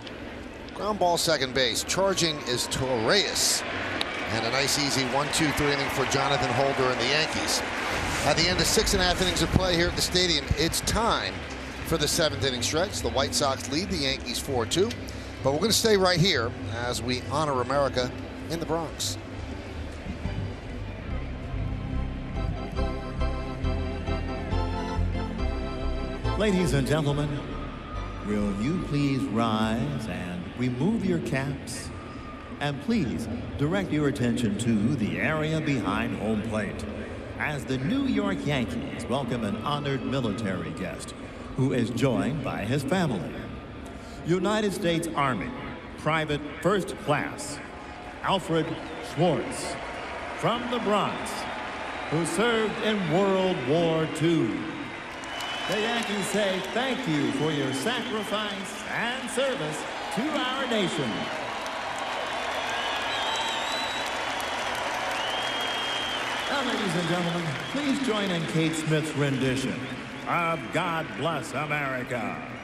Ground ball second base. Charging is Torres. And a nice easy 1-2-3 inning for Jonathan Holder and the Yankees. At the end of 6.5 innings of play here at the stadium, it's time for the 7th inning stretch. The White Sox lead the Yankees 4-2. But we're going to stay right here as we honor America in the Bronx.
Ladies and gentlemen, will you please rise and remove your caps? And please direct your attention to the area behind home plate as the New York Yankees welcome an honored military guest who is joined by his family. United States Army Private First Class Alfred Schwartz from the Bronx, who served in World War II. The Yankees say thank you for your sacrifice and service to our nation. Now, ladies and gentlemen, please join in Kate Smith's rendition of God Bless America.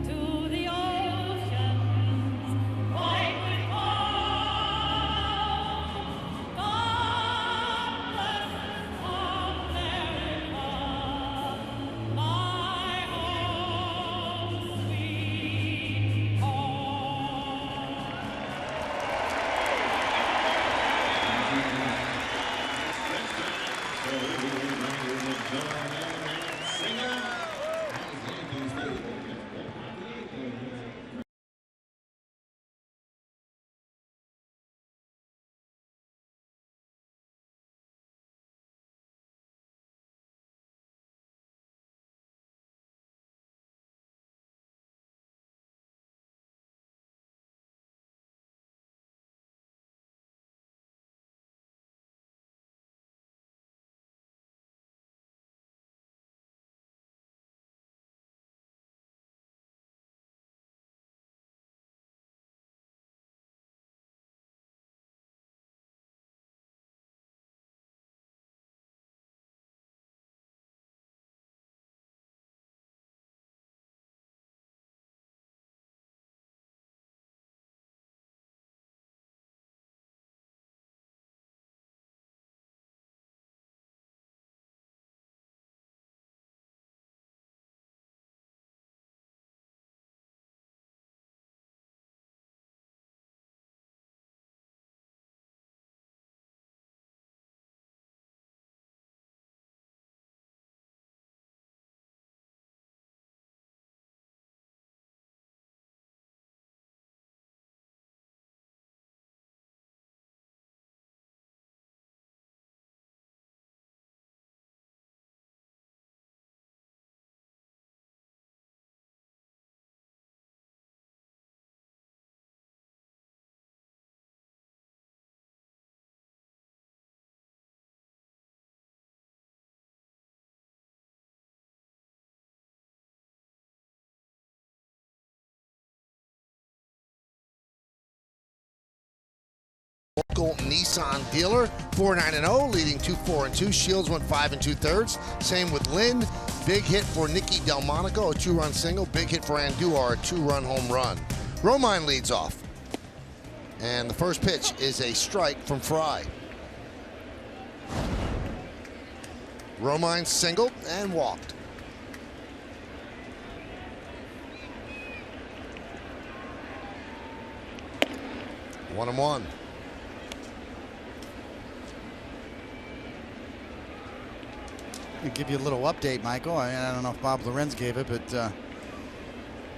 To the ocean.
local Nissan dealer. 4-9-0, leading 2-4-2. Shields went 5 2/3. Same with Lynn. Big hit for Nicky Delmonico, a 2-run single. Big hit for Andujar, a 2-run home run. Romine leads off. And the first pitch is a strike from Fry. Romine singled and walked. One and one.
I'll give you a little update, Michael. I don't know if Bob Lorenz gave it, but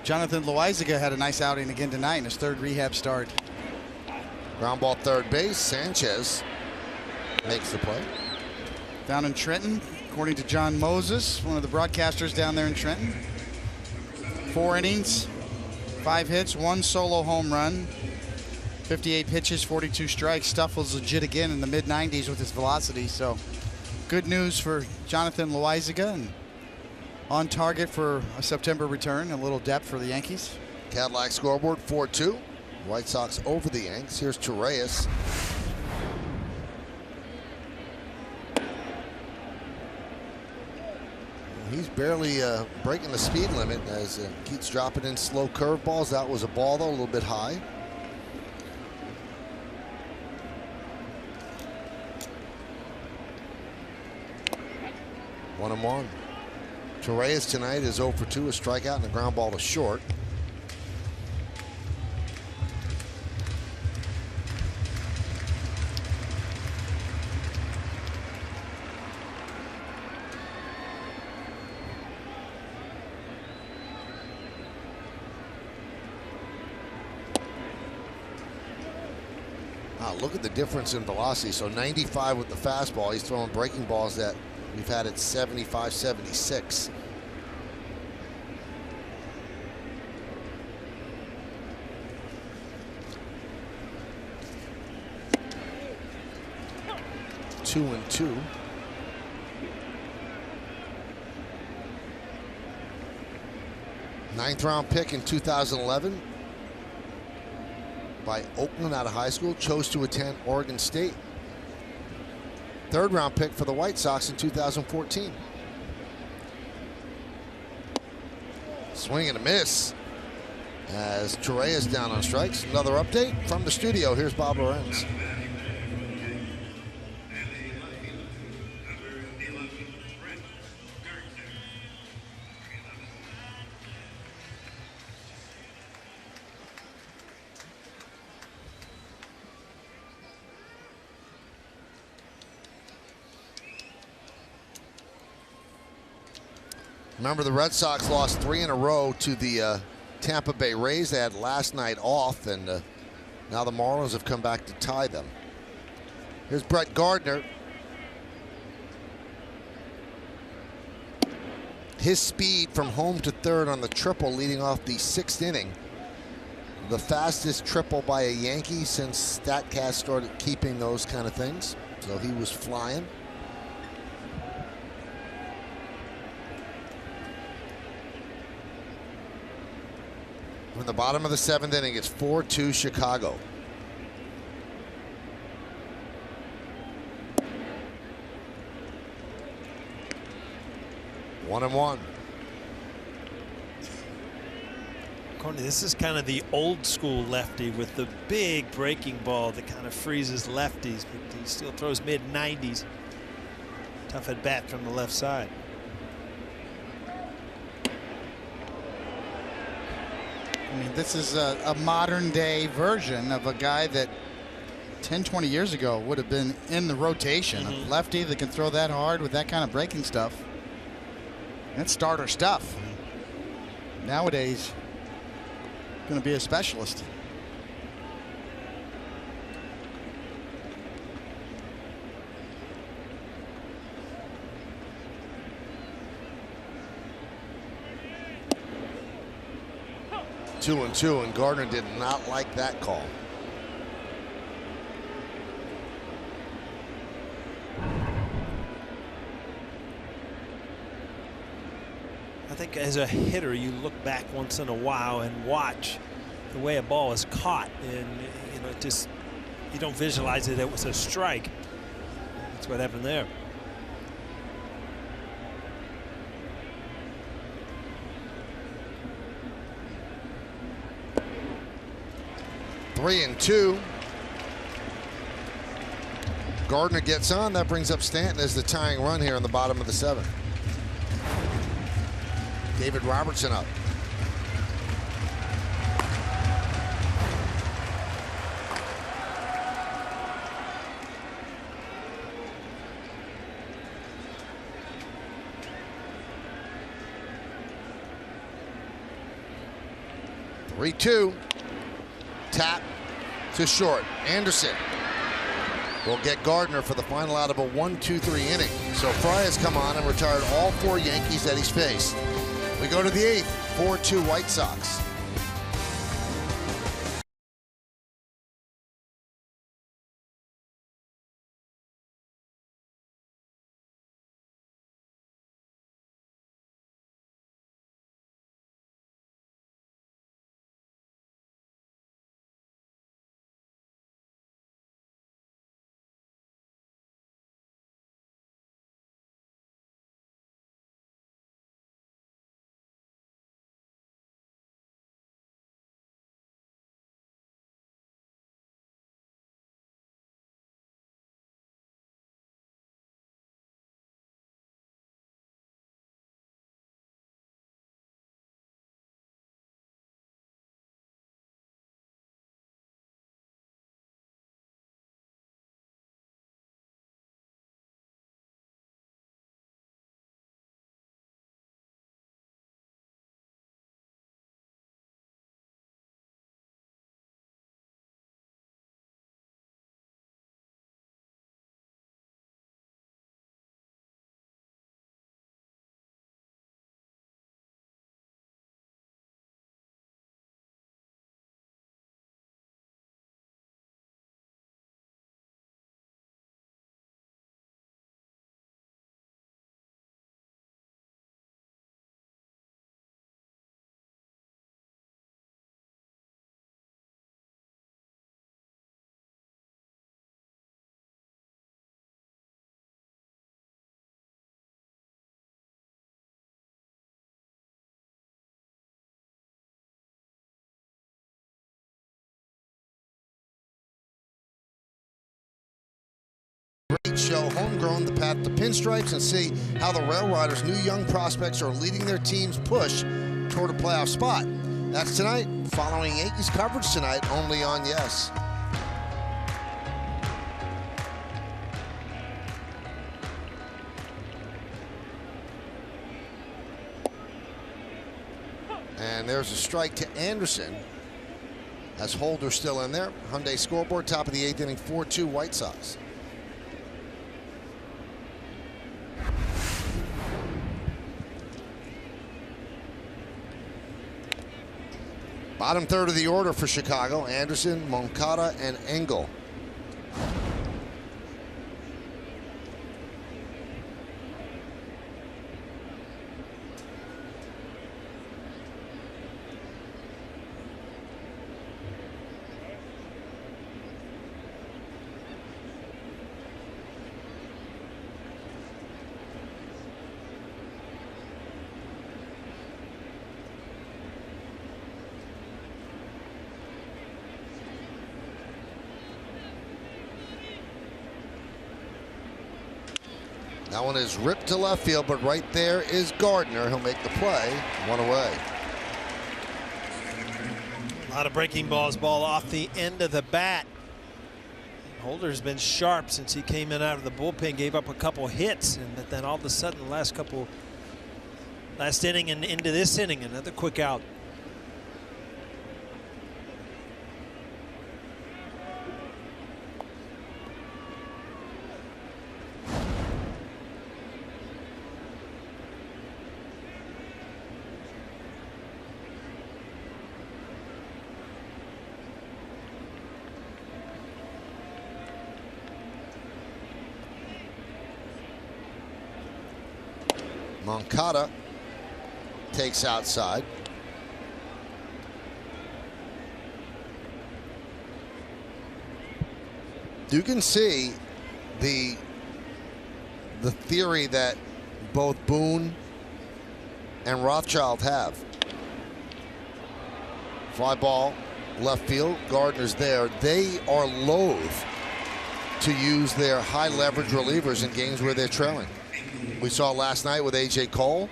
Jonathan Loaizaga had a nice outing again tonight in his third rehab start.
Ground ball third base. Sanchez makes the play.
Down in Trenton, according to John Moses, one of the broadcasters down there in Trenton. 4 innings, 5 hits, 1 solo home run, 58 pitches, 42 strikes. Stuff was legit again in the mid-90s with his velocity. So good news for Jonathan Loaizaga, and on target for a September return. A little depth for the Yankees.
Cadillac scoreboard 4-2. White Sox over the Yanks. Here's Torreyes. He's barely breaking the speed limit as keeps dropping in slow curveballs. That was a ball, though, a little bit high. One and one. Torreyes tonight is 0 for 2, a strikeout and a ground ball to short. Wow, look at the difference in velocity. So 95 with the fastball. He's throwing breaking balls that we've had at 75, 76. Two and two. Ninth round pick in 2011 by Oakland out of high school. Chose to attend Oregon State. Third round pick for the White Sox in 2014. Swing and a miss as Torreyes down on strikes. Another update from the studio. Here's Bob Lorenz. Remember, the Red Sox lost 3 in a row to the Tampa Bay Rays. They had last night off, and now the Marlins have come back to tie them. Here's Brett Gardner. His speed from home to third on the triple leading off the 6th inning. The fastest triple by a Yankee since StatCast started keeping those kind of things. So he was flying. In the bottom of the 7th inning, it's 4-2 Chicago. One and one.
Courtney, this is kind of the old school lefty with the big breaking ball that kind of freezes lefties, but he still throws mid-90s. Tough at bat from the left side.
I mean, this is a modern day version of a guy that 10, 20 years ago would have been in the rotation. A lefty that can throw that hard with that kind of breaking stuff. That's starter stuff. Nowadays, going to be a specialist.
Two and two, and Gardner did not like that call.
I think as a hitter, you look back once in a while and watch the way a ball is caught, and you know, just you don't visualize it. It was a strike. That's what happened there.
Three and two. Gardner gets on. That brings up Stanton as the tying run here in the bottom of the seventh. David Robertson up. Three-two. Tap to short. Anderson will get Gardner for the final out of a 1-2-3 inning. So Fry has come on and retired all 4 Yankees that he's faced. We go to the 8th, 4-2 White Sox. Great show, homegrown, the path to pinstripes, and see how the Rail Riders' new young prospects are leading their team's push toward a playoff spot. That's tonight, following Yankees coverage tonight, only on Yes. And there's a strike to Anderson. As Holder still in there. Hyundai scoreboard, top of the 8th inning, 4-2 White Sox. Bottom third of the order for Chicago, Anderson, Moncada, and Engel. That one is ripped to left field, but right there is Gardner. He'll make the play. One away.
A lot of breaking balls, ball off the end of the bat. Holder's been sharp since he came in out of the bullpen, gave up a couple hits, but then all of a sudden, last inning and into this inning, another quick out.
Moncada takes outside. You can see the theory that both Boone and Rothschild have. Fly ball, left field. Gardner's there. They are loath to use their high leverage relievers in games where they're trailing. We saw last night with A.J. Cole,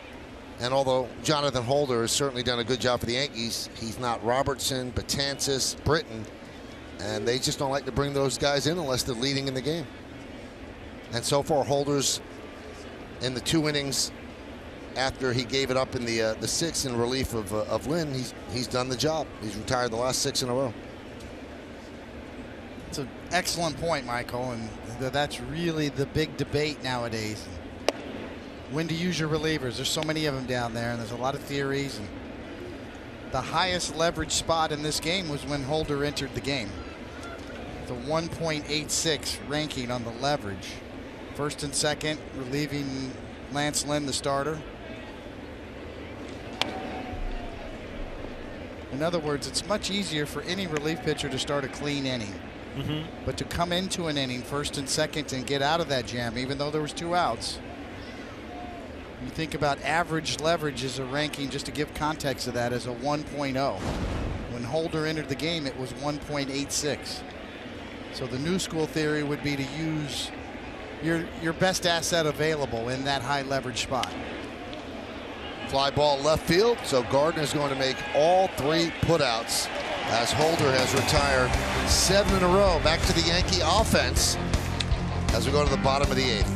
and although Jonathan Holder has certainly done a good job for the Yankees, he's not Robertson, Betances, Britton, and they just don't like to bring those guys in unless they're leading in the game. And so far, Holder's in the 2 innings after he gave it up in the 6th in relief of Lynn, he's done the job. He's retired the last 6 in a row.
It's an excellent point, Michael, and that's really the big debate nowadays. When to use your relievers. There's so many of them down there, and there's a lot of theories. And the highest leverage spot in this game was when Holder entered the game. The 1.86 ranking on the leverage. First and second, relieving Lance Lynn, the starter. In other words, it's much easier for any relief pitcher to start a clean inning. But to come into an inning first and second and get out of that jam, even though there was 2 outs, you think about average leverage as a ranking, just to give context to that, as a 1.0. When Holder entered the game, it was 1.86. So the new school theory would be to use your best asset available in that high leverage spot.
Fly ball left field, so Gardner's going to make all 3 putouts as Holder has retired 7 in a row. Back to the Yankee offense as we go to the bottom of the 8th.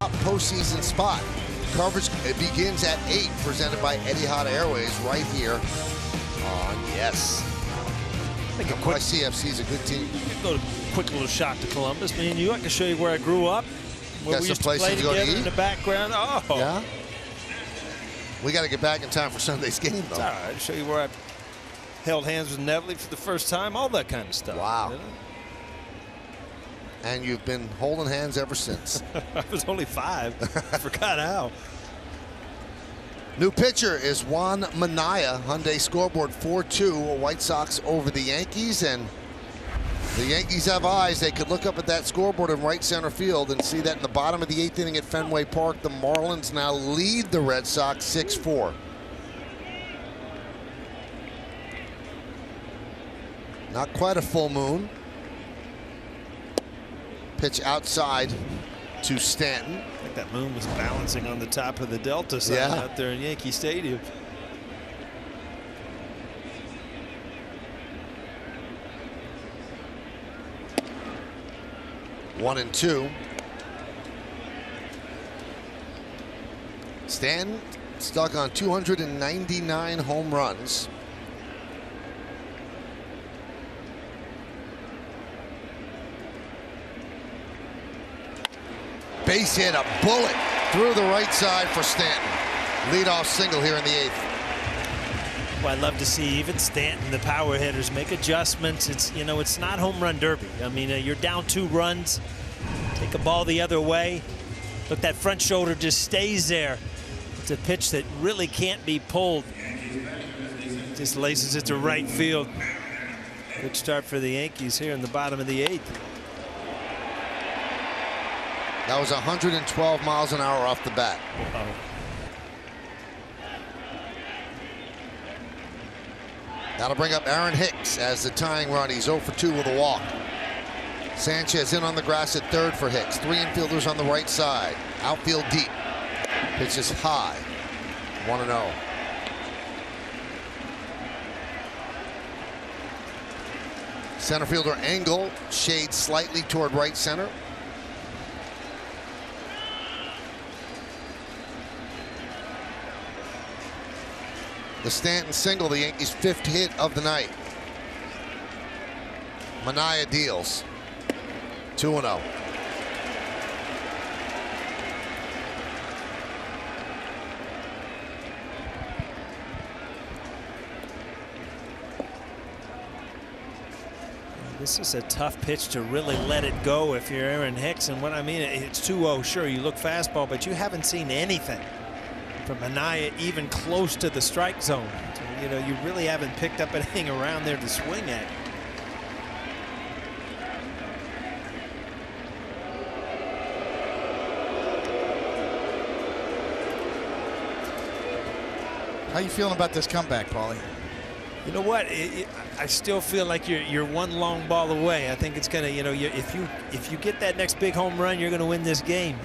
Top postseason spot. Coverage begins at 8, presented by Etihad Airways right here on Yes.
I think a quick
CFC is a good team.
You can go to a quick little shot to Columbus. Me and you, I can show you where I grew up. Where
Got
we
some
used to play
places to go to
together
eat?
in the background. Oh.
Yeah? We got to get back in time for Sunday's game, though.
It's all right. I'll show you where I held hands with Neville for the first time. All that kind of stuff.
Wow.
You know?
And you've been holding hands ever since.
I was only 5. I forgot how.
New pitcher is Juan Minaya. Hyundai scoreboard 4-2. White Sox over the Yankees. And the Yankees have eyes. They could look up at that scoreboard in right center field and see that in the bottom of the 8th inning at Fenway Park, the Marlins now lead the Red Sox 6-4. Not quite a full moon. Pitch outside to Stanton.
I think that moon was balancing on the top of the Delta sign out there in Yankee Stadium.
One and two. Stanton stuck on 299 home runs. Base hit, a bullet through the right side for Stanton. Leadoff single here in the 8th.
Well, I'd love to see even Stanton, the power hitters, make adjustments. It's, you know, it's not home run derby. I mean, you're down 2 runs, take a ball the other way. Look, that front shoulder just stays there. It's a pitch that really can't be pulled. Just laces it to right field. Good start for the Yankees here in the bottom of the 8th.
That was 112 miles an hour off the bat.
Uh-oh.
That'll bring up Aaron Hicks as the tying run. He's 0 for 2 with a walk. Sanchez in on the grass at third for Hicks. 3 infielders on the right side. Outfield deep. Pitch is high. 1-0. Center fielder Engel shades slightly toward right center. The Stanton single, the Yankees' 5th hit of the night. Manaea deals. 2-0.
This is a tough pitch to really let it go if you're Aaron Hicks. And what I mean, it's 2-0. Sure, you look fastball, but you haven't seen anything from Manaea even close to the strike zone. So, you know, you really haven't picked up anything around there to swing at.
How you feeling about this comeback, Paulie?
You know what? I still feel like you're one long ball away. I think it's gonna, you know, if you get that next big home run, you're gonna win this game.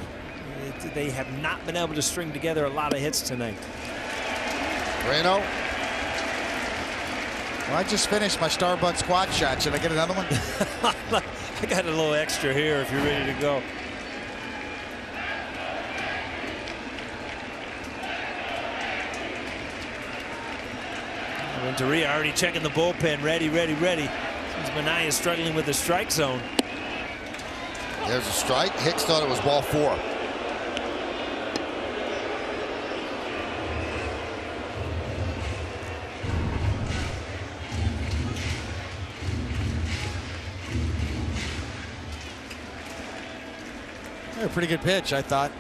They have not been able to string together a lot of hits tonight.
Reno.
Well, I just finished my Starbucks quad shot. Should I get another one?
I got a little extra here if you're ready to go. Renteria already checking the bullpen. Ready, ready, ready. Since Manaea is struggling with the strike zone.
There's a strike. Hicks thought it was ball 4.
A pretty good pitch, I thought.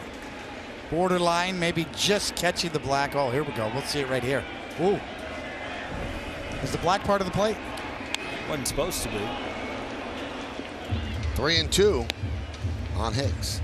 Borderline, maybe just catching the black. Oh, here we go. We'll see it right here. Ooh. Is the black part of the plate?
Wasn't supposed to be.
3-2 on Hicks.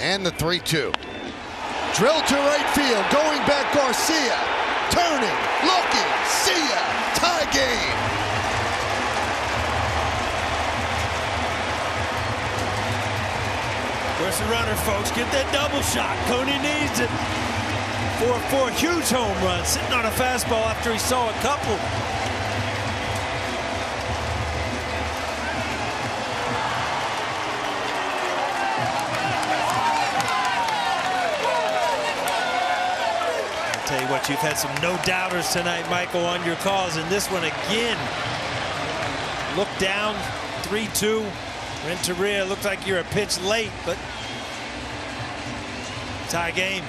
And the 3-2. Drilled to right field. Going back Garcia. Turning. Looking. See ya. Tie game.
Where's the runner, folks? Get that double shot. Coney needs it. 4-4. Huge home run. Sitting on a fastball after he saw a couple. Tell you what, you've had some no-doubters tonight, Michael, on your calls, and this one again. Look down, 3-2. Renteria, looked like you're a pitch late, but tie game.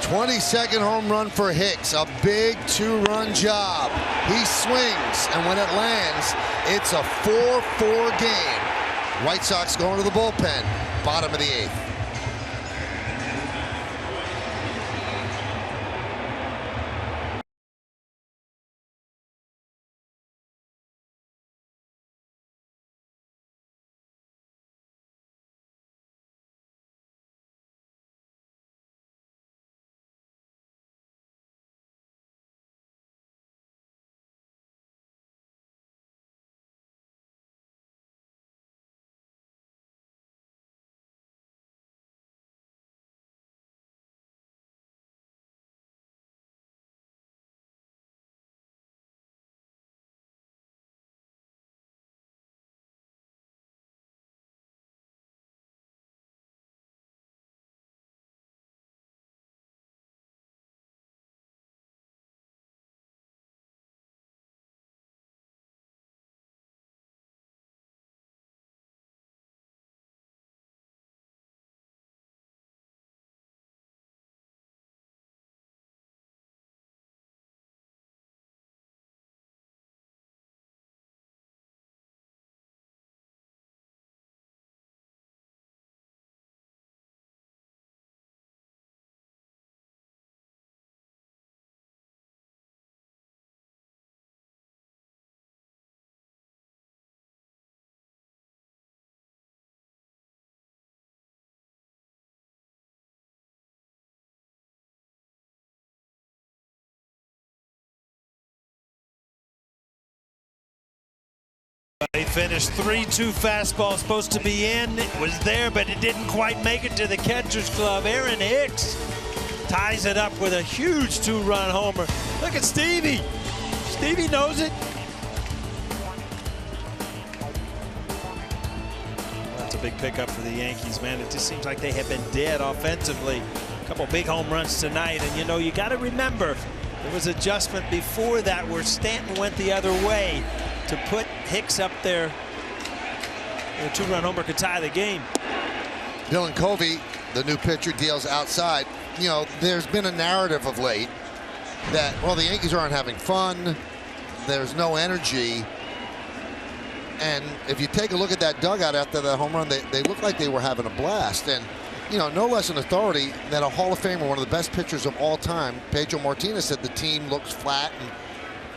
22nd home run for Hicks. A big 2-run job. He swings, and when it lands, it's a 4-4 game. White Sox going to the bullpen, bottom of the 8th.
finish. 3-2 fastball supposed to be in. It was there, but it didn't quite make it to the catcher's glove. Aaron Hicks ties it up with a huge 2-run homer. Look at Stevie. Stevie knows it. That's a big pickup for the Yankees, man. It just seems like they have been dead offensively. A couple big home runs tonight, and you know, you got to remember there was adjustment before that where Stanton went the other way to put Hicks up there. A 2-run homer could tie the game.
Dylan Covey, the new pitcher, deals outside. You know, there's been a narrative of late that, well, the Yankees aren't having fun. There's no energy. And if you take a look at that dugout after that home run, they look like they were having a blast. And, you know, no less an authority than a Hall of Famer, one of the best pitchers of all time, Pedro Martinez, said the team looks flat.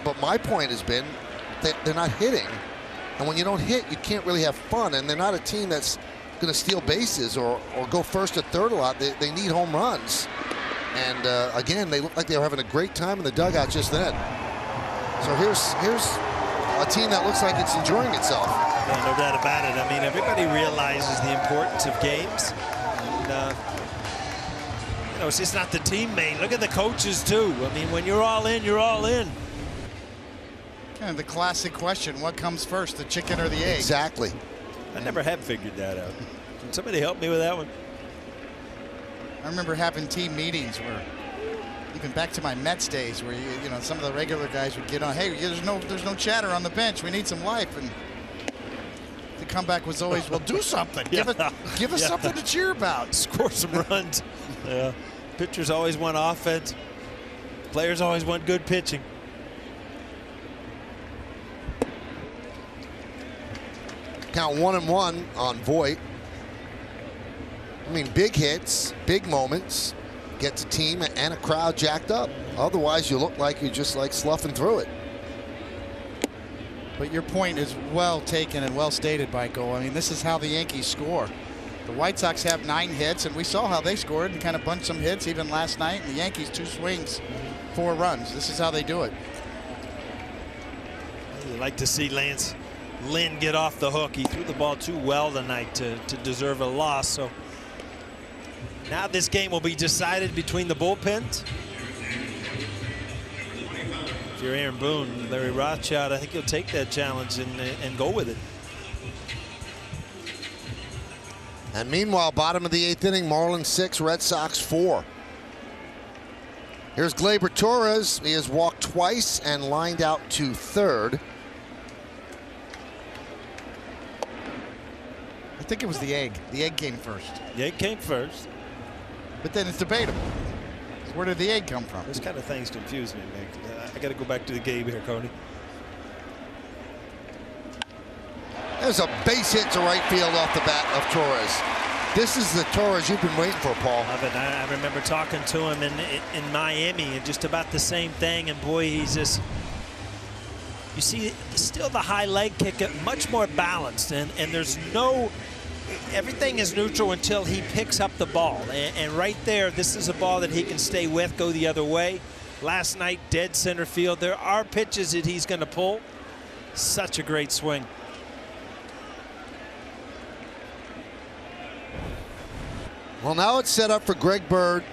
But my point has been that they're not hitting. And when you don't hit, you can't really have fun. And they're not a team that's going to steal bases or go first or third a lot. They need home runs. And again, they look like they were having a great time in the dugout just then. So here's a team that looks like it's enjoying itself.
Yeah, no doubt about it. I mean, everybody realizes the importance of games. And, you know, it's just not the teammate. Look at the coaches, too. I mean, when you're all in, you're all in.
Kind of the classic question, what comes first, the chicken or the egg?
Exactly.
I never have figured that out. Can somebody help me with that one?
I remember having team meetings where, even back to my Mets days, where you know, some of the regular guys would get on, hey, there's no chatter on the bench, we need some life. And the comeback was always, well, do something. Give us something to cheer about.
Score some runs. Yeah. Pitchers always want offense. Players always want good pitching.
Count 1-1 on Voit. I mean, big hits, big moments, gets a team and a crowd jacked up. Otherwise, you look like you're just like sloughing through it.
But your point is well taken and well stated, Michael. I mean, this is how the Yankees score. The White Sox have 9 hits, and we saw how they scored and kind of bunched some hits even last night. And the Yankees 2 swings, 4 runs. This is how they do it.
You like to see Lance Lynn get off the hook. He threw the ball too well tonight to deserve a loss. So now this game will be decided between the bullpens. If you're Aaron Boone, Larry Rothschild, I think he'll take that challenge and go with it.
And meanwhile, bottom of the 8th inning, Marlins 6, Red Sox 4. Here's Gleyber Torres. He has walked twice and lined out to third.
I think it was the egg. The egg came first.
The egg came first.
But then it's debatable. Where did the egg come from?
This kind of things confuse me, Nick. I got to go back to the game here, Cody.
There's a base hit to right field off the bat of Torres. This is the Torres you've been waiting for, Paul.
I remember talking to him in Miami, and just about the same thing. And boy, he's just, you see, still the high leg kick, much more balanced, and there's no, everything is neutral until he picks up the ball. And right there, this is a ball that he can stay with, go the other way. Last night, dead center field. There are pitches that he's going to pull. Such a great swing.
Well, now it's set up for Greg Bird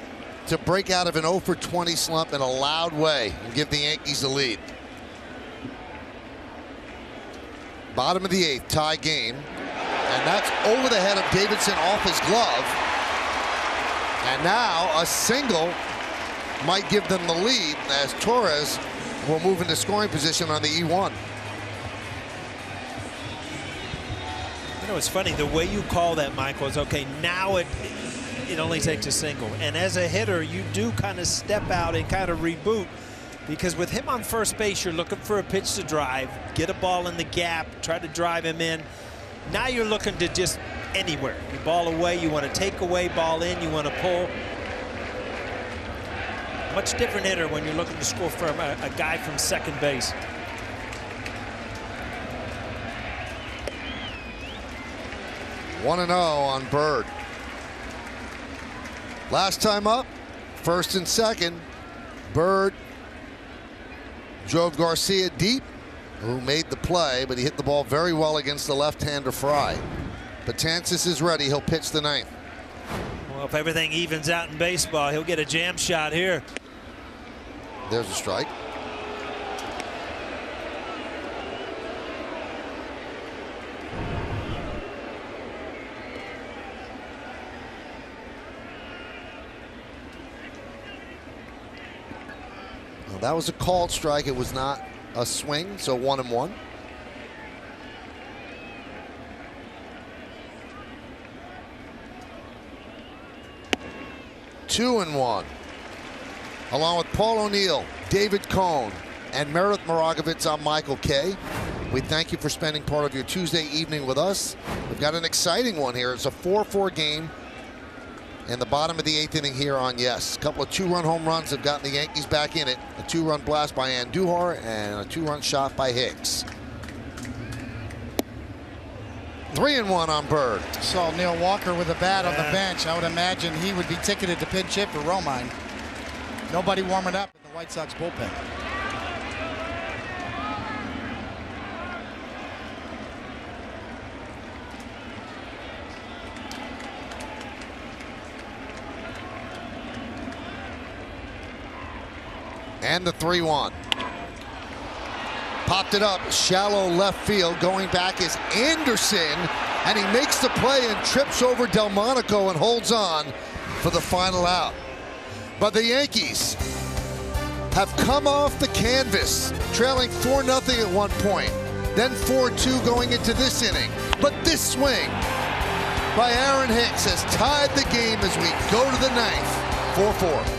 to break out of an 0 for 20 slump in a loud way and give the Yankees the lead. Bottom of the 8th, tie game. And that's over the head of Davidson off his glove. And now a single might give them the lead as Torres will move into scoring position on the E1.
You know, it's funny, the way you call that, Michael, is okay, now it only takes a single. And as a hitter, you do kind of step out and kind of reboot, because with him on first base, you're looking for a pitch to drive, get a ball in the gap, try to drive him in. Now you're looking to just anywhere. You ball away, you want to take away, ball in, you want to pull. Much different hitter when you're looking to score from a guy from second base.
One 1-0 on Bird. Last time up, first and second, Bird drove Garcia deep, who made the play, but he hit the ball very well against the left-hander Fry. Betances is ready. He'll pitch the ninth.
Well, if everything evens out in baseball, he'll get a jam shot here.
There's a strike. Well, that was a called strike. It was not a swing, so 1-1. Two and one. Along with Paul O'Neill, David Cohn, and Meredith Marakovits, I'm Michael Kay. We thank you for spending part of your Tuesday evening with us. We've got an exciting one here. It's a 4-4 game in the bottom of the 8th inning here on Yes. A couple of 2-run home runs have gotten the Yankees back in it. A 2-run blast by Andujar and a 2-run shot by Hicks. 3-1 on Bird.
Saw Neil Walker with a bat on the bench. I would imagine he would be ticketed to pinch hit for Romine. Nobody warming up in the White Sox bullpen.
And the 3-1. Popped it up, shallow left field. Going back is Anderson, and he makes the play and trips over Delmonico and holds on for the final out. But the Yankees have come off the canvas, trailing 4-0 at one point, then 4-2 going into this inning. But this swing by Aaron Hicks has tied the game as we go to the ninth, 4-4.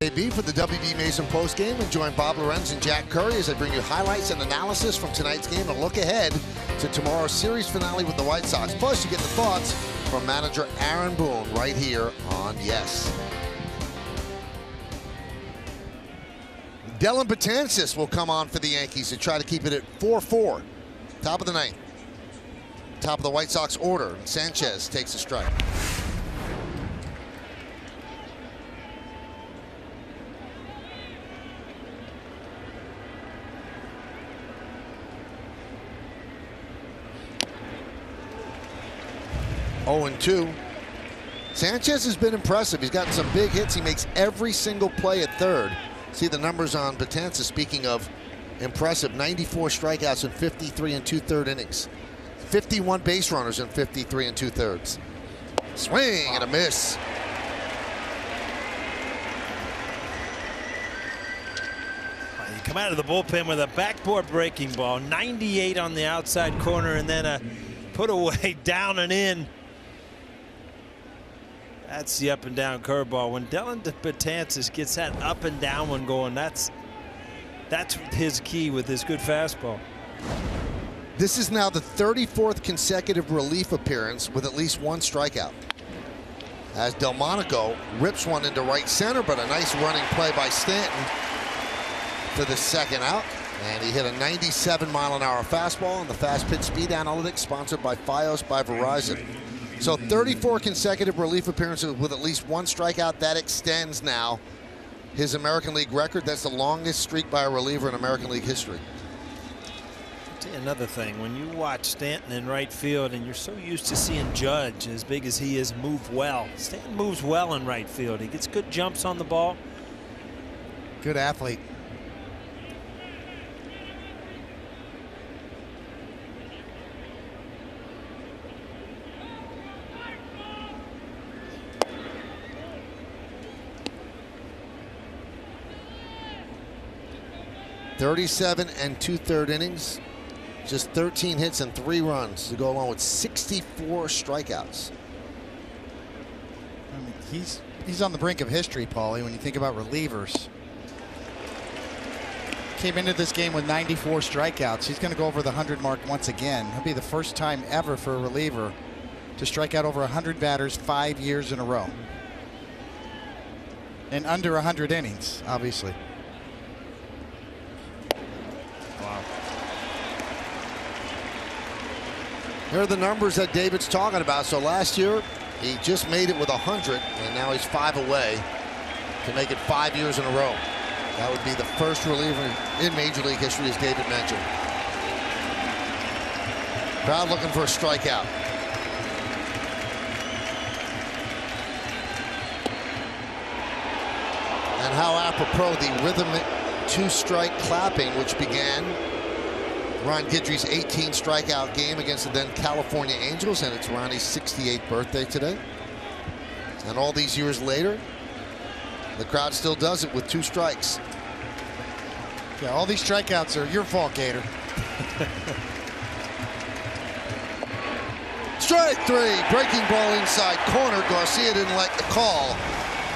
AB for the WB Mason postgame, and join Bob Lorenz and Jack Curry as I bring you highlights and analysis from tonight's game and look ahead to tomorrow's series finale with the White Sox. Plus, you get the thoughts from manager Aaron Boone right here on Yes. Dellin Betances will come on for the Yankees to try to keep it at 4-4. Top of the ninth. Top of the White Sox order. Sanchez takes a strike. Oh, 2. Sanchez has been impressive. He's gotten some big hits. He makes every single play at third. See the numbers on Betances. Speaking of impressive, 94 strikeouts in 53 2/3 innings. 51 base runners in 53 2/3. Swing and a miss.
come out of the bullpen with a backboard breaking ball, 98 on the outside corner, and then a put away down and in. That's the up and down curveball. When Dylan Betances gets that up and down one going, that's his key with his good fastball.
This is now the 34th consecutive relief appearance with at least one strikeout, as Delmonico rips one into right center, but a nice running play by Stanton for the second out. And he hit a 97-mile-an-hour fastball on the Fast Pitch Speed Analytics, sponsored by FiOS by Verizon. So 34 consecutive relief appearances with at least one strikeout. That extends now his American League record. That's the longest streak by a reliever in American League history.
I'll tell you another thing. When you watch Stanton in right field, and you're so used to seeing Judge, as big as he is, move well. Stanton moves well in right field. He gets good jumps on the ball.
Good athlete.
.37 2/3 innings, just 13 hits and 3 runs to go along with 64 strikeouts.
I mean, he's on the brink of history, Paulie, when you think about relievers. Came into this game with 94 strikeouts. He's going to go over the 100 mark once again. He'll be the first time ever for a reliever to strike out over 100 batters 5 years in a row. And under 100 innings, obviously.
Here are the numbers that David's talking about. So last year, he just made it with 100, and now he's 5 away to make it 5 years in a row. That would be the first reliever in Major League history, as David mentioned. Crowd looking for a strikeout. And how apropos the rhythmic 2-strike clapping, which began Ron Guidry's 18 strikeout game against the then California Angels, and it's Ronnie's 68th birthday today. And all these years later, the crowd still does it with 2 strikes.
Yeah, all these strikeouts are your fault, Gator.
Strike 3, breaking ball inside corner. Garcia didn't like the call,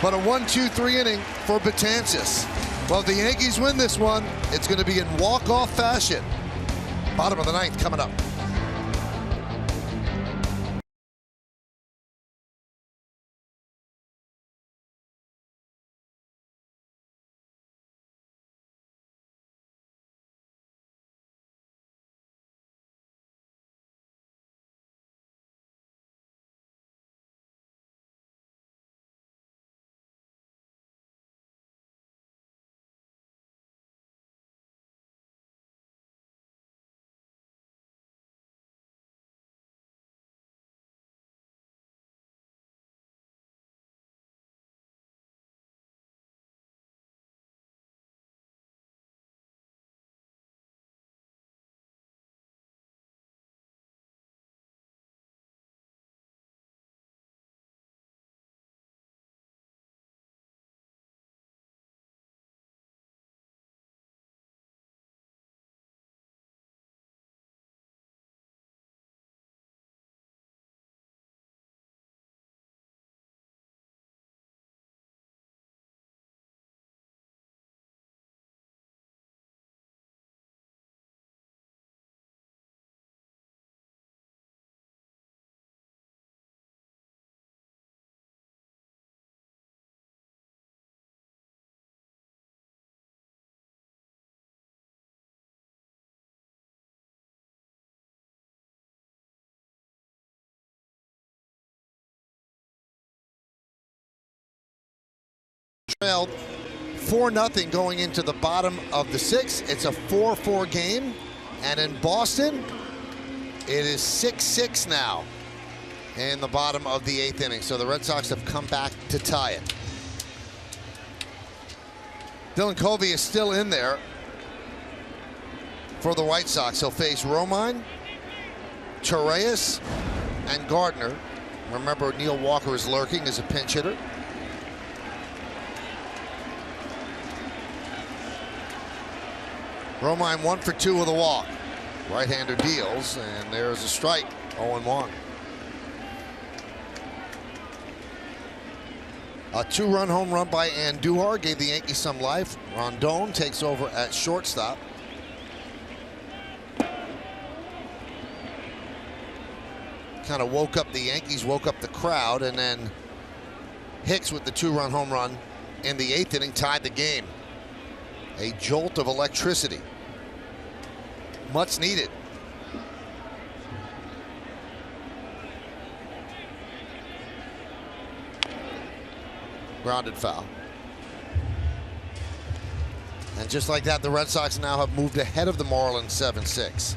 but a 1-2-3 inning for Betances. Well, if the Yankees win this one, it's going to be in walk-off fashion. Bottom of the 9th coming up. Trailed 4-0 going into the bottom of the 6th. It's a 4-4 game, and in Boston, it is 6-6 now in the bottom of the 8th inning. So the Red Sox have come back to tie it. Dylan Covey is still in there for the White Sox. He'll face Romine, Torreyes, and Gardner. Remember, Neil Walker is lurking as a pinch hitter. Romine 1 for 2 with a walk. Right-hander deals, and there's a strike. 0-1. A 2-run home run by Andujar gave the Yankees some life. Rondon takes over at shortstop. Kind of woke up the Yankees, woke up the crowd, and then Hicks with the 2-run home run in the 8th inning tied the game. A jolt of electricity. Much needed. Grounded foul. And just like that, the Red Sox now have moved ahead of the Marlins 7-6.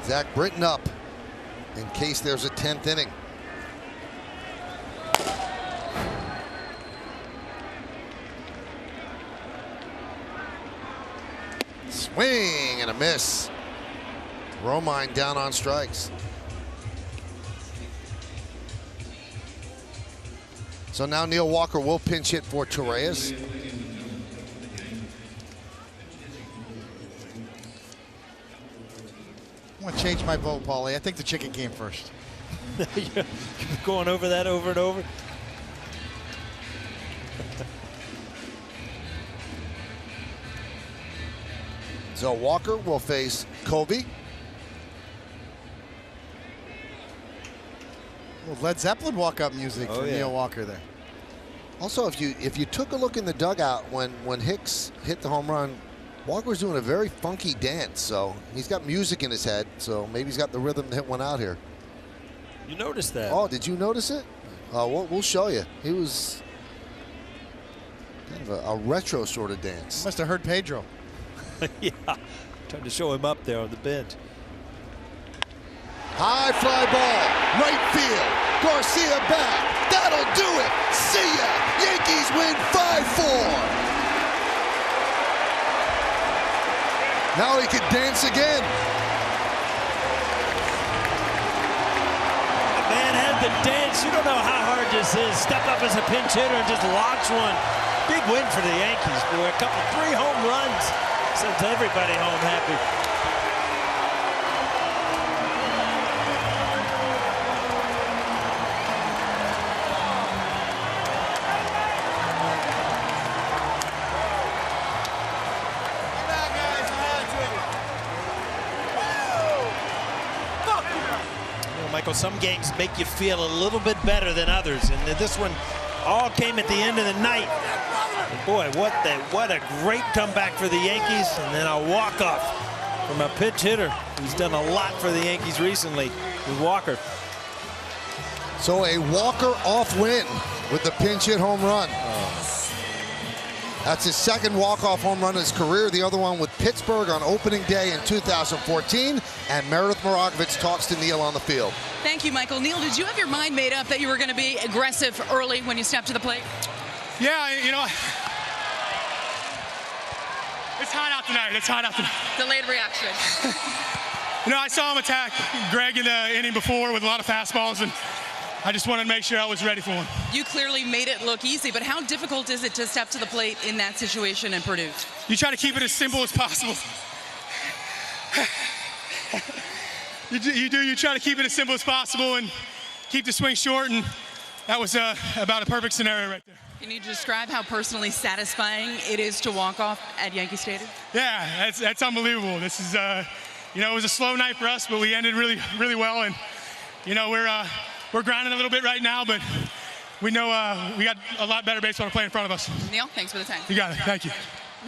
Zach Britton up in case there's a 10th inning. Swing and a miss. Romine down on strikes. So now Neil Walker will pinch hit for Torreyes.
I'm going to change my vote, Paulie. I think the chicken came first.
You're going over that over and over.
So Walker will face Kobe.
Well, Led Zeppelin walk-up music from
yeah.
Neil Walker there.
Also, if you took a look in the dugout when Hicks hit the home run, Walker's doing a very funky dance. So he's got music in his head. So maybe he's got the rhythm to hit one out here.
You noticed that?
Oh, did you notice it? We'll show you. He was kind of a retro sort of dance.
Must have heard Pedro.
Yeah, trying to show him up there on the bench.
High fly ball, right field. Garcia back. That'll do it. See ya. Yankees win 5-4. Now he could dance again.
The man had the dance. You don't know how hard this is. Step up as a pinch hitter and just launch one. Big win for the Yankees, boy. A couple, 3 home runs. Sends everybody home happy. Michael, some games make you feel a little bit better than others, and this one all came at the end of the night. And boy, what a great comeback for the Yankees, and then a walk-off from a pitch hitter who's done a lot for the Yankees recently with Walker.
So a Walker-off win with the pinch hit home run. That's his second walk-off home run in his career. The other one with Pittsburgh on opening day in 2014. And Meredith Marakovits talks to Neil on the field.
Thank you, Michael. Neil, did you have your mind made up that you were going to be aggressive early when you stepped to the plate?
Yeah, you know, it's hot out tonight. It's hot out tonight.
Delayed reaction.
You know, I saw him attack Greg in the inning before with a lot of fastballs, and I just wanted to make sure I was ready for him. You
clearly made it look easy, but how difficult is it to step to the plate in that situation and produce?
You try to keep it as simple as possible. You try to keep it as simple as possible and keep the swing short, and that was about a perfect scenario right there.
Can you describe how personally satisfying it is to walk off at Yankee Stadium?
Yeah, that's unbelievable. This is, you know, it was a slow night for us, but we ended really, really well, and you know, we're grinding a little bit right now, but we know we got a lot better baseball to play in front of us.
Neil, thanks for the time.
You got it. Thank you.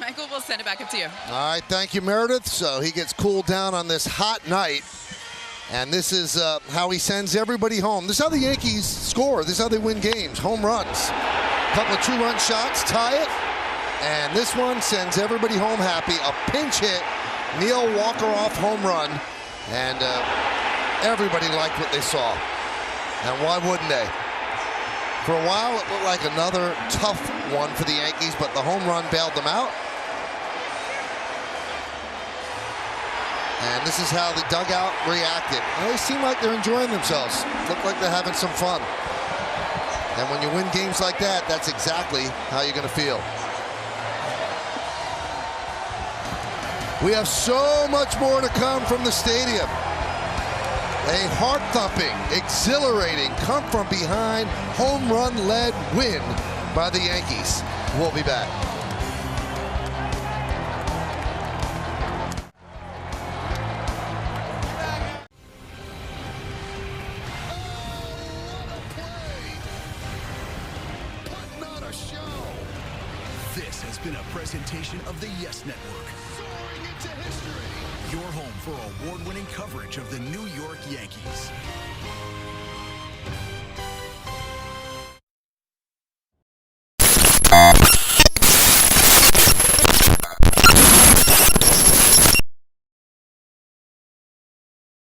Michael, we'll send it back up to you.
All right, thank you, Meredith. So he gets cooled down on this hot night. And this is how he sends everybody home. This is how the Yankees score. This is how they win games. Home runs. A couple of two-run shots, tie it. And this one sends everybody home happy. A pinch hit, Neil Walker-off home run. And everybody liked what they saw. And why wouldn't they? For a while, it looked like another tough one for the Yankees, but the home run bailed them out. And this is how the dugout reacted. They seem like they're enjoying themselves. Look like they're having some fun. And when you win games like that, that's exactly how you're going to feel. We have so much more to come from the stadium. A heart-thumping, exhilarating, come-from-behind, home run-led win by the Yankees. We'll be back.
This has been a presentation of the Yes Network. Soaring into history. Your home for award-winning coverage of the New York Yankees.